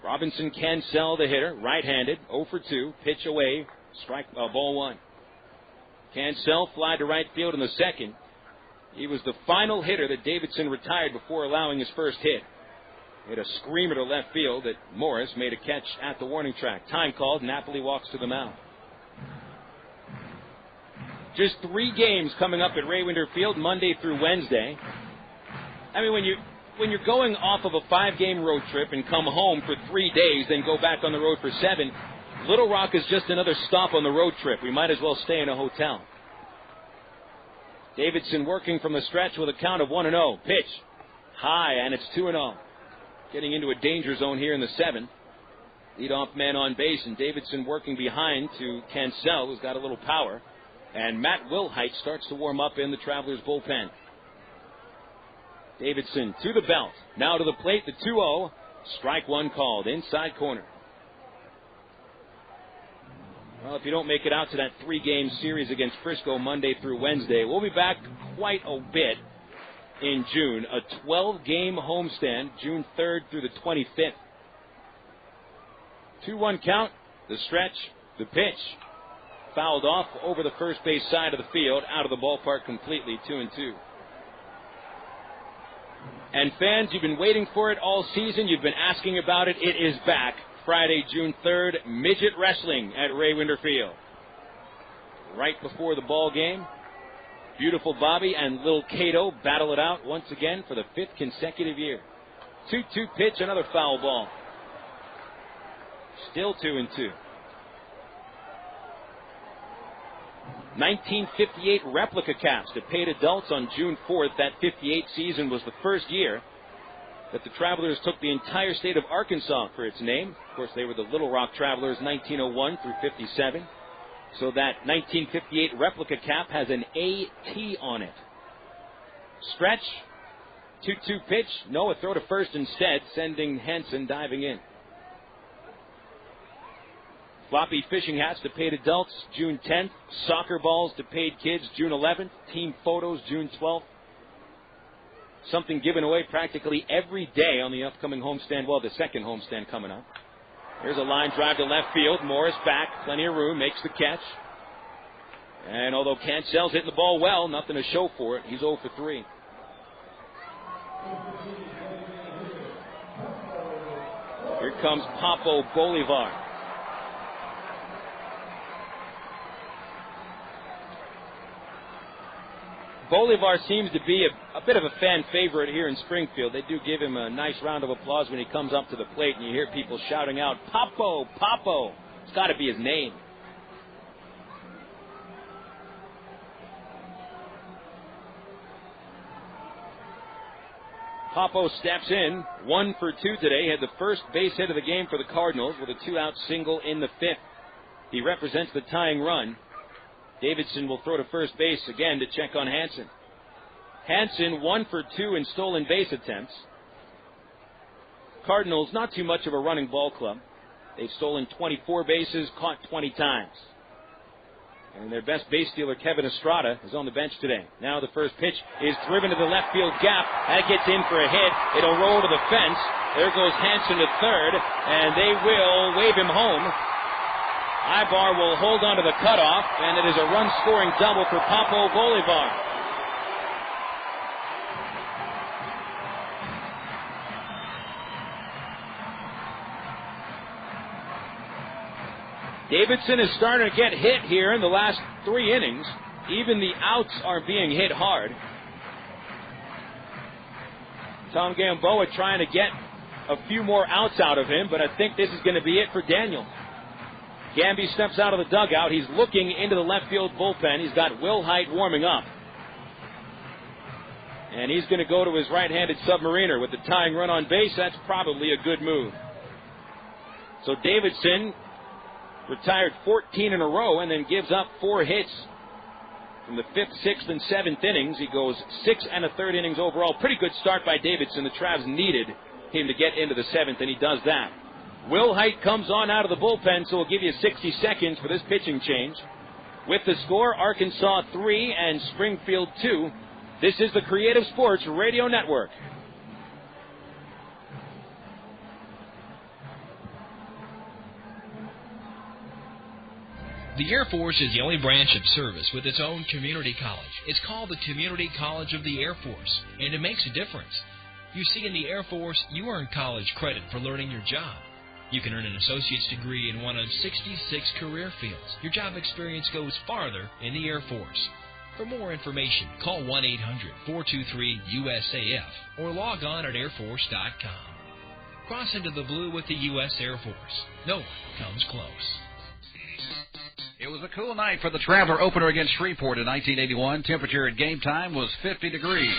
Robinson Cancel, the hitter, right-handed, 0 for 2, pitch away, ball 1. Cancel fly to right field in the 2nd. He was the final hitter that Davidson retired before allowing his first hit. Hit a screamer to left field that Morris made a catch at the warning track. Time called. Napoli walks to the mound. Just 3 games coming up at Ray Winder Field, Monday through Wednesday. I mean, when you're going off of a 5-game road trip and come home for 3 days, then go back on the road for 7, Little Rock is just another stop on the road trip. We might as well stay in a hotel. Davidson working from the stretch with a count of 1-0. Pitch high, and it's 2-0. Getting into a danger zone here in the 7th. Leadoff man on base, and Davidson working behind to Cancel, who's got a little power. And Matt Wilhite starts to warm up in the Travelers bullpen. Davidson to the belt. Now to the plate, the 2-0. Strike 1 called. Inside corner. Well, if you don't make it out to that 3-game series against Frisco Monday through Wednesday, we'll be back quite a bit in June. A 12-game homestand, June 3rd through the 25th. 2-1 count. The stretch. The pitch. Fouled off over the first base side of the field, out of the ballpark completely, 2-2. And fans, you've been waiting for it all season. You've been asking about it. It is back. Friday, June 3rd, midget wrestling at Ray Winder Field. Right before the ball game, Beautiful Bobby and Lil Cato battle it out once again for the 5th consecutive year. 2-2 pitch, another foul ball. Still 2-2. 1958 replica caps to paid adults on June 4th. That 58 season was the first year that the Travelers took the entire state of Arkansas for its name. Of course, they were the Little Rock Travelers 1901 through 57. So that 1958 replica cap has an AT on it. Stretch. 2-2 pitch. No, a throw to first instead, sending Hansen diving in. Floppy fishing hats to paid adults, June 10th. Soccer balls to paid kids, June 11th. Team photos, June 12th. Something given away practically every day on the upcoming homestand. Well, the second homestand coming up. Here's a line drive to left field. Morris back, plenty of room, makes the catch. And although Cancel's hitting the ball well, nothing to show for it. He's 0 for 3. Here comes Papo Bolivar. Bolivar seems to be a bit of a fan favorite here in Springfield. They do give him a nice round of applause when he comes up to the plate, and you hear people shouting out, Papo, Papo. It's got to be his name. Papo steps in, 1 for 2 today. Had the first base hit of the game for the Cardinals with a 2-out single in the 5th. He represents the tying run. Davidson will throw to first base again to check on Hansen. Hansen 1 for 2 in stolen base attempts. Cardinals, not too much of a running ball club. They've stolen 24 bases, caught 20 times. And their best base stealer, Kevin Estrada, is on the bench today. Now the first pitch is driven to the left field gap. That gets in for a hit. It'll roll to the fence. There goes Hansen to third, and they will wave him home. Aybar will hold on to the cutoff, and it is a run-scoring double for Papo Bolivar. Davidson is starting to get hit here in the last 3 innings. Even the outs are being hit hard. Tom Gamboa trying to get a few more outs out of him, but I think this is going to be it for Daniel. Gamby steps out of the dugout. He's looking into the left field bullpen. He's got Wilhite warming up. And he's going to go to his right-handed submariner with the tying run on base. That's probably a good move. So Davidson retired 14 in a row and then gives up 4 hits from the 5th, 6th, and 7th innings. He goes 6 1/3 innings overall. Pretty good start by Davidson. The Travs needed him to get into the 7th, and he does that. Wilhite comes on out of the bullpen, so we'll give you 60 seconds for this pitching change. With the score, Arkansas 3 and Springfield 2. This is the Creative Sports Radio Network. The Air Force is the only branch of service with its own community college. It's called the Community College of the Air Force, and it makes a difference. You see, in the Air Force, you earn college credit for learning your job. You can earn an associate's degree in one of 66 career fields. Your job experience goes farther in the Air Force. For more information, call 1-800-423-USAF or log on at airforce.com. Cross into the blue with the U.S. Air Force. No one comes close. It was a cool night for the Traveler opener against Shreveport in 1981. Temperature at game time was 50 degrees.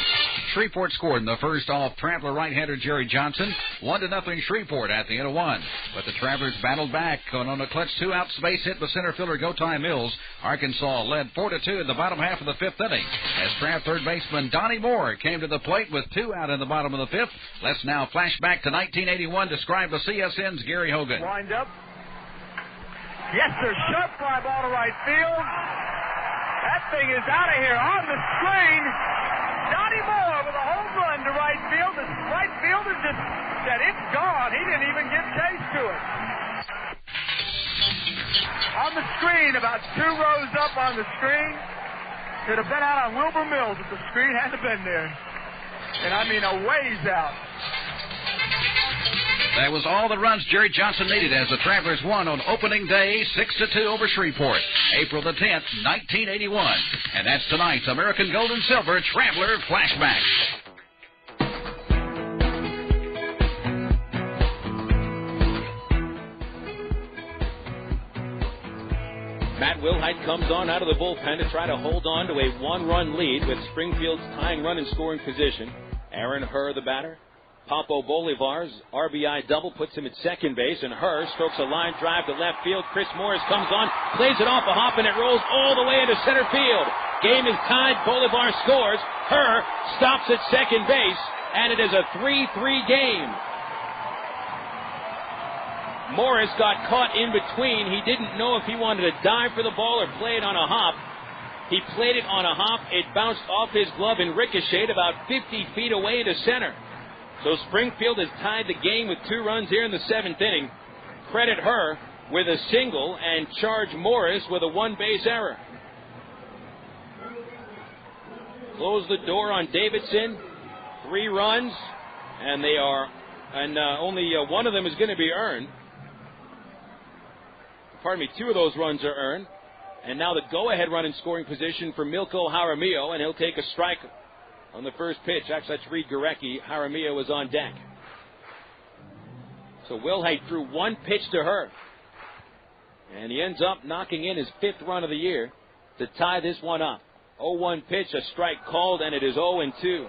Shreveport scored in the first off Traveler right-hander Jerry Johnson. 1-0 Shreveport at the end of one. But the Travelers battled back on a clutch two-out base hit by center fielder Gotai Mills. Arkansas led 4-2 in the bottom half of the fifth inning as Trav third baseman Donnie Moore came to the plate with two out in the bottom of the fifth. Let's now flash back to 1981. Describe the CSN's Gary Hogan. Wind up. Yes, sir. Sharp fly ball to right field. That thing is out of here on the screen. Donnie Moore with a home run to right field. The right fielder just said it's gone. He didn't even give chase to it. On the screen, about 2 rows up on the screen. Could have been out on Wilbur Mills if the screen hadn't been there. And I mean a ways out. That was all the runs Jerry Johnson needed as the Travelers won on opening day 6-2 over Shreveport, April the 10th, 1981. And that's tonight's American Gold and Silver Traveler Flashback. Matt Wilhite comes on out of the bullpen to try to hold on to a 1-run lead with Springfield's tying run in scoring position. Aaron Herr, the batter. Papo Bolivar's RBI double puts him at second base, and Herr strokes a line drive to left field. Chris Morris comes on, plays it off a hop, and it rolls all the way into center field. Game is tied. Bolivar scores. Herr stops at second base, and it is a 3-3 game. Morris got caught in between. He didn't know if he wanted to dive for the ball or play it on a hop. He played it on a hop. It bounced off his glove and ricocheted about 50 feet away into center. So Springfield has tied the game with 2 runs here in the 7th inning. Credit Herr with a single and charge Morris with a 1-base error. Close the door on Davidson. 3 runs, and only one of them is going to be earned. 2 of those runs are earned. And now the go-ahead run in scoring position for Milko Jaramillo, and he'll take a strike on the first pitch. Actually, that's Reid Gorecki. Jaramillo was on deck. So Wilhite threw 1 pitch to Herr. And he ends up knocking in his 5th run of the year to tie this one up. 0-1 pitch, a strike called, and it is 0-2.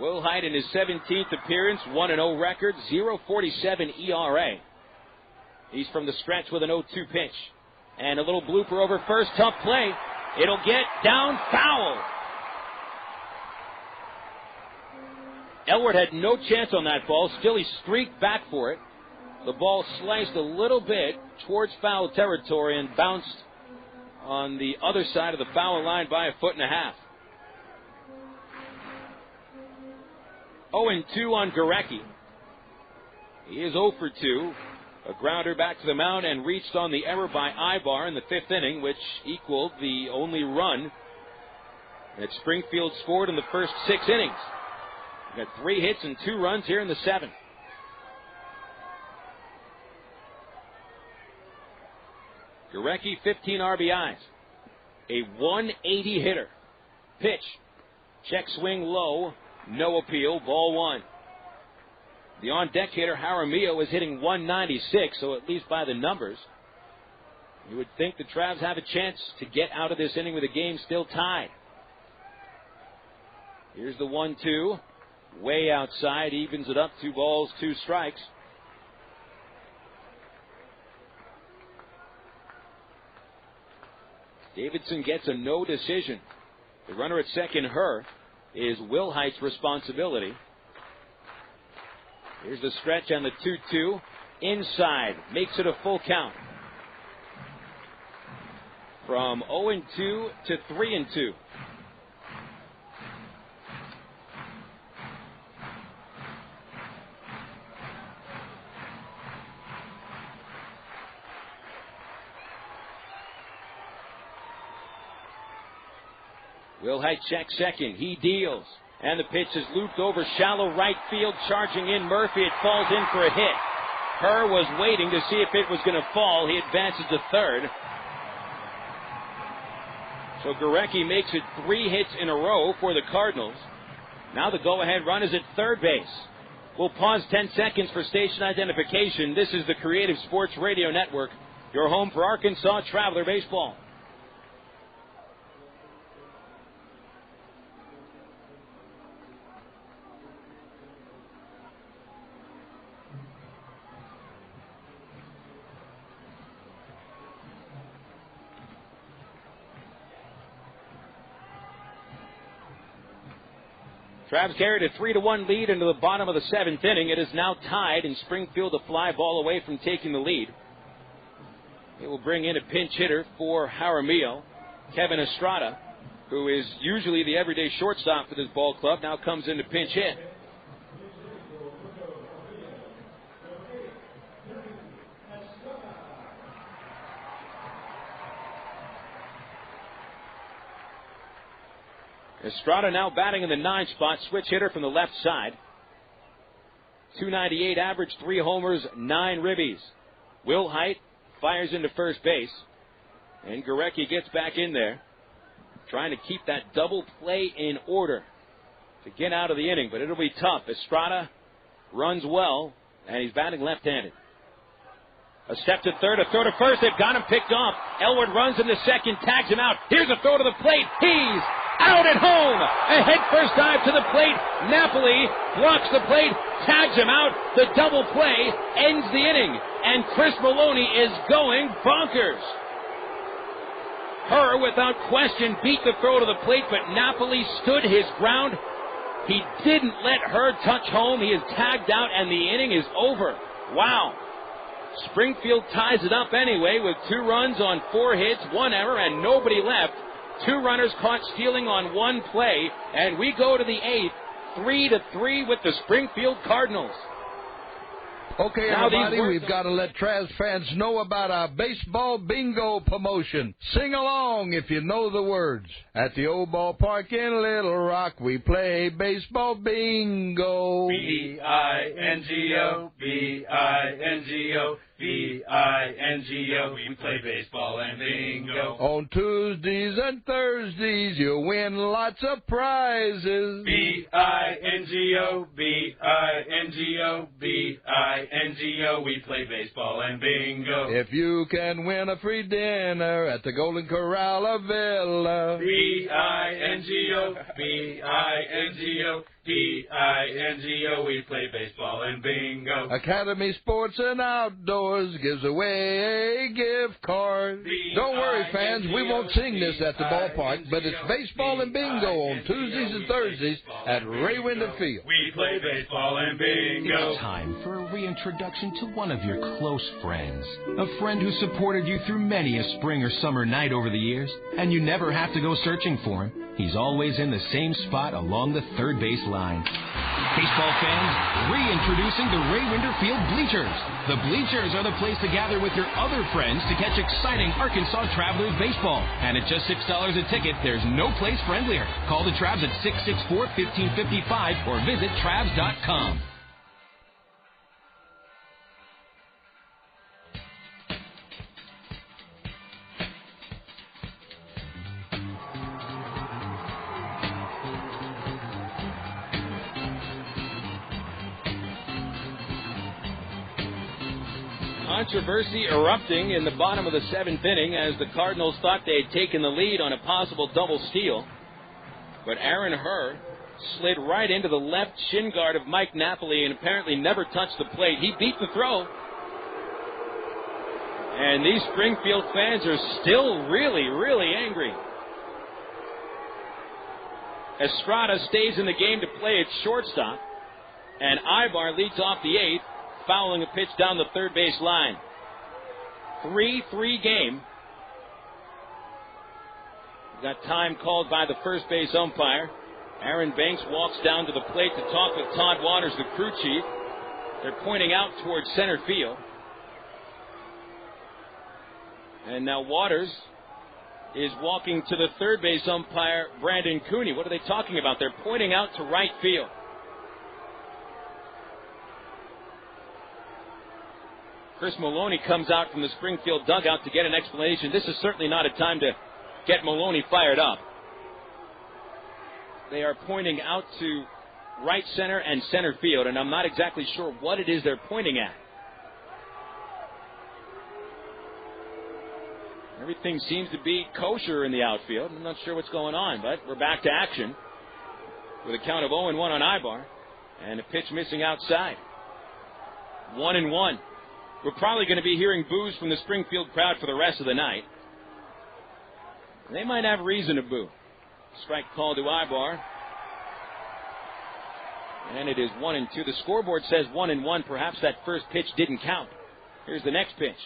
Wilhite in his 17th appearance, 1-0 record, 0.47 ERA. He's from the stretch with an 0-2 pitch. And a little blooper over first, tough play. It'll get down, foul. Elward had no chance on that ball. Still, he streaked back for it. The ball sliced a little bit towards foul territory and bounced on the other side of the foul line by 1.5 feet. 0-2 on Gorecki. He is 0 for 2. A grounder back to the mound and reached on the error by Aybar in the 5th inning, which equaled the only run that Springfield scored in the first 6 innings. We've got 3 hits and 2 runs here in the 7th. Gorecki, 15 RBIs. A 180 hitter. Pitch. Check swing low. No appeal. Ball 1. The on-deck hitter, Jaramillo, is hitting 196, so at least by the numbers, you would think the Travs have a chance to get out of this inning with the game still tied. Here's the 1-2. Way outside. Evens it up. 2 balls, 2 strikes. Davidson gets a no decision. The runner at second, Herr, is Wilhite's responsibility. Here's the stretch on the 2-2. Inside. Makes it a full count. From 0-2 to 3-2. Wilhite checks second. He deals. And the pitch is looped over shallow right field. Charging in Murphy. It falls in for a hit. Herr was waiting to see if it was going to fall. He advances to third. So Gorecki makes it 3 hits in a row for the Cardinals. Now the go-ahead run is at third base. We'll pause 10 seconds for station identification. This is the Creative Sports Radio Network, your home for Arkansas Traveler Baseball. Travs carried a 3-1 lead into the bottom of the 7th inning. It is now tied, and Springfield a fly ball away from taking the lead. It will bring in a pinch hitter for Jaramillo. Kevin Estrada, who is usually the everyday shortstop for this ball club, now comes in to pinch hit. Estrada now batting in the 9th spot, switch hitter from the left side. .298 average, 3 homers, 9 ribbies. Wilhite fires into first base, and Gorecki gets back in there, trying to keep that double play in order to get out of the inning, but it'll be tough. Estrada runs well, and he's batting left-handed. A step to third, a throw to first. They've got him picked off. Elwood runs into second, tags him out. Here's a throw to the plate. He's out at home. A head-first dive to the plate. Napoli blocks the plate, tags him out. The double play ends the inning, and Chris Maloney is going bonkers. Herr, without question, beat the throw to the plate, but Napoli stood his ground. He didn't let Herr touch home. He is tagged out, and the inning is over. Wow. Springfield ties it up anyway with 2 runs on 4 hits, 1 error, and nobody left. 2 runners caught stealing on 1 play, and we go to the 8th, 3-3 with the Springfield Cardinals. Okay, everybody, we've got to let Traz fans know about our baseball bingo promotion. Sing along if you know the words. At the old ballpark in Little Rock, we play baseball bingo. B-I-N-G-O, B-I-N-G-O, B-I-N-G-O. We play baseball and bingo. On Tuesdays and Thursdays, you'll win lots of prizes. B-I-N-G-O, B-I-N-G-O, B-I-N-G-O. We play baseball and bingo. If you can win a free dinner at the Golden Corral or Villa. B-I-N-G-O, B-I-N-G-O, B-I-N-G-O. We play baseball and bingo. Academy Sports and Outdoors gives away a gift card. Don't worry, fans, we won't sing this at the ballpark, but it's baseball and bingo on Tuesdays and Thursdays at Ray Winder Field. We play baseball and bingo. It's time for a reintroduction to one of your close friends. A friend who supported you through many a spring or summer night over the years, and you never have to go searching for him. He's always in the same spot along the third base line. Baseball fans, reintroducing the Ray Winder Field Bleachers. The Bleachers are the place to gather with your other friends to catch exciting Arkansas Travelers baseball. And at just $6 a ticket, there's no place friendlier. Call the Travs at 664-1555 or visit Travs.com. Controversy erupting in the bottom of the 7th inning as the Cardinals thought they had taken the lead on a possible double steal. But Aaron Herr slid right into the left shin guard of Mike Napoli and apparently never touched the plate. He beat the throw. And these Springfield fans are still really, really angry. Estrada stays in the game to play at shortstop. And Aybar leads off the 8th, fouling a pitch down the third base line. 3-3 game. Got time called by the first base umpire. Aaron Banks walks down to the plate to talk with Todd Waters, the crew chief. They're pointing out towards center field. And now Waters is walking to the third base umpire, Brandon Kinney. What are they talking about? They're pointing out to right field. Chris Maloney comes out from the Springfield dugout to get an explanation. This is certainly not a time to get Maloney fired up. They are pointing out to right center and center field, and I'm not exactly sure what it is they're pointing at. Everything seems to be kosher in the outfield. I'm not sure what's going on, but we're back to action with a count of 0-1 on Aybar and a pitch missing outside. 1-1. We're probably going to be hearing boos from the Springfield crowd for the rest of the night. They might have reason to boo. Strike call to Aybar. And it is 1-2. The scoreboard says 1-1. Perhaps that first pitch didn't count. Here's the next pitch.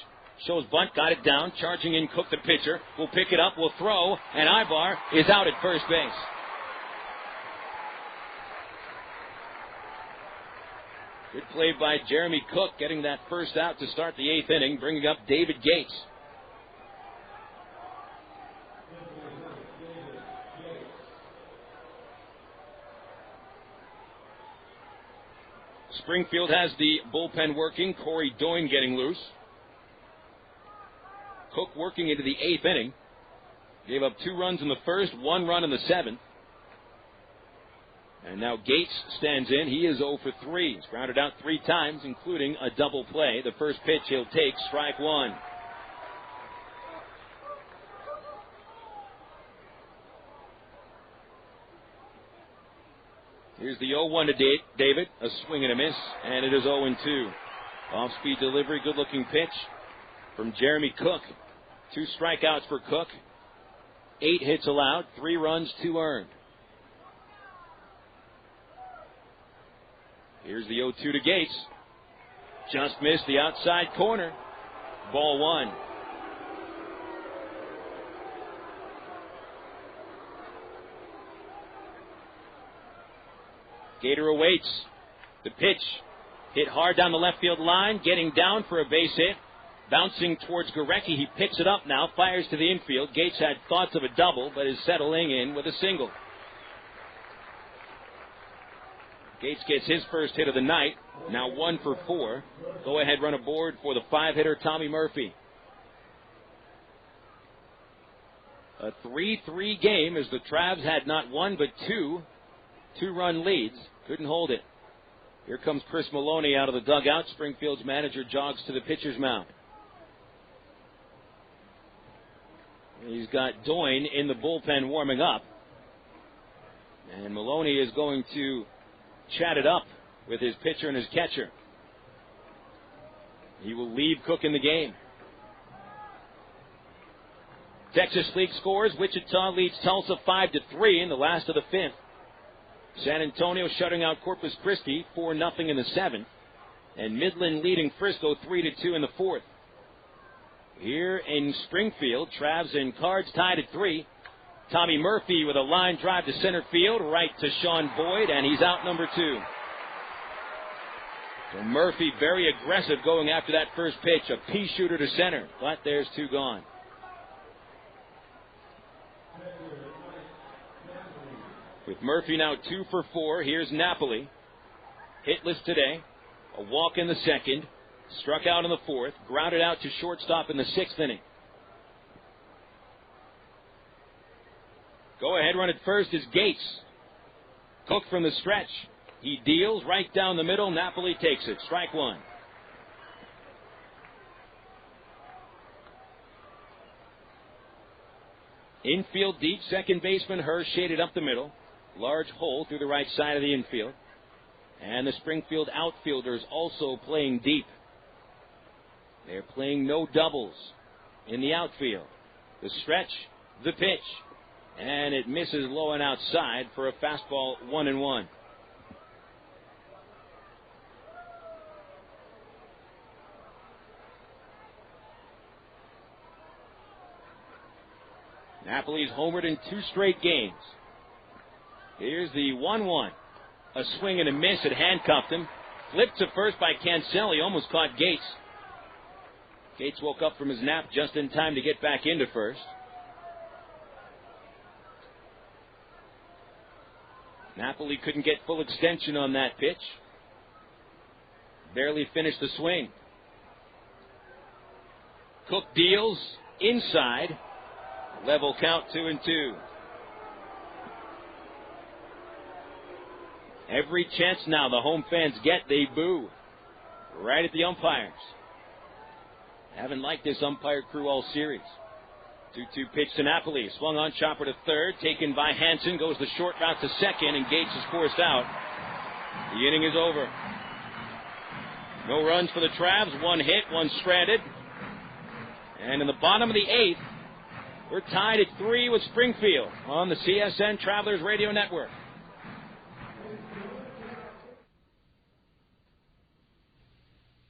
Shows bunt, got it down. Charging in Cook, the pitcher. Will pick it up, will throw, and Aybar is out at first base. Good play by Jeremy Cook, getting that first out to start the 8th inning, bringing up David Gates. Springfield has the bullpen working. Corey Doyne getting loose. Cook working into the 8th inning. Gave up 2 runs in the first, 1 run in the 7th. And now Gates stands in. He is 0 for 3. He's grounded out 3 times, including a double play. The first pitch he'll take, strike 1. Here's the 0-1 to David. A swing and a miss, and it is 0-2. Off-speed delivery, good-looking pitch from Jeremy Cook. 2 strikeouts for Cook. 8 hits allowed, 3 runs, 2 earned. Here's the 0-2 to Gates. Just missed the outside corner. Ball 1. Gator awaits. The pitch hit hard down the left field line, getting down for a base hit. Bouncing towards Gorecki. He picks it up now, fires to the infield. Gates had thoughts of a double, but is settling in with a single. Gates gets his first hit of the night, now 1 for 4. Go ahead run aboard for the 5-hitter Tommy Murphy. A 3-3 game as the Travs had not 1 but 2 2-run leads. Couldn't hold it. Here comes Chris Maloney out of the dugout. Springfield's manager jogs to the pitcher's mound. He's got Doyne in the bullpen warming up. And Maloney is going to chat it up with his pitcher and his catcher. He will leave Cook in the game. Texas League scores. Wichita leads Tulsa 5-3 in the last of the 5th. San Antonio shutting out Corpus Christi 4-0 in the 7th. And Midland leading Frisco 3-2 in the 4th. Here in Springfield, Travs and Cards tied at 3. Tommy Murphy with a line drive to center field, right to Sean Boyd, and he's out number 2. So Murphy very aggressive going after that first pitch, a pea shooter to center, but there's 2 gone. With Murphy now 2 for 4, here's Napoli. Hitless today, a walk in the 2nd, struck out in the 4th, grounded out to shortstop in the 6th inning. Go ahead run at first is Gates. Cook from the stretch. He deals right down the middle. Napoli takes it. Strike 1. Infield deep. Second baseman Hirsch shaded up the middle. Large hole through the right side of the infield. And the Springfield outfielders also playing deep. They're playing no doubles in the outfield. The stretch, the pitch. And it misses low and outside for a fastball 1-1. Napoli's homered in 2 straight games. Here's the 1-1. A swing and a miss. It handcuffed him. Flipped to first by Cancelli. Almost caught Gates. Gates woke up from his nap just in time to get back into first. Napoli couldn't get full extension on that pitch. Barely finished the swing. Cook deals inside. Level count 2-2. Every chance now the home fans get, they boo. Right at the umpires. Haven't liked this umpire crew all series. 2-2 pitch to Napoli. Swung on, chopper to third. Taken by Hansen. Goes the short route to second, and Gates is forced out. The inning is over. No runs for the Travs. One hit, one stranded. And in the bottom of the 8th, we're tied at 3 with Springfield on the CSN Travelers Radio Network.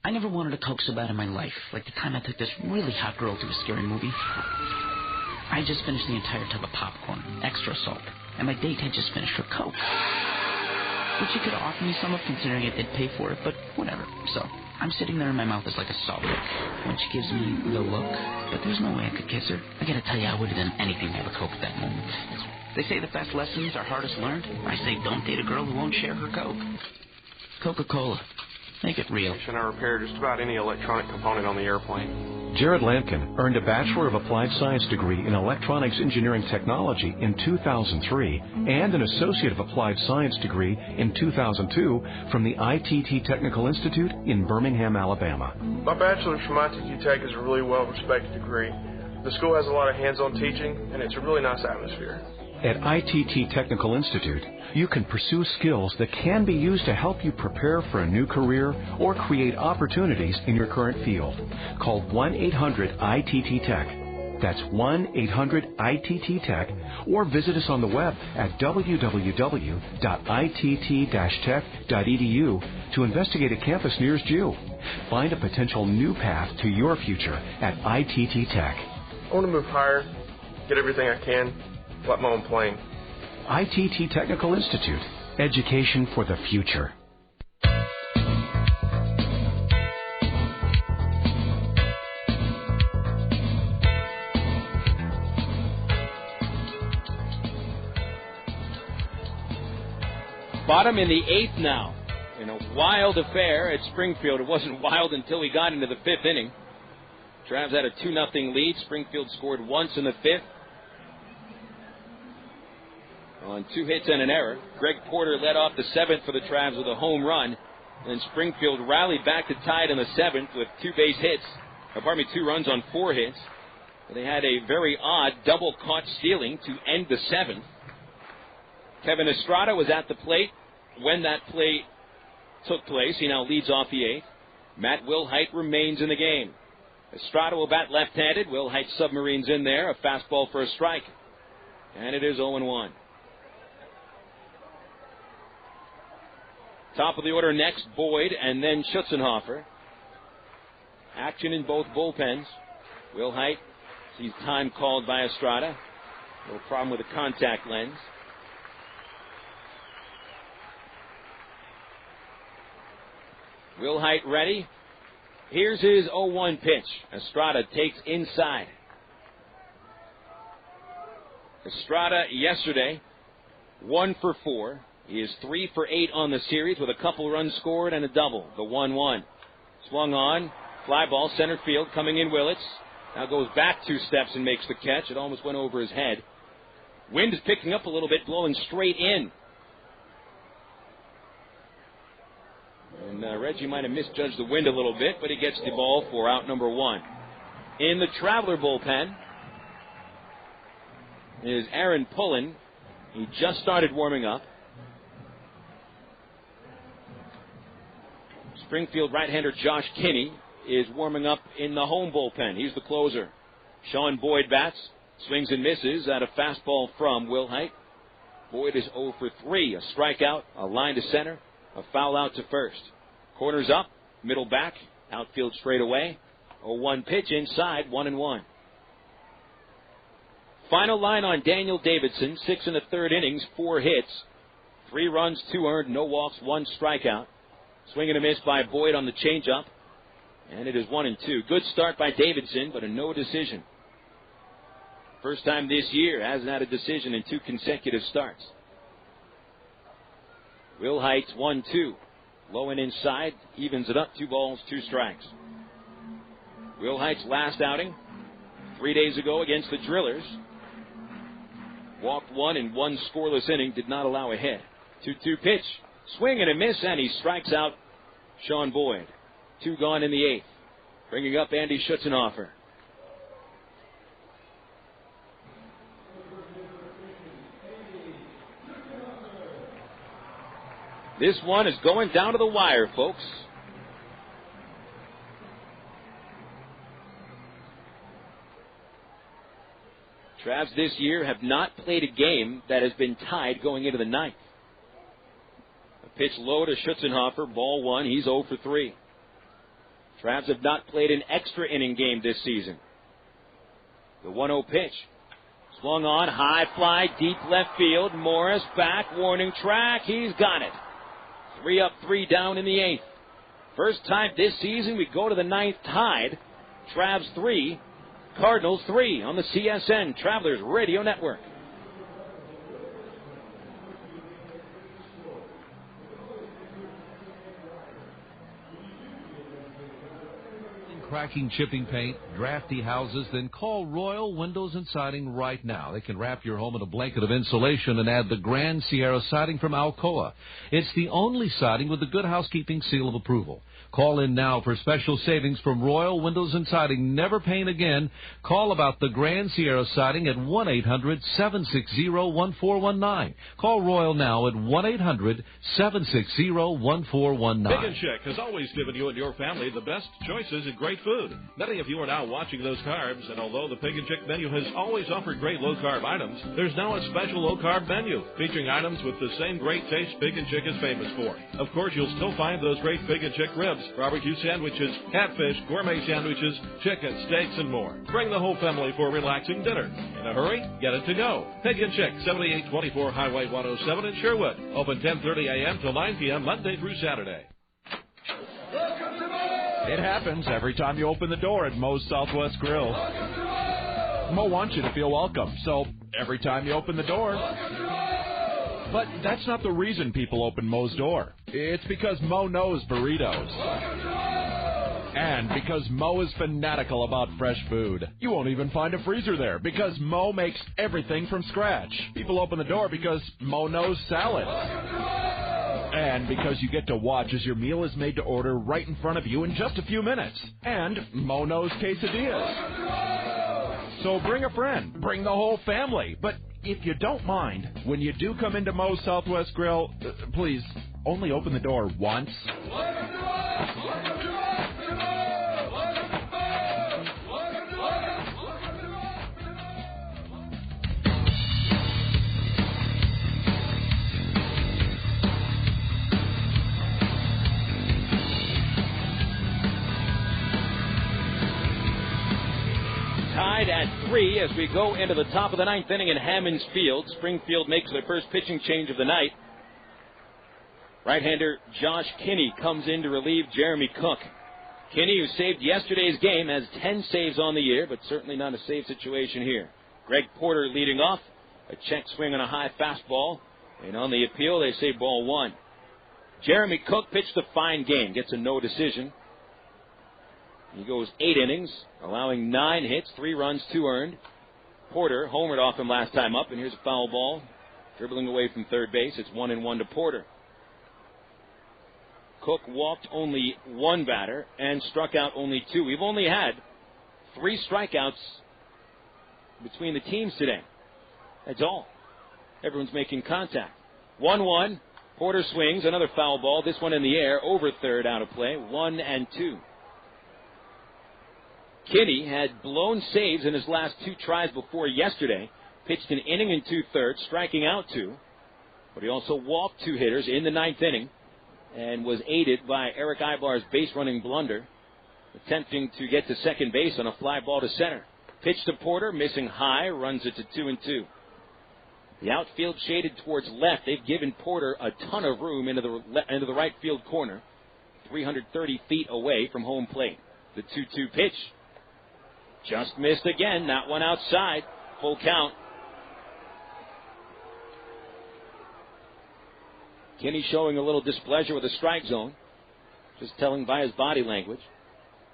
I never wanted a Coke so bad in my life, like the time I took this really hot girl to a scary movie. I just finished the entire tub of popcorn, extra salt, and my date had just finished her Coke. Which she could have offered me some of, considering I did pay for it, but whatever. So, I'm sitting there and my mouth is like a salt lick when she gives me the look, but there's no way I could kiss her. I gotta tell you, I would have done anything to have a Coke at that moment. They say the best lessons are hardest learned. I say don't date a girl who won't share her Coke. Coca-Cola. Make it real. I repair just about any electronic component on the airplane. Jared Lampkin earned a Bachelor of Applied Science degree in Electronics Engineering Technology in 2003 and an Associate of Applied Science degree in 2002 from the ITT Technical Institute in Birmingham, Alabama. My bachelor's from ITT Tech is a really well-respected degree. The school has a lot of hands-on teaching, and it's a really nice atmosphere. At ITT Technical Institute, you can pursue skills that can be used to help you prepare for a new career or create opportunities in your current field. Call 1-800-ITT-TECH. That's 1-800-ITT-TECH, or visit us on the web at www.itt-tech.edu to investigate a campus nearest you. Find a potential new path to your future at ITT Tech. I want to move higher, get everything I can, fly my own plane. ITT Technical Institute. Education for the future. Bottom in the 8th now. In a wild affair at Springfield. It wasn't wild until we got into the 5th inning. Travs had a 2-0 lead. Springfield scored once in the 5th. On 2 hits and an error. Greg Porter led off the 7th for the Travs with a home run. Then Springfield rallied back to tie it in the 7th with 2 runs on 4 hits. They had a very odd double caught stealing to end the 7th. Kevin Estrada was at the plate when that play took place. He now leads off the 8th. Matt Wilhite remains in the game. Estrada will bat left-handed. Wilhite submarines in there. A fastball for a strike. And it is 0-1. Top of the order next, Boyd and then Schutzenhofer. Action in both bullpens. Wilhite sees time called by Estrada. No problem with the contact lens. Wilhite ready. Here's his 0-1 pitch. Estrada takes inside. Estrada yesterday, 1 for 4. He is 3 for 8 on the series with a couple runs scored and a double. The 1-1. Swung on. Fly ball, center field, coming in Willits. Now goes back 2 steps and makes the catch. It almost went over his head. Wind is picking up a little bit, blowing straight in. And Reggie might have misjudged the wind a little bit, but he gets the ball for out number 1. In the Traveler bullpen is Aaron Pullen. He just started warming up. Springfield right-hander Josh Kinney is warming up in the home bullpen. He's the closer. Sean Boyd bats, swings and misses at a fastball from Wilhite. Boyd is 0 for 3. A strikeout, a line to center, a foul out to first. Corners up, middle back, outfield straight away. 0-1 pitch inside, 1-1. Final line on Daniel Davidson, 6 in the 3rd innings, 4 hits, 3 runs, 2 earned, no walks, 1 strikeout. Swing and a miss by Boyd on the changeup. And it is 1-2. Good start by Davidson, but a no decision. First time this year, hasn't had a decision in 2 consecutive starts. Will Heights 1-2. Low and inside, evens it up, 2 balls, 2 strikes. Will Heights' last outing 3 days ago against the Drillers. Walked 1 in 1 scoreless inning, did not allow a hit. 2-2 pitch, swing and a miss, and he strikes out Sean Boyd. 2 gone in the 8th. Bringing up Andy Schutzenhofer. This one is going down to the wire, folks. Travs this year have not played a game that has been tied going into the 9th. A pitch low to Schutzenhofer, ball 1. He's 0 for 3. Travs have not played an extra inning game this season. The 1-0 pitch. Swung on, high fly, deep left field. Morris back, warning track. He's got it. 3 up, 3 down in the 8th. First time this season we go to the 9th tied. Travs 3, Cardinals 3 on the CSN Travelers Radio Network. Cracking, chipping paint, drafty houses, then call Royal Windows and Siding right now. They can wrap your home in a blanket of insulation and add the Grand Sierra siding from Alcoa. It's the only siding with the Good Housekeeping seal of approval. Call in now for special savings from Royal Windows and Siding. Never paint again. Call about the Grand Sierra siding at 1-800-760-1419. Call Royal now at 1-800-760-1419. Big and Chick has always given you and your family the best choices in great food. Many of you are now watching those carbs, and although the Pig and Chick menu has always offered great low-carb items, there's now a special low-carb menu featuring items with the same great taste Pig and Chick is famous for. Of course, you'll still find those great Pig and Chick ribs, barbecue sandwiches, catfish, gourmet sandwiches, chicken, steaks, and more. Bring the whole family for a relaxing dinner. In a hurry? Get it to go. Pig and Chick, 7824 Highway 107 in Sherwood. Open 10:30 a.m. till 9 p.m. Monday through Saturday. It happens every time you open the door at Moe's Southwest Grill. Mo wants you to feel welcome, so every time you open the door. But that's not the reason people open Moe's door. It's because Mo knows burritos. And because Mo is fanatical about fresh food. You won't even find a freezer there because Mo makes everything from scratch. People open the door because Mo knows salad. And because you get to watch as your meal is made to order right in front of you in just a few minutes. And Mo knows quesadillas. So bring a friend. Bring the whole family. But if you don't mind, when you do come into Moe's Southwest Grill, please only open the door once. Tied at 3 as we go into the top of the 9th inning in Hammons Field. Springfield makes their first pitching change of the night. Right-hander Josh Kinney comes in to relieve Jeremy Cook. Kinney, who saved yesterday's game, has 10 saves on the year, but certainly not a save situation here. Greg Porter leading off. A check swing on a high fastball. And on the appeal, they say ball 1. Jeremy Cook pitched a fine game. Gets a no decision. He goes 8 innings, allowing 9 hits, 3 runs, 2 earned. Porter homered off him last time up, and here's a foul ball. Dribbling away from third base. It's 1-1 to Porter. Cook walked only 1 batter and struck out only 2. We've only had 3 strikeouts between the teams today. That's all. Everyone's making contact. 1-1. Porter swings. Another foul ball. This one in the air. Over third, out of play. 1-2. Kinney had blown saves in his last 2 tries before yesterday. Pitched an inning and 2/3, striking out 2. But he also walked 2 hitters in the 9th inning and was aided by Erick Aybar's base-running blunder, attempting to get to second base on a fly ball to center. Pitch to Porter, missing high, runs it to 2-2. The outfield shaded towards left. They've given Porter a ton of room into the right field corner, 330 feet away from home plate. The 2-2 pitch. Just missed again. That one outside. Full count. Kinney showing a little displeasure with the strike zone. Just telling by his body language.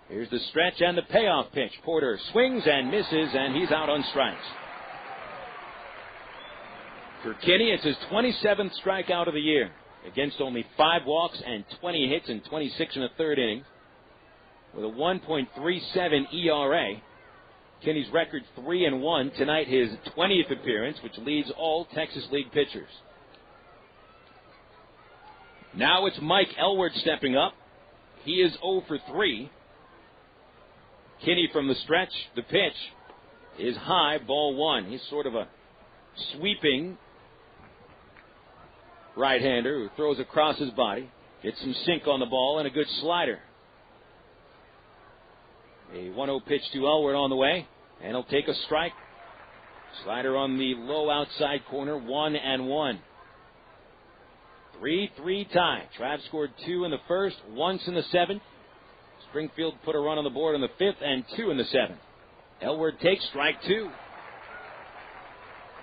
Here's the stretch and the payoff pitch. Porter swings and misses, and he's out on strikes. For Kinney, it's his 27th strikeout of the year, against only 5 walks and 20 hits in 26 and a third innings. With a 1.37 ERA, Kinney's record 3-1. Tonight, his 20th appearance, which leads all Texas League pitchers. Now it's Mike Elward stepping up. He is 0 for 3. Kinney from the stretch. The pitch is high, ball 1. He's sort of a sweeping right-hander who throws across his body. Gets some sink on the ball and a good slider. A 1-0 pitch to Elward on the way, and he'll take a strike. Slider on the low outside corner, 1-1. 3-3 tie. Trav scored 2 in the first, once in the 7th. Springfield put a run on the board in the 5th and 2 in the 7th. Elward takes strike 2.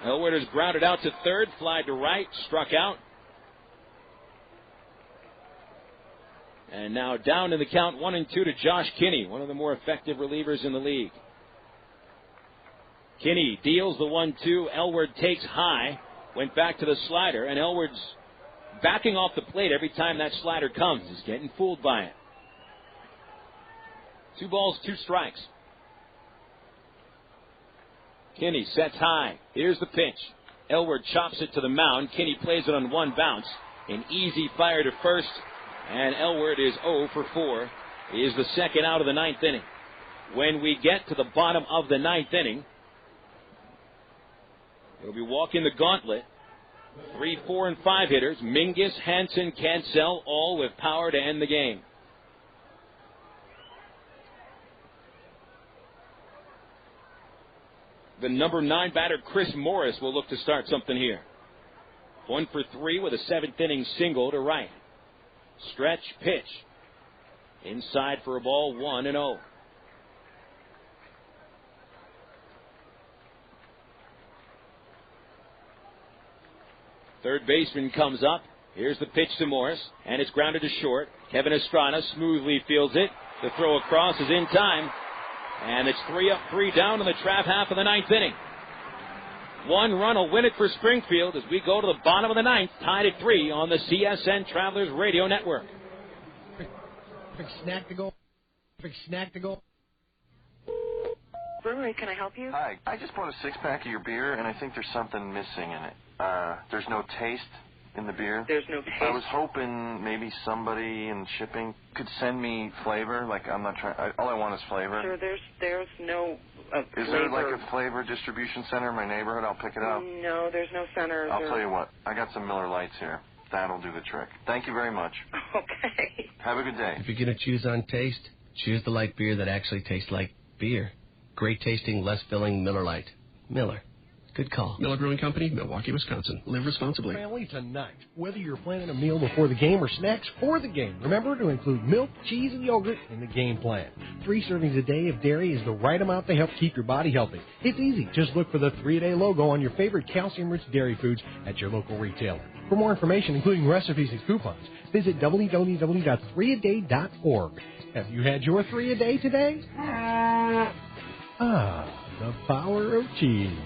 Elward is grounded out to third, fly to right, struck out. And now down in the count, 1-2 to Josh Kinney, one of the more effective relievers in the league. Kinney deals the 1-2. Elward takes high, went back to the slider, and Elward's backing off the plate every time that slider comes. He's getting fooled by it. 2 balls, 2 strikes. Kinney sets high. Here's the pitch. Elward chops it to the mound. Kinney plays it on 1 bounce. An easy fire to first. And Elward is 0 for 4. He is the second out of the 9th inning. When we get to the bottom of the 9th inning, he'll be walking the gauntlet. 3, 4, and 5 hitters. Mingus, Hansen, Cancel, all with power to end the game. The number 9 batter, Chris Morris, will look to start something here. 1 for 3 with a 7th inning single to right. Stretch pitch. Inside for a ball, 1-0. Third baseman comes up. Here's the pitch to Morris, and it's grounded to short. Kevin Estrada smoothly fields it. The throw across is in time, and it's 3 up, 3 down in the Trav half of the 9th inning. 1 run will win it for Springfield as we go to the bottom of the 9th, tied at 3 on the CSN Travelers Radio Network. Perfect snack to go. Perfect snack to go. Brewery, can I help you? Hi, I just bought a 6-pack of your beer, and I think there's something missing in it. There's no taste in the beer. There's no taste. I was hoping maybe somebody in shipping could send me flavor. Like, I'm not trying. All I want is flavor. Sure, there's no Is flavor. there like a flavor distribution center in my neighborhood? I'll pick it up. No, there's no center. I'll tell you what. I got some Miller Lights here. That'll do the trick. Thank you very much. Okay. Have a good day. If you're going to choose on taste, choose the light beer that actually tastes like beer. Great tasting, less filling Miller Lite. Miller. Good call. Miller Brewing Company, Milwaukee, Wisconsin. Live responsibly. Family tonight. Whether you're planning a meal before the game or snacks for the game, remember to include milk, cheese, and yogurt in the game plan. 3 servings a day of dairy is the right amount to help keep your body healthy. It's easy. Just look for the 3-a-day logo on your favorite calcium-rich dairy foods at your local retailer. For more information, including recipes and coupons, visit www.3aday.org. Have you had your 3 a day today? The power of cheese.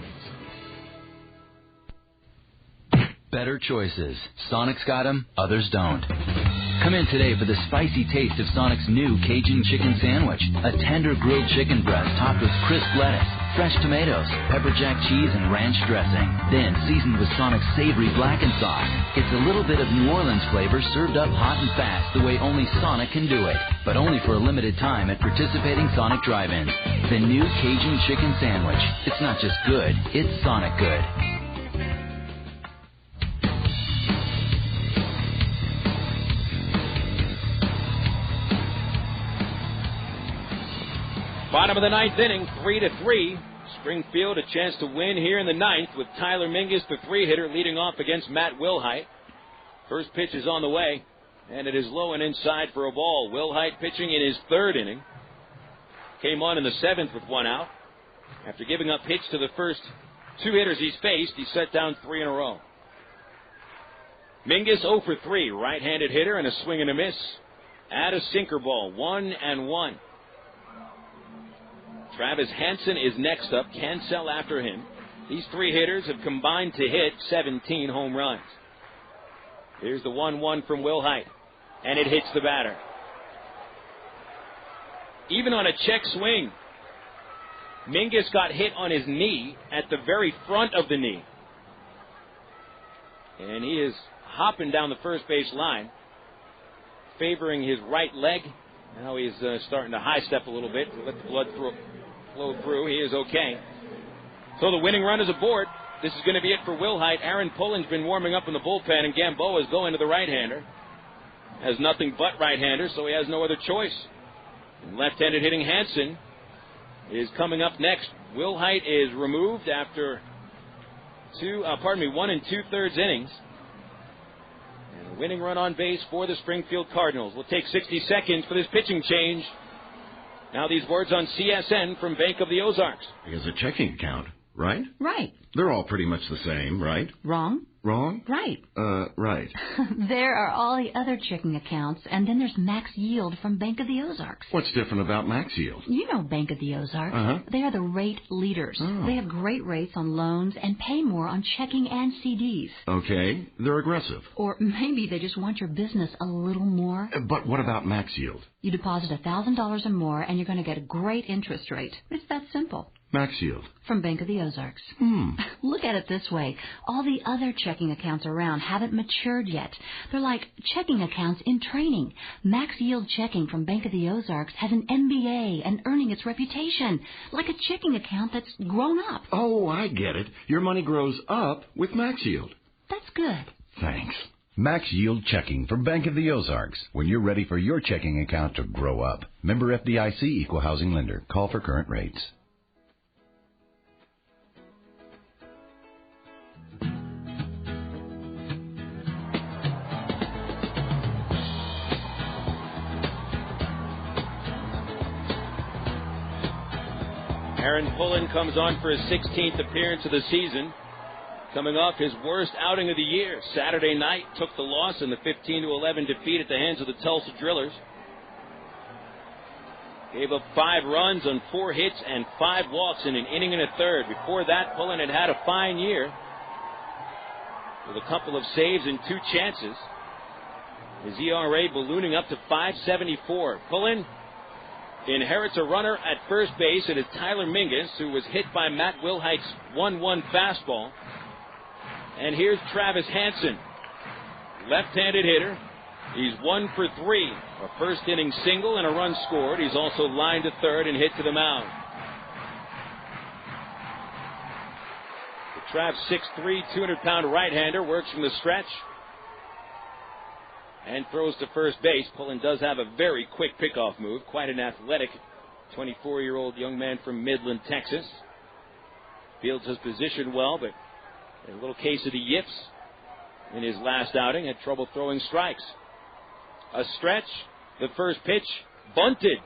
Better choices. Sonic's got them, others don't. Come in today for the spicy taste of Sonic's new Cajun chicken sandwich. A tender grilled chicken breast topped with crisp lettuce, fresh tomatoes, pepper jack cheese, and ranch dressing. Then seasoned with Sonic's savory blackened sauce. It's a little bit of New Orleans flavor served up hot and fast the way only Sonic can do it. But only for a limited time at participating Sonic drive-ins. The new Cajun chicken sandwich. It's not just good, it's Sonic good. Bottom of the 9th inning, 3-3. Springfield a chance to win here in the 9th with Tyler Mingus, the 3-hitter, leading off against Matt Wilhite. First pitch is on the way, and it is low and inside for a ball. Wilhite pitching in his 3rd inning. Came on in the 7th with 1 out. After giving up hits to the first 2 hitters he's faced, he set down 3 in a row. Mingus 0 for 3, right-handed hitter and a swing and a miss. At a sinker ball, 1-1. Travis Hansen is next up. Cancel after him. These three hitters have combined to hit 17 home runs. Here's the 1-1 from Will Height, and it hits the batter. Even on a check swing, Mingus got hit on his knee at the very front of the knee. And he is hopping down the first base line, favoring his right leg. Now he's starting to high step a little bit to let the blood flow through. He is okay. So the winning run is aboard. This is going to be it for Will Height. Aaron Pullen's been warming up in the bullpen, and Gamboa is going to the right-hander. Has nothing but right-hander, so he has no other choice. And left-handed hitting Hansen is coming up next. Will Height is removed after 1 2/3 innings. And a winning run on base for the Springfield Cardinals. We'll take 60 seconds for this pitching change. Now these words on CSN from Bank of the Ozarks. It's a checking account, right? Right. They're all pretty much the same, right? Wrong. Wrong? Right. Right. There are all the other checking accounts, and then there's Max Yield from Bank of the Ozarks. What's different about Max Yield? You know Bank of the Ozarks. Uh-huh. They are the rate leaders. Oh. They have great rates on loans and pay more on checking and CDs. Okay, they're aggressive. Or maybe they just want your business a little more. But what about Max Yield? You deposit $1,000 or more, and you're going to get a great interest rate. It's that simple. Max Yield. From Bank of the Ozarks. Look at it this way. All the other checking accounts around haven't matured yet. They're like checking accounts in training. Max Yield Checking from Bank of the Ozarks has an MBA and earning its reputation. Like a checking account that's grown up. Oh, I get it. Your money grows up with Max Yield. That's good. Thanks. Max Yield Checking from Bank of the Ozarks. When you're ready for your checking account to grow up. Member FDIC, Equal Housing Lender. Call for current rates. Aaron Pullen comes on for his 16th appearance of the season, coming off his worst outing of the year. Saturday night took the loss in the 15-11 defeat at the hands of the Tulsa Drillers. Gave up 5 runs on 4 hits and 5 walks in an inning and a third. Before that, Pullen had had a fine year with a couple of saves and 2 chances. His ERA ballooning up to .574. Pullen inherits a runner at first base. It is Tyler Mingus, who was hit by Matt Wilhite's 1-1 fastball. And here's Travis Hansen, left-handed hitter. He's 1 for 3, a first-inning single and a run scored. He's also lined to third and hit to the mound. The Trav's 6'3", 200-pound right-hander works from the stretch and throws to first base. Pullen does have a very quick pickoff move. Quite an athletic 24-year-old young man from Midland, Texas. Fields his position well, but a little case of the yips in his last outing. Had trouble throwing strikes. A stretch. The first pitch. Bunted.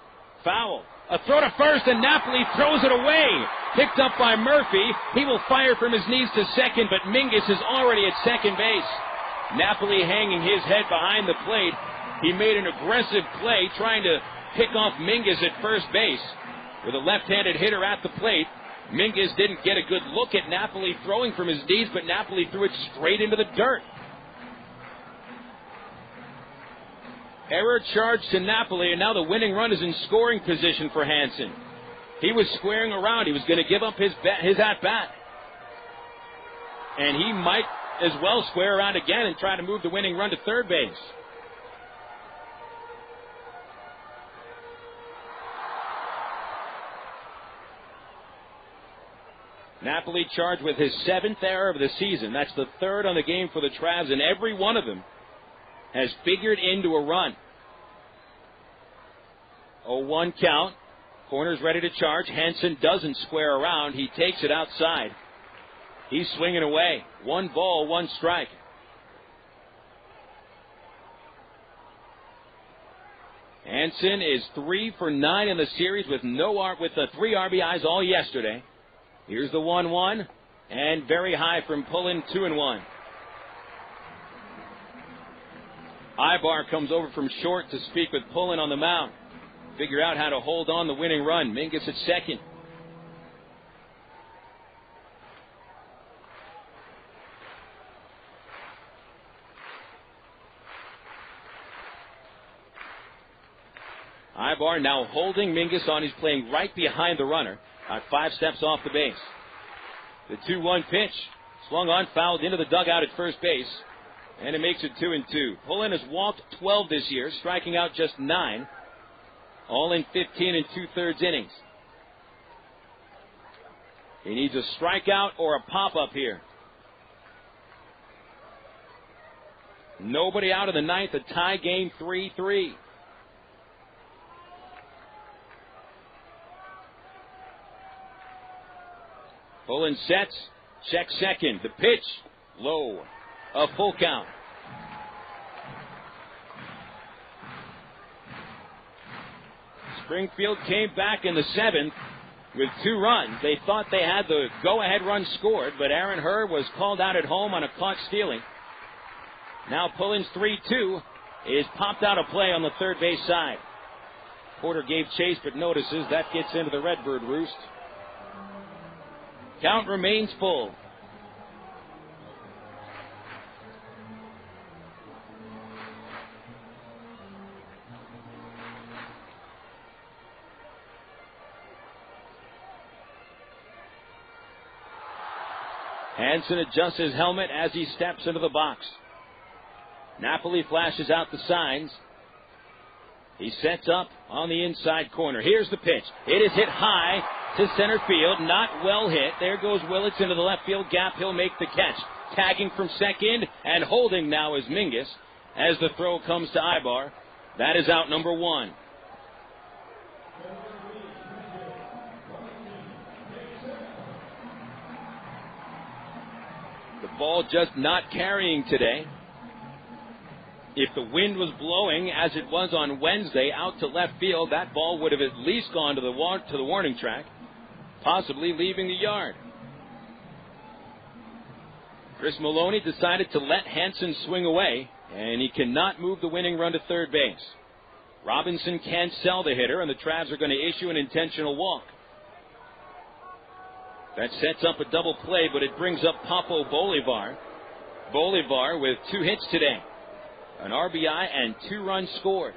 Foul. A throw to first, and Napoli throws it away. Picked up by Murphy. He will fire from his knees to second, but Mingus is already at second base. Napoli hanging his head behind the plate. He made an aggressive play trying to pick off Mingus at first base. With a left-handed hitter at the plate, Mingus didn't get a good look at Napoli throwing from his knees, but Napoli threw it straight into the dirt. Error charge to Napoli, and now the winning run is in scoring position for Hansen. He was squaring around. He was going to give up his at-bat. And he might as well square around again and try to move the winning run to third base. Napoli charged with his 7th error of the season. That's the 3rd on the game for the Travs, and every one of them has figured into a run. 0-1 count. Corner's ready to charge. Hansen doesn't square around. He takes it outside. He's swinging away. 1 ball, 1 strike. Hansen is 3 for 9 in the series with 3 RBIs all yesterday. Here's the 1-1, and very high from Pullen, 2-1. Aybar comes over from short to speak with Pullen on the mound. Figure out how to hold on the winning run. Mingus at second. Aybar now holding Mingus on. He's playing right behind the runner. 5 steps off the base. The 2-1 pitch. Swung on, fouled into the dugout at first base. And it makes it 2-2. Pullen has walked 12 this year, striking out just 9. All in 15 2/3 innings. He needs a strikeout or a pop-up here. Nobody out of the ninth. A tie game, 3-3. Pullen sets. Check second. The pitch. Low. A full count. Springfield came back in the 7th with 2 runs. They thought they had the go-ahead run scored, but Aaron Herr was called out at home on a caught stealing. Now Pullen's 3-2 is popped out of play on the third base side. Porter gave chase but notices that gets into the Redbird roost. Count remains full. Hansen adjusts his helmet as he steps into the box. Napoli flashes out the signs. He sets up on the inside corner. Here's the pitch. It is hit high to center field. Not well hit. There goes Willits into the left field gap. He'll make the catch. Tagging from second and holding now is Mingus as the throw comes to Aybar. That is out number 1. The ball just not carrying today. If the wind was blowing, as it was on Wednesday, out to left field, that ball would have at least gone to the warning track, possibly leaving the yard. Chris Maloney decided to let Hansen swing away, and he cannot move the winning run to third base. Robinson can't sell the hitter, and the Travs are going to issue an intentional walk. That sets up a double play, but it brings up Papo Bolivar. Bolivar with 2 hits today. An RBI and 2 runs scored.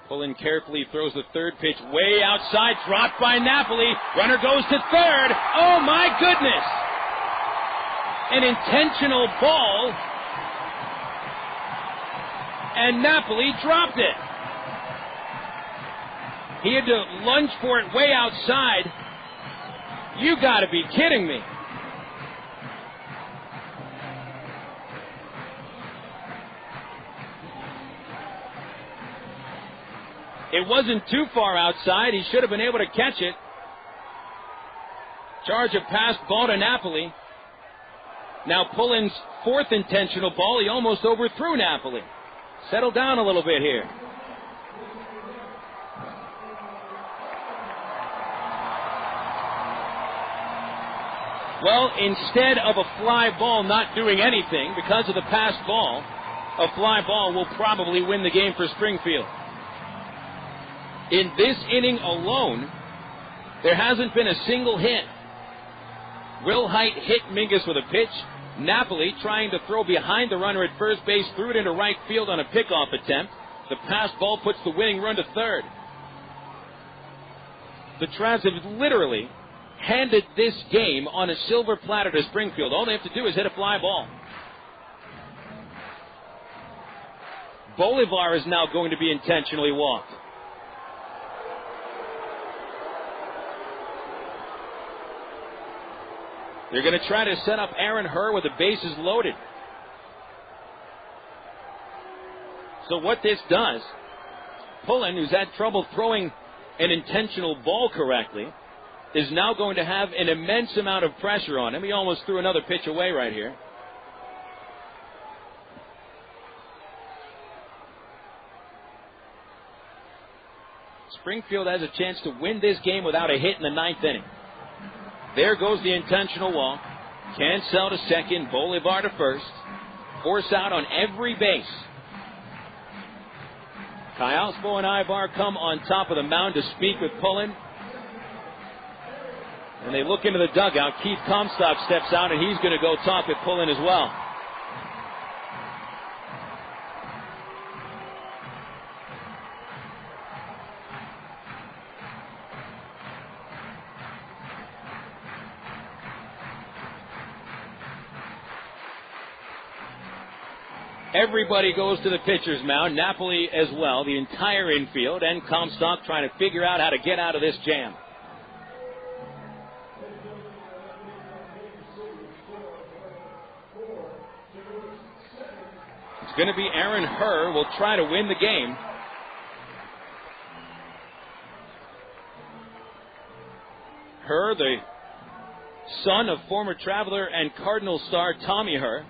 Pullen carefully throws the third pitch way outside, dropped by Napoli. Runner goes to third. Oh my goodness! An intentional ball, and Napoli dropped it. He had to lunge for it way outside. You got to be kidding me. It wasn't too far outside. He should have been able to catch it. Charge of pass ball to Napoli. Now Pullen's 4th intentional ball. He almost overthrew Napoli. Settle down a little bit here. Well, instead of a fly ball not doing anything because of the passed ball, a fly ball will probably win the game for Springfield. In this inning alone, there hasn't been a single hit. Will Height hit Mingus with a pitch. Napoli trying to throw behind the runner at first base, threw it into right field on a pickoff attempt. The passed ball puts the winning run to third. The Travs have literally handed this game on a silver platter to Springfield. All they have to do is hit a fly ball. Bolivar is now going to be intentionally walked. They're going to try to set up Aaron Herr with the bases loaded. So what this does, Pullen, who's had trouble throwing an intentional ball correctly, is now going to have an immense amount of pressure on him. He almost threw another pitch away right here. Springfield has a chance to win this game without a hit in the 9th inning. There goes the intentional walk. Cancel to second, Bolivar to first. Force out on every base. Callaspo and Aybar come on top of the mound to speak with Pullen. And they look into the dugout. Keith Comstock steps out, and he's going to go talk with Pullen as well. Everybody goes to the pitcher's mound, Napoli as well, the entire infield, and Comstock trying to figure out how to get out of this jam. It's going to be Aaron Herr will try to win the game. Herr, the son of former Traveler and Cardinals star Tommy Herr,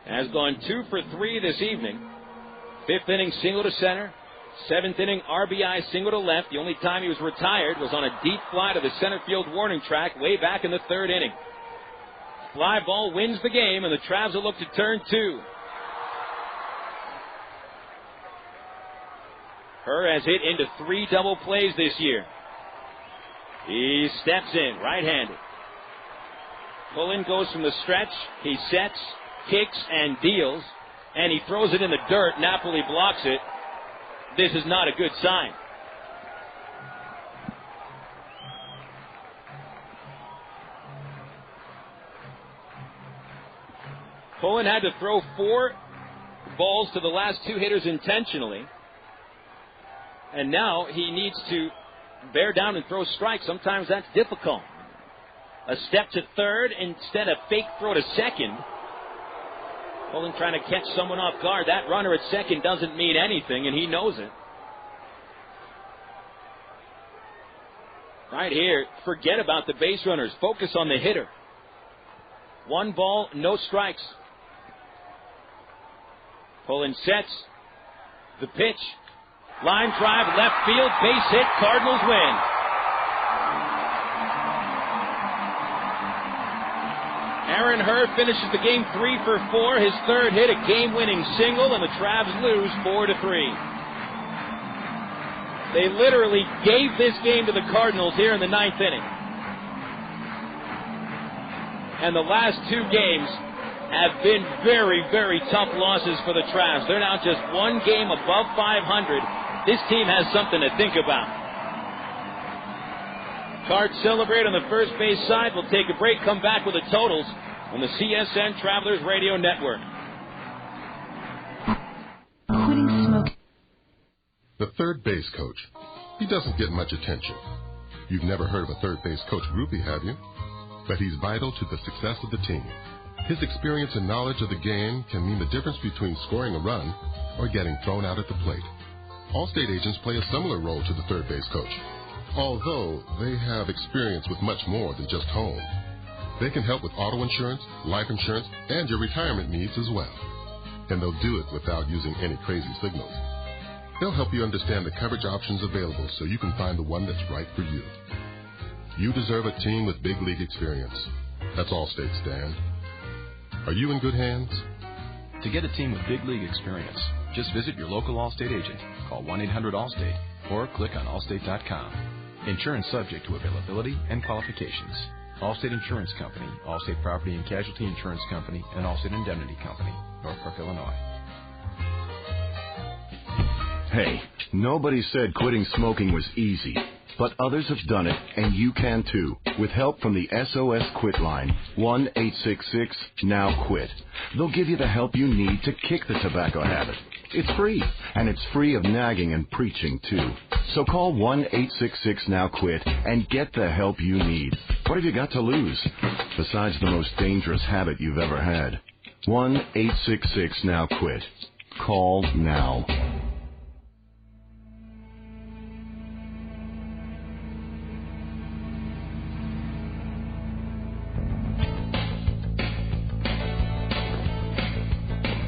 has gone 2 for 3 this evening. 5th inning single to center. 7th inning RBI single to left. The only time he was retired was on a deep fly to the center field warning track way back in the 3rd inning. Fly ball wins the game, and the Travs will look to turn 2. Herr has hit into 3 double plays this year. He steps in, right-handed. Pullen goes from the stretch. He sets, kicks, and deals, and he throws it in the dirt. Napoli blocks it. This is not a good sign. Pullen had to throw 4 balls to the last 2 hitters intentionally, and now he needs to bear down and throw strikes. Sometimes that's difficult. A step to third instead of fake throw to second. Pullen trying to catch someone off guard. That runner at second doesn't mean anything, and he knows it. Right here, forget about the base runners. Focus on the hitter. 1 ball, no strikes. Pullen sets. The pitch. Line drive, left field, base hit. Cardinals win. Aaron Herr finishes the game 3 for 4. His 3rd hit, a game-winning single, and the Travs lose 4-3. They literally gave this game to the Cardinals here in the 9th inning. And the last 2 games have been very, very tough losses for the Travs. They're now just 1 game above 500. This team has something to think about. Cards celebrate on the first base side. We'll take a break, come back with the totals on the CSN Travelers Radio Network. Quitting smoking. The third base coach. He doesn't get much attention. You've never heard of a third base coach groupie, have you? But he's vital to the success of the team. His experience and knowledge of the game can mean the difference between scoring a run or getting thrown out at the plate. Allstate agents play a similar role to the third base coach, although they have experience with much more than just home. They can help with auto insurance, life insurance, and your retirement needs as well. And they'll do it without using any crazy signals. They'll help you understand the coverage options available so you can find the one that's right for you. You deserve a team with big league experience. That's Allstate, Stan. Are you in good hands? To get a team with big league experience, just visit your local Allstate agent. Call 1-800-ALLSTATE or click on allstate.com. Insurance subject to availability and qualifications. Allstate Insurance Company, Allstate Property and Casualty Insurance Company, and Allstate Indemnity Company, Norfolk, Illinois. Hey, nobody said quitting smoking was easy, but others have done it, and you can too, with help from the SOS Quit line, 1-866-NOW-QUIT. They'll give you the help you need to kick the tobacco habit. It's free, and it's free of nagging and preaching too. So call 1-866-NOW-QUIT and get the help you need. What have you got to lose, besides the most dangerous habit you've ever had? 1-866-NOW-QUIT. Call now.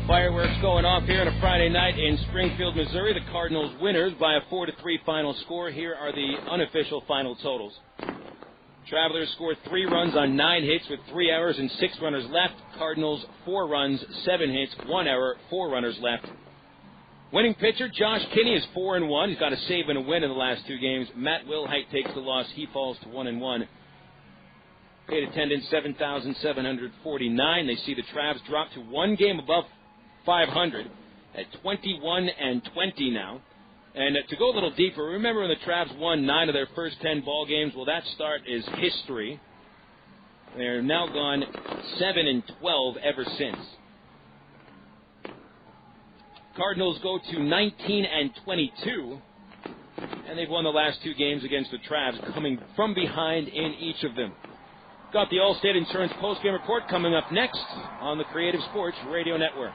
Fireworks going off here on a Friday night in Springfield, Missouri. The Cardinals winners by a 4-3 final score. Here are the unofficial final totals. Travelers scored 3 runs on 9 hits with 3 errors and 6 runners left. Cardinals 4 runs, 7 hits, 1 error, 4 runners left. Winning pitcher Josh Kinney is 4-1. He's got a save and a win in the last 2 games. Matt Wilhite takes the loss. He falls to 1-1. Paid attendance 7,749. They see the Travs drop to 1 game above 500 at 21-20 now. And to go a little deeper, remember when the Travs won 9 of their first 10 ball games? Well, that start is history. They're now gone 7-12 ever since. Cardinals go to 19-22, and they've won the last 2 games against the Travs, coming from behind in each of them. Got the Allstate Insurance postgame report coming up next on the Creative Sports Radio Network.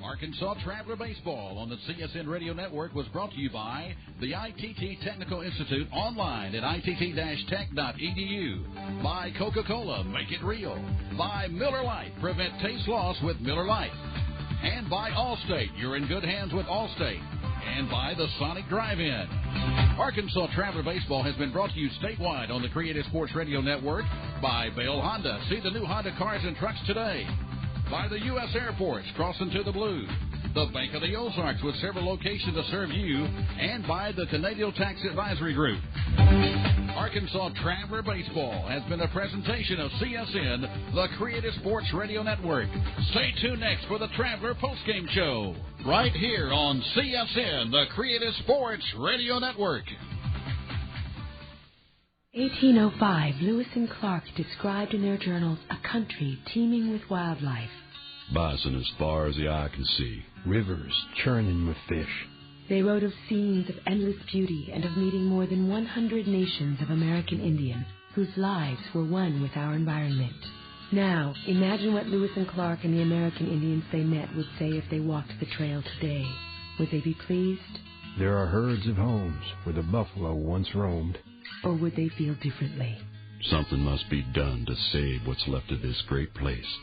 Arkansas Traveler Baseball on the CSN Radio Network was brought to you by the ITT Technical Institute online at itt-tech.edu. By Coca-Cola, make it real. By Miller Lite, prevent taste loss with Miller Lite. And by Allstate, you're in good hands with Allstate. And by the Sonic Drive-In. Arkansas Traveler Baseball has been brought to you statewide on the Creative Sports Radio Network by Bale Honda. See the new Honda cars and trucks today. By the U.S. Airports, crossing to the blue. The Bank of the Ozarks with several locations to serve you. And by the Canadian Tax Advisory Group. Arkansas Traveler Baseball has been a presentation of CSN, the Creative Sports Radio Network. Stay tuned next for the Traveler Postgame Show. Right here on CSN, the Creative Sports Radio Network. 1805, Lewis and Clark described in their journals a country teeming with wildlife. Bison as far as the eye can see. Rivers churning with fish. They wrote of scenes of endless beauty and of meeting more than 100 nations of American Indians whose lives were one with our environment. Now, imagine what Lewis and Clark and the American Indians they met would say if they walked the trail today. Would they be pleased? There are herds of homes where the buffalo once roamed. Or would they feel differently? Something must be done to save what's left of this great place.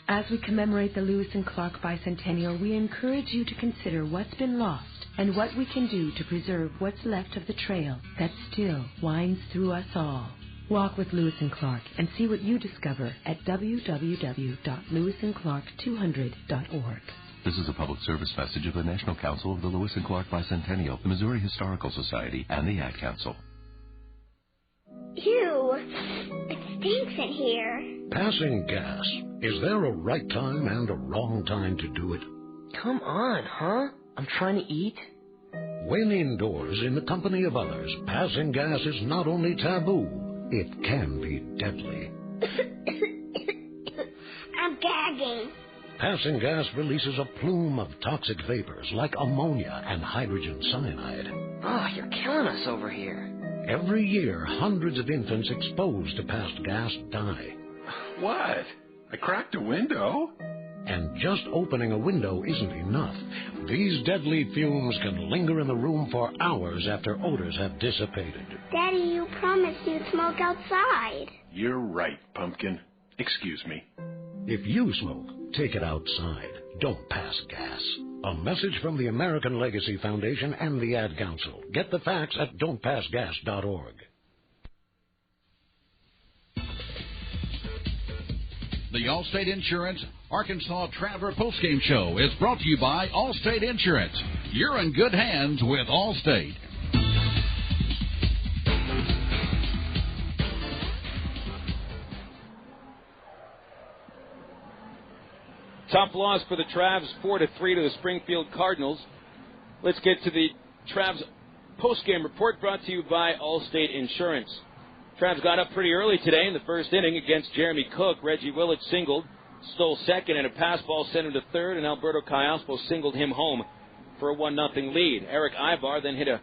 As we commemorate the Lewis and Clark bicentennial, we encourage you to consider what's been lost and what we can do to preserve what's left of the trail that still winds through us all. Walk with Lewis and Clark and see what you discover at www.lewisandclark200.org. This is a public service message of the National Council of the Lewis and Clark Bicentennial, the Missouri Historical Society, and the Ad Council. Ew, it stinks in here. Passing gas. Is there a right time and a wrong time to do it? Come on, huh? I'm trying to eat. When indoors in the company of others, passing gas is not only taboo, it can be deadly. I'm gagging. Passing gas releases a plume of toxic vapors like ammonia and hydrogen cyanide. Oh, you're killing us over here. Every year, hundreds of infants exposed to passed gas die. What? I cracked a window? And just opening a window isn't enough. These deadly fumes can linger in the room for hours after odors have dissipated. Daddy, you promised you'd smoke outside. You're right, Pumpkin. Excuse me. If you smoke, take it outside. Don't pass gas. A message from the American Legacy Foundation and the Ad Council. Get the facts at don'tpassgas.org. The Allstate Insurance Arkansas Traveler Postgame Show is brought to you by Allstate Insurance. You're in good hands with Allstate. Tough loss for the Travs, 4-3 to the Springfield Cardinals. Let's get to the Travs postgame report brought to you by Allstate Insurance. Travs got up pretty early today in the first inning against Jeremy Cook. Reggie Willits singled, stole second, and a pass ball sent him to third, and Alberto Callaspo singled him home for a 1-0 lead. Erick Aybar then hit a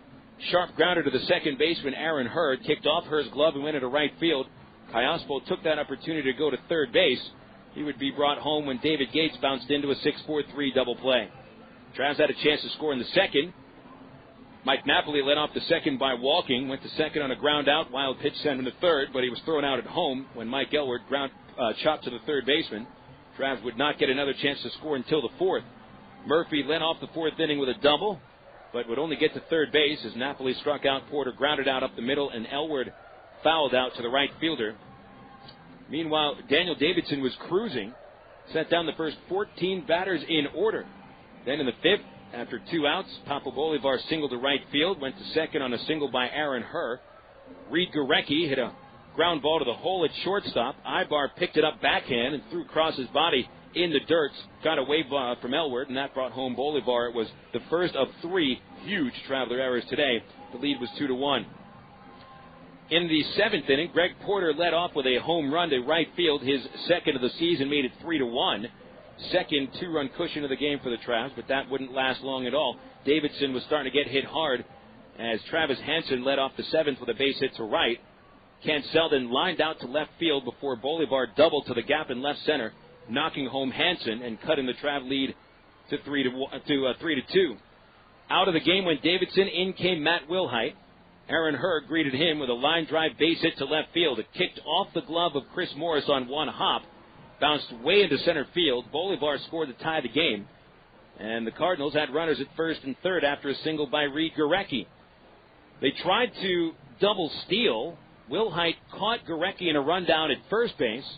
sharp grounder to the second baseman, Aaron Hurd, kicked off Hurd's glove and went into right field. Callaspo took that opportunity to go to third base. He would be brought home when David Gates bounced into a 6-4-3 double play. Travs had a chance to score in the second. Mike Napoli led off the second by walking, went to second on a ground out, wild pitch sent him to third, but he was thrown out at home when Mike Elward chopped to the third baseman. Travs would not get another chance to score until the fourth. Murphy led off the fourth inning with a double, but would only get to third base as Napoli struck out. Porter grounded out up the middle, and Elward fouled out to the right fielder. Meanwhile, Daniel Davidson was cruising, sent down the first 14 batters in order. Then in the fifth, after 2 outs, Papa Bolivar singled to right field, went to second on a single by Aaron Herr. Reid Gorecki hit a ground ball to the hole at shortstop. Aybar picked it up backhand and threw across his body in the dirt, got away from Elward, and that brought home Bolivar. It was the first of 3 huge Traveler errors today. The lead was 2-1. In the seventh inning, Greg Porter led off with a home run to right field. His second of the season made it 3-1. Second 2-run cushion of the game for the Travs, but that wouldn't last long at all. Davidson was starting to get hit hard as Travis Hansen led off the seventh with a base hit to right. Ken Selden lined out to left field before Bolivar doubled to the gap in left center, knocking home Hansen and cutting the Trav lead to 3-2. Out of the game went Davidson. In came Matt Wilhite. Aaron Herr greeted him with a line drive base hit to left field. It kicked off the glove of Chris Morris on one hop, bounced way into center field. Bolivar scored to tie the game, and the Cardinals had runners at first and third after a single by Reid Gorecki. They tried to double steal. Wilhite caught Gorecki in a rundown at first base.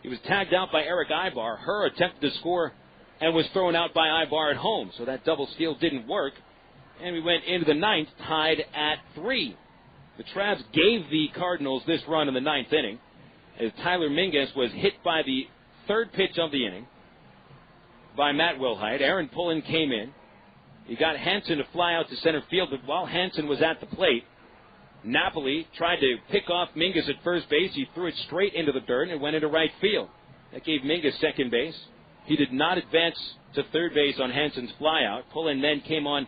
He was tagged out by Erick Aybar. Herr attempted to score and was thrown out by Aybar at home, so that double steal didn't work. And we went into the ninth, tied at 3. The Travs gave the Cardinals this run in the ninth inning as Tyler Mingus was hit by the third pitch of the inning by Matt Wilhite. Aaron Pullen came in. He got Hansen to fly out to center field, but while Hansen was at the plate, Napoli tried to pick off Mingus at first base. He threw it straight into the dirt and it went into right field. That gave Mingus second base. He did not advance to third base on Hansen's flyout. Pullen then came on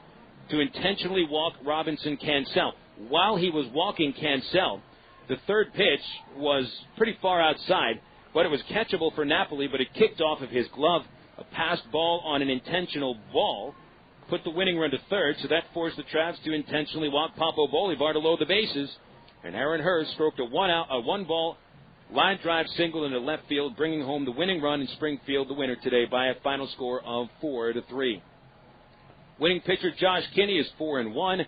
to intentionally walk Robinson Cancel. While he was walking Cancel, the third pitch was pretty far outside, but it was catchable for Napoli, but it kicked off of his glove. A passed ball on an intentional ball put the winning run to third, so that forced the Travs to intentionally walk Papa Bolivar to load the bases. And Aaron Herr stroked a one-ball line drive single into left field, bringing home the winning run in Springfield, the winner today, by a final score of 4-3. Winning pitcher Josh Kinney is 4-1.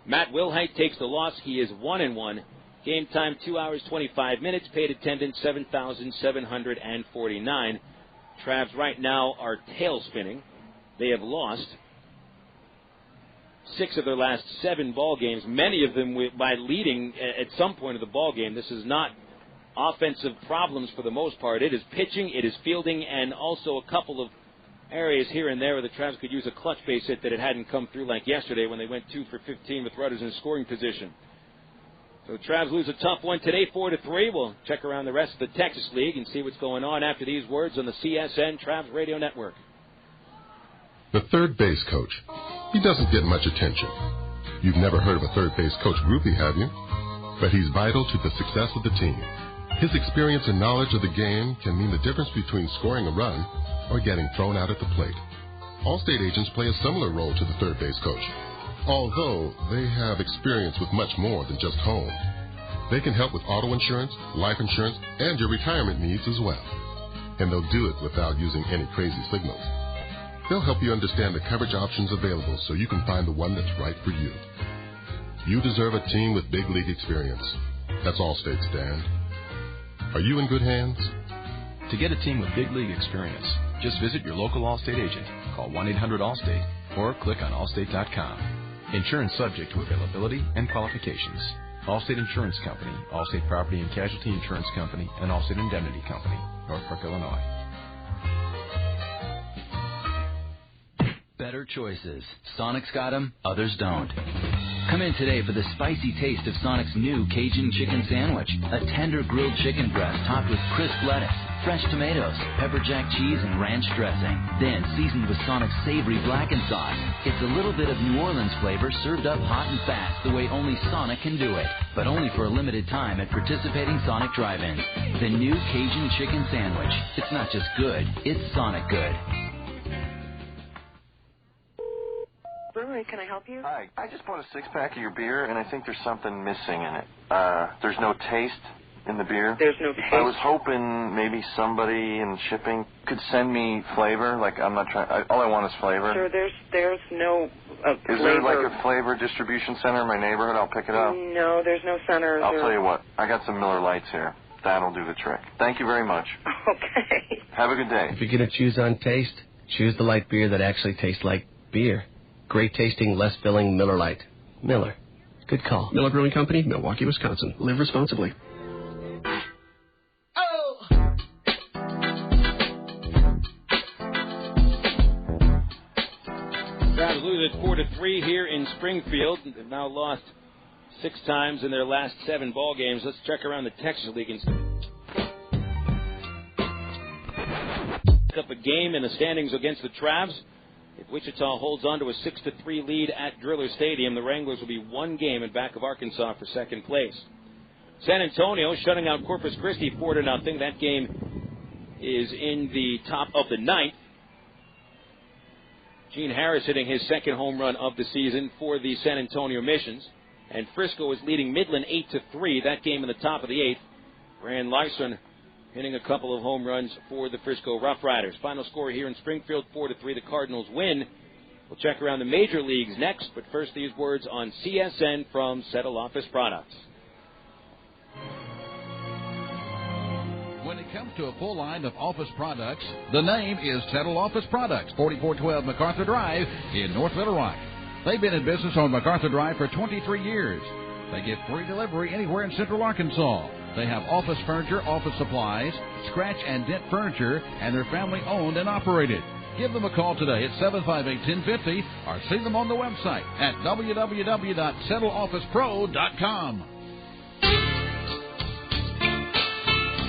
Matt Wilhite takes the loss. He is 1-1. Game time 2 hours 25 minutes. Paid attendance 7,749. Travs right now are tail spinning. They have lost 6 of their last 7 ball games. Many of them by leading at some point of the ball game. This is not offensive problems for the most part. It is pitching, it is fielding, and also a couple of areas here and there where the Travs could use a clutch base hit that it hadn't come through, like yesterday when they went 2 for 15 with runners in scoring position. So the Travs lose a tough one today, 4-3. We'll check around the rest of the Texas League and see what's going on after these words on the CSN Travs Radio Network. The third base coach. He doesn't get much attention. You've never heard of a third base coach groupie, have you? But he's vital to the success of the team. His experience and knowledge of the game can mean the difference between scoring a run or getting thrown out at the plate. Allstate agents play a similar role to the third base coach, although they have experience with much more than just home. They can help with auto insurance, life insurance, and your retirement needs as well. And they'll do it without using any crazy signals. They'll help you understand the coverage options available so you can find the one that's right for you. You deserve a team with big league experience. That's Allstate, Stan. Are you in good hands? To get a team with big league experience, just visit your local Allstate agent, call 1-800-ALLSTATE, or click on allstate.com. Insurance subject to availability and qualifications. Allstate Insurance Company, Allstate Property and Casualty Insurance Company, and Allstate Indemnity Company, Northbrook, Illinois. Better choices. Sonic's got them, others don't. Come in today for the spicy taste of Sonic's new Cajun chicken sandwich. A tender grilled chicken breast topped with crisp lettuce, fresh tomatoes, pepper jack cheese, and ranch dressing. Then seasoned with Sonic's savory blackened sauce. It's a little bit of New Orleans flavor served up hot and fast the way only Sonic can do it. But only for a limited time at participating Sonic drive-ins. The new Cajun chicken sandwich. It's not just good, it's Sonic good. Hi, can I help you? Hi. I just bought a six-pack of your beer, and I think there's something missing in it. There's no taste in the beer. There's no taste. I was hoping maybe somebody in shipping could send me flavor. Like, I'm not trying. All I want is flavor. Sure, there's no Is flavor. there like a flavor distribution center in my neighborhood? I'll pick it up. No, there's no center. I'll tell you what. I got some Miller Lights here. That'll do the trick. Thank you very much. Okay. Have a good day. If you're going to choose on taste, choose the light beer that actually tastes like beer. Great tasting, less filling Miller Lite. Miller. Good call. Miller Brewing Company, Milwaukee, Wisconsin. Live responsibly. Travs lose at 4-3 here in Springfield. They've now lost 6 times in their last 7 ball games. Let's check around the Texas League and up a game in the standings against the Travs. If Wichita holds on to a 6-3 lead at Driller Stadium, the Wranglers will be 1 game in back of Arkansas for second place. San Antonio shutting out Corpus Christi 4-0. That game is in the top of the 9th. Gene Harris hitting his second home run of the season for the San Antonio Missions. And Frisco is leading Midland 8-3. That game in the top of the 8th. Rand Larson hitting a couple of home runs for the Frisco Rough Riders. Final score here in Springfield, 4-3. The Cardinals win. We'll check around the major leagues next, but first these words on CSN from Settle Office Products. When it comes to a full line of office products, the name is Settle Office Products, 4412 MacArthur Drive in North Little Rock. They've been in business on MacArthur Drive for 23 years. They get free delivery anywhere in Central Arkansas. They have office furniture, office supplies, scratch and dent furniture, and they're family owned and operated. Give them a call today at 758-1050 or see them on the website at www.settleofficepro.com.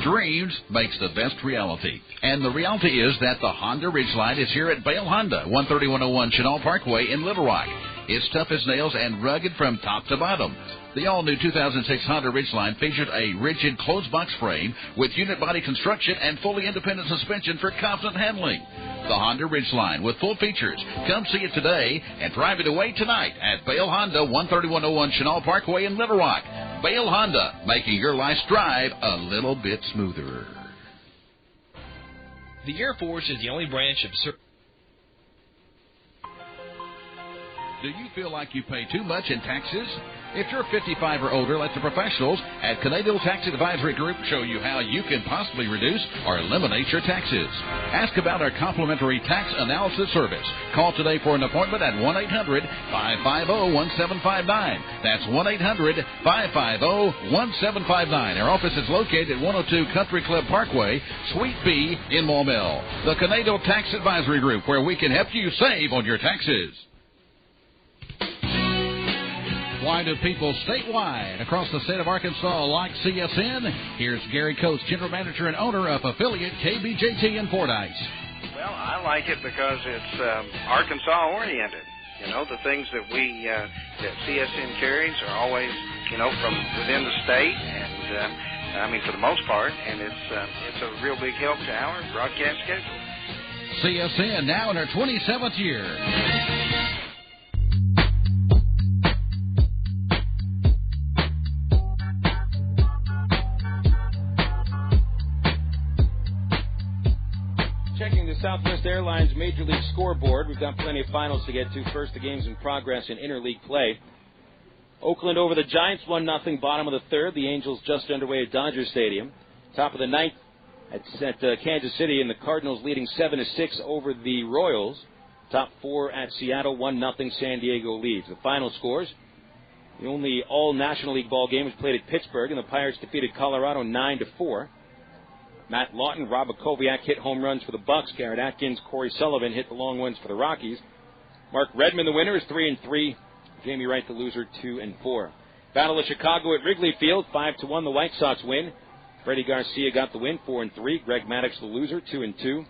Dreams makes the best reality. And the reality is that the Honda Ridgeline is here at Bale Honda, 13101 Chenal Parkway in Little Rock. It's tough as nails and rugged from top to bottom. The all-new 2006 Honda Ridgeline features a rigid closed-box frame with unit body construction and fully independent suspension for confident handling. The Honda Ridgeline with full features. Come see it today and drive it away tonight at Bale Honda, 13101 Chenal Parkway in Little Rock. Bale Honda, making your life's drive a little bit smoother. The Air Force is the only branch of Do you feel like you pay too much in taxes? If you're 55 or older, let the professionals at Canadian Tax Advisory Group show you how you can possibly reduce or eliminate your taxes. Ask about our complimentary tax analysis service. Call today for an appointment at 1-800-550-1759. That's 1-800-550-1759. Our office is located at 102 Country Club Parkway, Suite B in Maumelle. The Canadian Tax Advisory Group, where we can help you save on your taxes. Why do people statewide across the state of Arkansas like CSN? Here's Gary Coates, General Manager and owner of affiliate KBJT in Fordyce. Well, I like it because it's Arkansas-oriented. You know, the things that that CSN carries are always, from within the state, and for the most part, and it's a real big help to our broadcast schedule. CSN now in her 27th year. Checking the Southwest Airlines Major League scoreboard. We've got plenty of finals to get to. First, the games in progress in interleague play. Oakland over the Giants, 1-0, bottom of the third. The Angels just underway at Dodger Stadium. Top of the ninth at Kansas City, and the Cardinals leading 7-6 over the Royals. Top four at Seattle, 1-0 San Diego leads. The final scores: the only all-National League ball game was played at Pittsburgh, and the Pirates defeated Colorado 9-4. Matt Lawton, Rob Koviak hit home runs for the Bucks. Garrett Atkins, Corey Sullivan hit the long ones for the Rockies. Mark Redmond, the winner, is 3-3. Jamie Wright, the loser, 2-4. Battle of Chicago at Wrigley Field, 5-1. The White Sox win. Freddie Garcia got the win, 4-3. Greg Maddux, the loser, 2-2.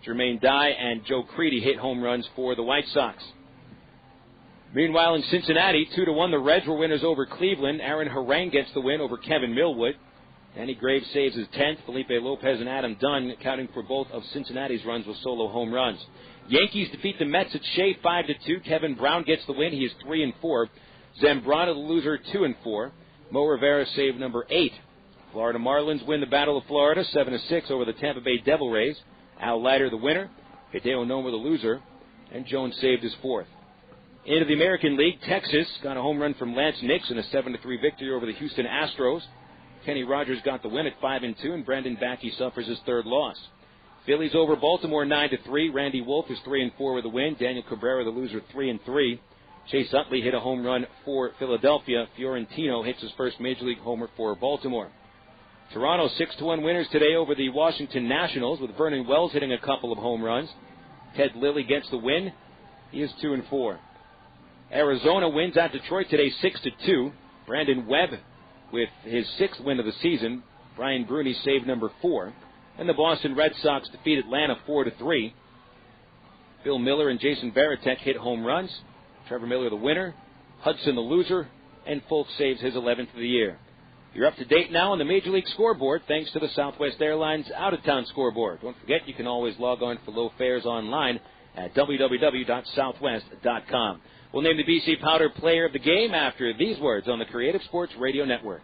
Jermaine Dye and Joe Creedy hit home runs for the White Sox. Meanwhile, in Cincinnati, 2-1, the Reds were winners over Cleveland. Aaron Harang gets the win over Kevin Millwood. Danny Graves saves his 10th. Felipe Lopez and Adam Dunn accounting for both of Cincinnati's runs with solo home runs. Yankees defeat the Mets at Shea 5-2. Kevin Brown gets the win. He is 3-4. Zambrano, the loser, 2-4. Mo Rivera save number 8. Florida Marlins win the Battle of Florida 7-6 over the Tampa Bay Devil Rays. Al Leiter the winner. Hideo Nomo the loser. And Jones saved his 4th. Into the American League, Texas got a home run from Lance Nix in a 7-3 victory over the Houston Astros. Kenny Rogers got the win at 5-2, and Brendan Backey suffers his 3rd loss. Phillies over Baltimore 9-3. Randy Wolf is 3-4 with a win. Daniel Cabrera, the loser, 3-3. Chase Utley hit a home run for Philadelphia. Fiorentino hits his first Major League homer for Baltimore. Toronto 6-1 winners today over the Washington Nationals, with Vernon Wells hitting a couple of home runs. Ted Lilly gets the win. He is 2-4. Arizona wins at Detroit today 6-2. Brandon Webb with his 6th win of the season. Brian Bruni saved number 4. And the Boston Red Sox defeat Atlanta 4-3. Bill Miller and Jason Varitek hit home runs. Trevor Miller the winner. Hudson the loser. And Fultz saves his 11th of the year. You're up to date now on the Major League Scoreboard thanks to the Southwest Airlines out-of-town scoreboard. Don't forget you can always log on for low fares online at www.southwest.com. We'll name the BC Powder Player of the Game after these words on the Creative Sports Radio Network.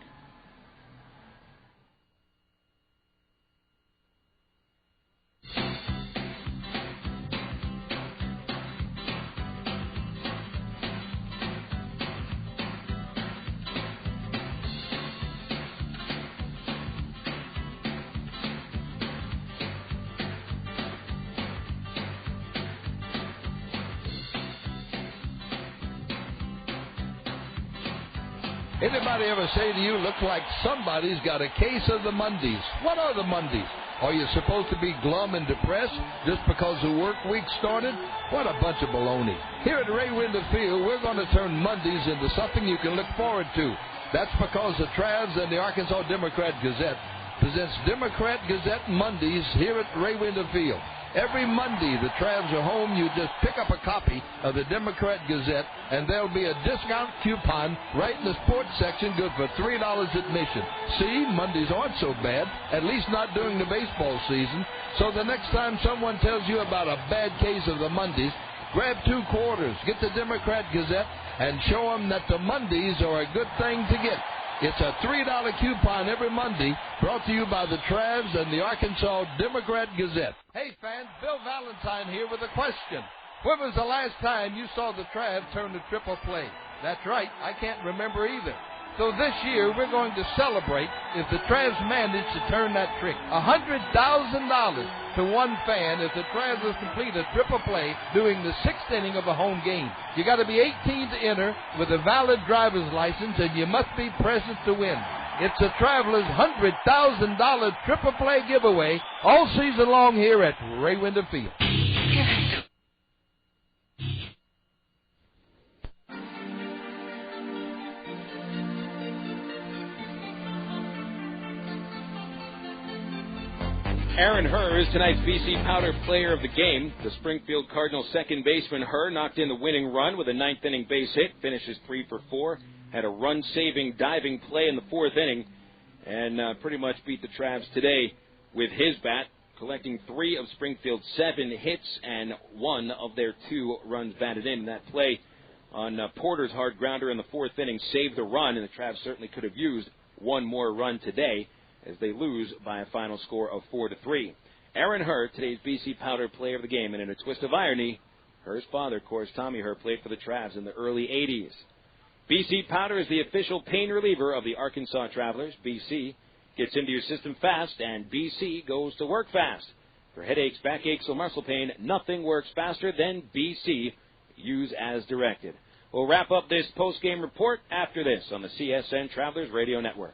Anybody ever say to you, look like somebody's got a case of the Mondays? What are the Mondays? Are you supposed to be glum and depressed just because the work week started? What a bunch of baloney. Here at Ray Winder Field, we're going to turn Mondays into something you can look forward to. That's because the Travs and the Arkansas Democrat-Gazette presents Democrat-Gazette Mondays here at Ray Winder Field. Every Monday, the Travs are home. You just pick up a copy of the Democrat-Gazette, and there'll be a discount coupon right in the sports section, good for $3 admission. See, Mondays aren't so bad, at least not during the baseball season. So the next time someone tells you about a bad case of the Mondays, grab 2 quarters, get the Democrat-Gazette, and show them that the Mondays are a good thing to get. It's a $3 coupon every Monday, brought to you by the Travs and the Arkansas Democrat-Gazette. Hey, fans, Bill Valentine here with a question. When was the last time you saw the Travs turn the triple play? That's right, I can't remember either. So this year, we're going to celebrate if the Travs manage to turn that trick. $100,000 to one fan if the Travs will complete a triple play during the 6th inning of a home game. You got to be 18 to enter with a valid driver's license, and you must be present to win. It's the Travelers' $100,000 triple play giveaway all season long here at Ray Winder Field. Aaron Herr is tonight's BC Powder Player of the Game. The Springfield Cardinals second baseman Herr knocked in the winning run with a 9th inning base hit, finishes 3 for 4, had a run-saving diving play in the 4th inning, and pretty much beat the Travs today with his bat, collecting 3 of Springfield's 7 hits and 1 of their 2 runs batted in. That play on Porter's hard grounder in the 4th inning saved the run, and the Travs certainly could have used one more run today, as they lose by a final score of 4-3. Aaron Herr, today's BC Powder Player of the Game, and in a twist of irony, Herr's father, of course, Tommy Herr, played for the Travs in the early 80s. BC Powder is the official pain reliever of the Arkansas Travelers. BC gets into your system fast, and BC goes to work fast. For headaches, backaches, or muscle pain, nothing works faster than BC. Use as directed. We'll wrap up this post-game report after this on the CSN Travelers Radio Network.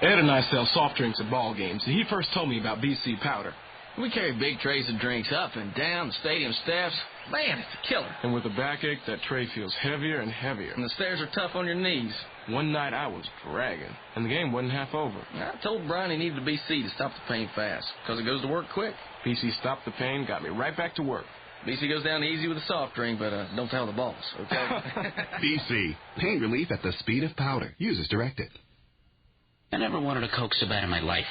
Ed and I sell soft drinks at ball games, and he first told me about BC Powder. We carry big trays of drinks up and down the stadium steps. Man, it's a killer. And with a backache, that tray feels heavier and heavier. And the stairs are tough on your knees. One night I was dragging, and the game wasn't half over. I told Brian he needed a BC to stop the pain fast, because it goes to work quick. BC stopped the pain, got me right back to work. BC goes down easy with a soft drink, but don't tell the boss, okay? BC, pain relief at the speed of powder. Use as directed. I never wanted a Coke so bad in my life.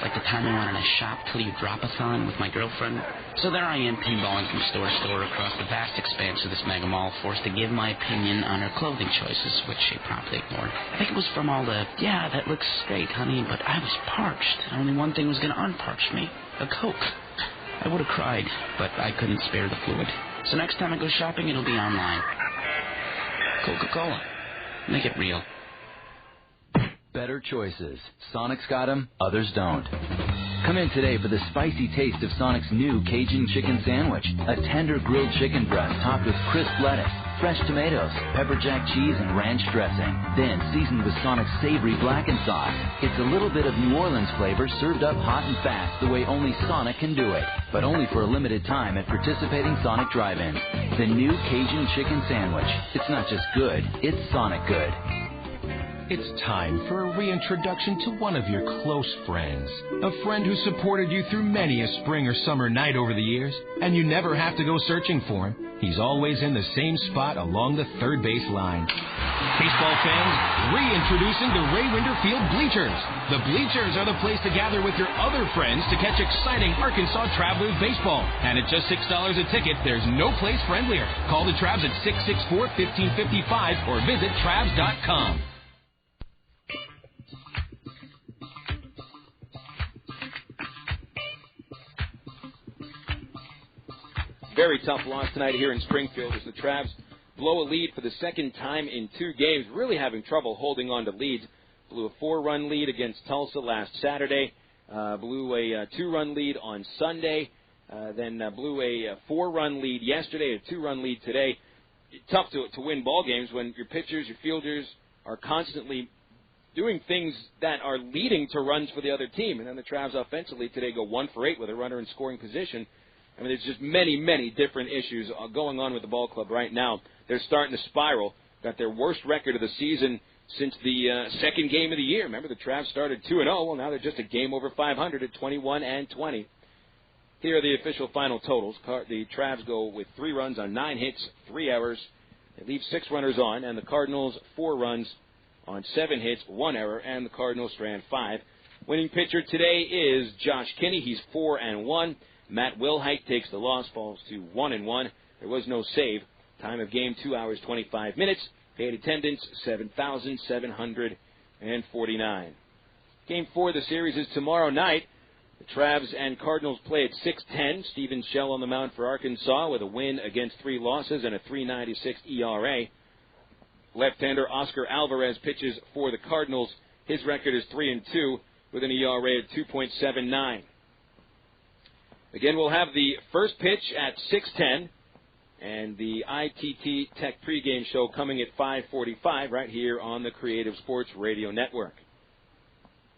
Like the time I went on a shop till you drop-a-thon with my girlfriend. So there I am, pinballing from store to store across the vast expanse of this mega mall, forced to give my opinion on her clothing choices, which she promptly ignored. I think it was from all the, yeah, that looks great, honey, but I was parched. Only one thing was going to unparch me, a Coke. I would have cried, but I couldn't spare the fluid. So next time I go shopping, it'll be online. Coca-Cola. Make it real. Better choices. Sonic's got them, others don't. Come in today for the spicy taste of Sonic's new Cajun chicken sandwich. A tender grilled chicken breast topped with crisp lettuce, fresh tomatoes, pepper jack cheese, and ranch dressing. Then seasoned with Sonic's savory blackened sauce. It's a little bit of New Orleans flavor served up hot and fast the way only Sonic can do it. But only for a limited time at participating Sonic drive-ins. The new Cajun chicken sandwich. It's not just good, it's Sonic good. It's time for a reintroduction to one of your close friends. A friend who supported you through many a spring or summer night over the years, and you never have to go searching for him. He's always in the same spot along the third base line. Baseball fans, reintroducing the Ray Winder Field Bleachers. The Bleachers are the place to gather with your other friends to catch exciting Arkansas Travelers baseball. And at just $6 a ticket, there's no place friendlier. Call the Travs at 664-1555 or visit Travs.com. Very tough loss tonight here in Springfield as the Travs blow a lead for the second time in 2 games, really having trouble holding on to leads. Blew a 4-run lead against Tulsa last Saturday, blew a 2-run lead on Sunday, then blew a 4-run lead yesterday, a 2-run lead today. Tough to win ball games when your pitchers, your fielders are constantly doing things that are leading to runs for the other team. And then the Travs offensively today go 1 for 8 with a runner in scoring position. I mean, there's just many, many different issues going on with the ball club right now. They're starting to spiral. Got their worst record of the season since the second game of the year. Remember, the Travs started 2-0. Well, now they're just a game over 500 at 21-20. Here are the official final totals. The Travs go with 3 runs on 9 hits, 3 errors. They leave 6 runners on, and the Cardinals 4 runs on 7 hits, 1 error, and the Cardinals strand 5. Winning pitcher today is Josh Kinney. He's 4-1. Matt Wilhite takes the loss, falls to 1-1. There was no save. Time of game, 2 hours, 25 minutes. Paid attendance, 7,749. Game 4 of the series is tomorrow night. The Travs and Cardinals play at 6:10. Steven Shell on the mound for Arkansas with a win against 3 losses and a 3.96 ERA. Left-hander Oscar Alvarez pitches for the Cardinals. His record is 3-2 with an ERA of 2.79. Again, we'll have the first pitch at 6:10 and the ITT Tech pregame show coming at 5:45 right here on the Creative Sports Radio Network.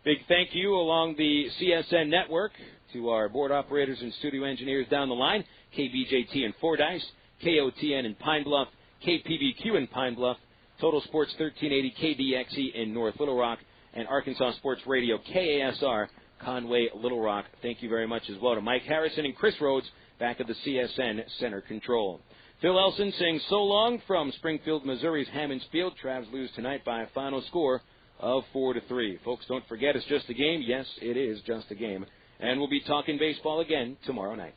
Big thank you along the CSN network to our board operators and studio engineers down the line, KBJT in Fordyce, KOTN in Pine Bluff, KPBQ in Pine Bluff, Total Sports 1380 KDXE in North Little Rock, and Arkansas Sports Radio KASR Conway, Little Rock. Thank you very much as well to Mike Harrison and Chris Rhodes back at the CSN Center Control. Phil Elson saying so long from Springfield, Missouri's Hammonds Field. Travs lose tonight by a final score of 4-3. Folks, don't forget it's just a game. Yes, it is just a game. And we'll be talking baseball again tomorrow night.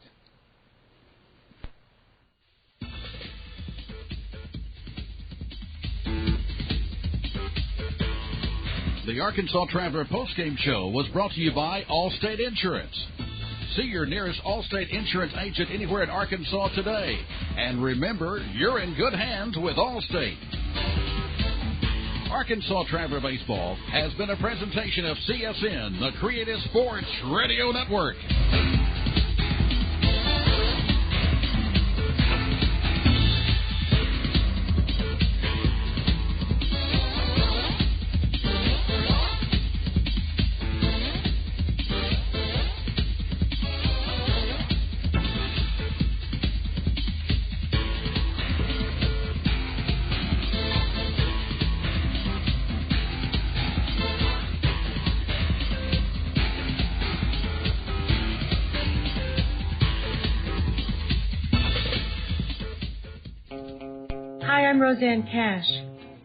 The Arkansas Traveler postgame show was brought to you by Allstate Insurance. See your nearest Allstate Insurance agent anywhere in Arkansas today. And remember, you're in good hands with Allstate. Arkansas Traveler Baseball has been a presentation of CSN, the Creative Sports Radio Network. Hi, I'm Roseanne Cash.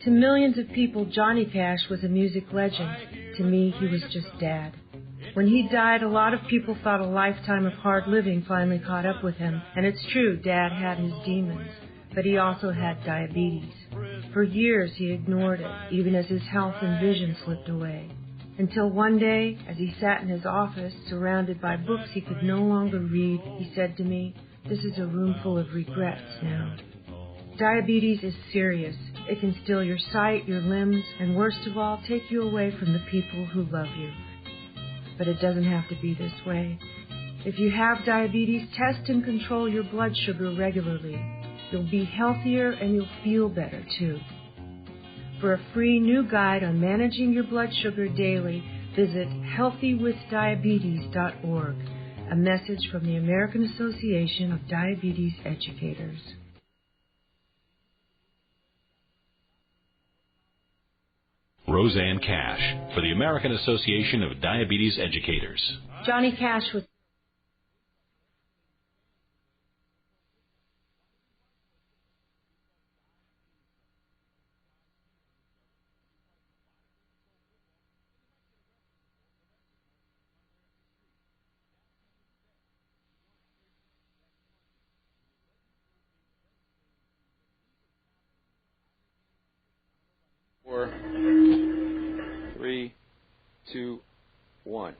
To millions of people, Johnny Cash was a music legend. To me, he was just Dad. When he died, a lot of people thought a lifetime of hard living finally caught up with him. And it's true, Dad had his demons. But he also had diabetes. For years, he ignored it, even as his health and vision slipped away. Until one day, as he sat in his office, surrounded by books he could no longer read, he said to me, "This is a room full of regrets now." Diabetes is serious. It can steal your sight, your limbs, and worst of all, take you away from the people who love you. But it doesn't have to be this way. If you have diabetes, test and control your blood sugar regularly. You'll be healthier and you'll feel better too. For a free new guide on managing your blood sugar daily, visit healthywithdiabetes.org. A message from the American Association of Diabetes Educators. Roseanne Cash for the American Association of Diabetes Educators. Johnny Cash was Four, 3, 2, 1.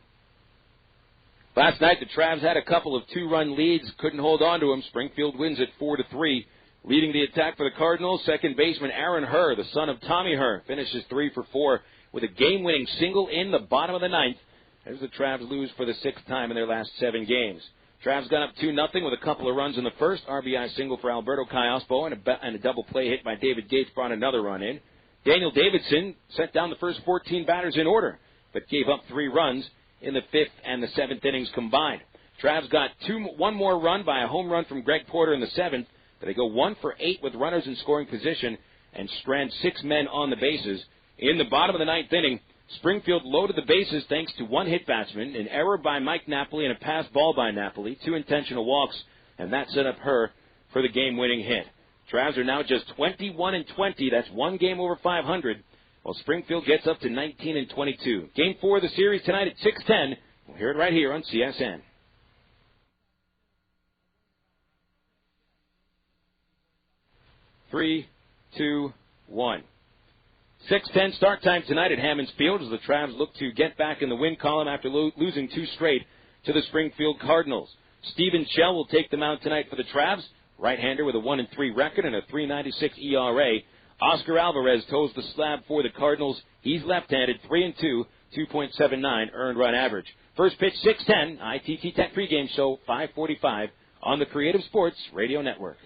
Last night, the Travs had a couple of two-run leads, couldn't hold on to them. Springfield wins at 4-3. Leading the attack for the Cardinals, second baseman Aaron Herr, the son of Tommy Herr, finishes 3 for 4 with a game-winning single in the bottom of the ninth as the Travs lose for the 6th time in their last 7 games. Travs got up 2-0 with a couple of runs in the first. RBI single for Alberto Callaspo and a double play hit by David Gates brought another run in. Daniel Davidson sent down the first 14 batters in order, but gave up 3 runs in the 5th and the 7th innings combined. Travs got one more run by a home run from Greg Porter in the 7th, but they go 1 for 8 with runners in scoring position and strand 6 men on the bases. In the bottom of the 9th inning, Springfield loaded the bases thanks to one hit batsman, an error by Mike Napoli, and a pass ball by Napoli, 2 intentional walks, and that set up Herr for the game-winning hit. Travs are now just 21-20. That's 1 game over 500. While Springfield gets up to 19-22. Game 4 of the series tonight at 6:10. We'll hear it right here on CSN. 3, 2, 1. 6:10 start time tonight at Hammons Field as the Travs look to get back in the win column after losing 2 straight to the Springfield Cardinals. Steven Shell will take them out tonight for the Travs. Right-hander with a 1-3 record and a 3.96 ERA. Oscar Alvarez toes the slab for the Cardinals. He's left-handed, 3-2, 2.79 earned run average. First pitch, 6:10. ITT Tech pregame show, 5:45 on the Creative Sports Radio Network.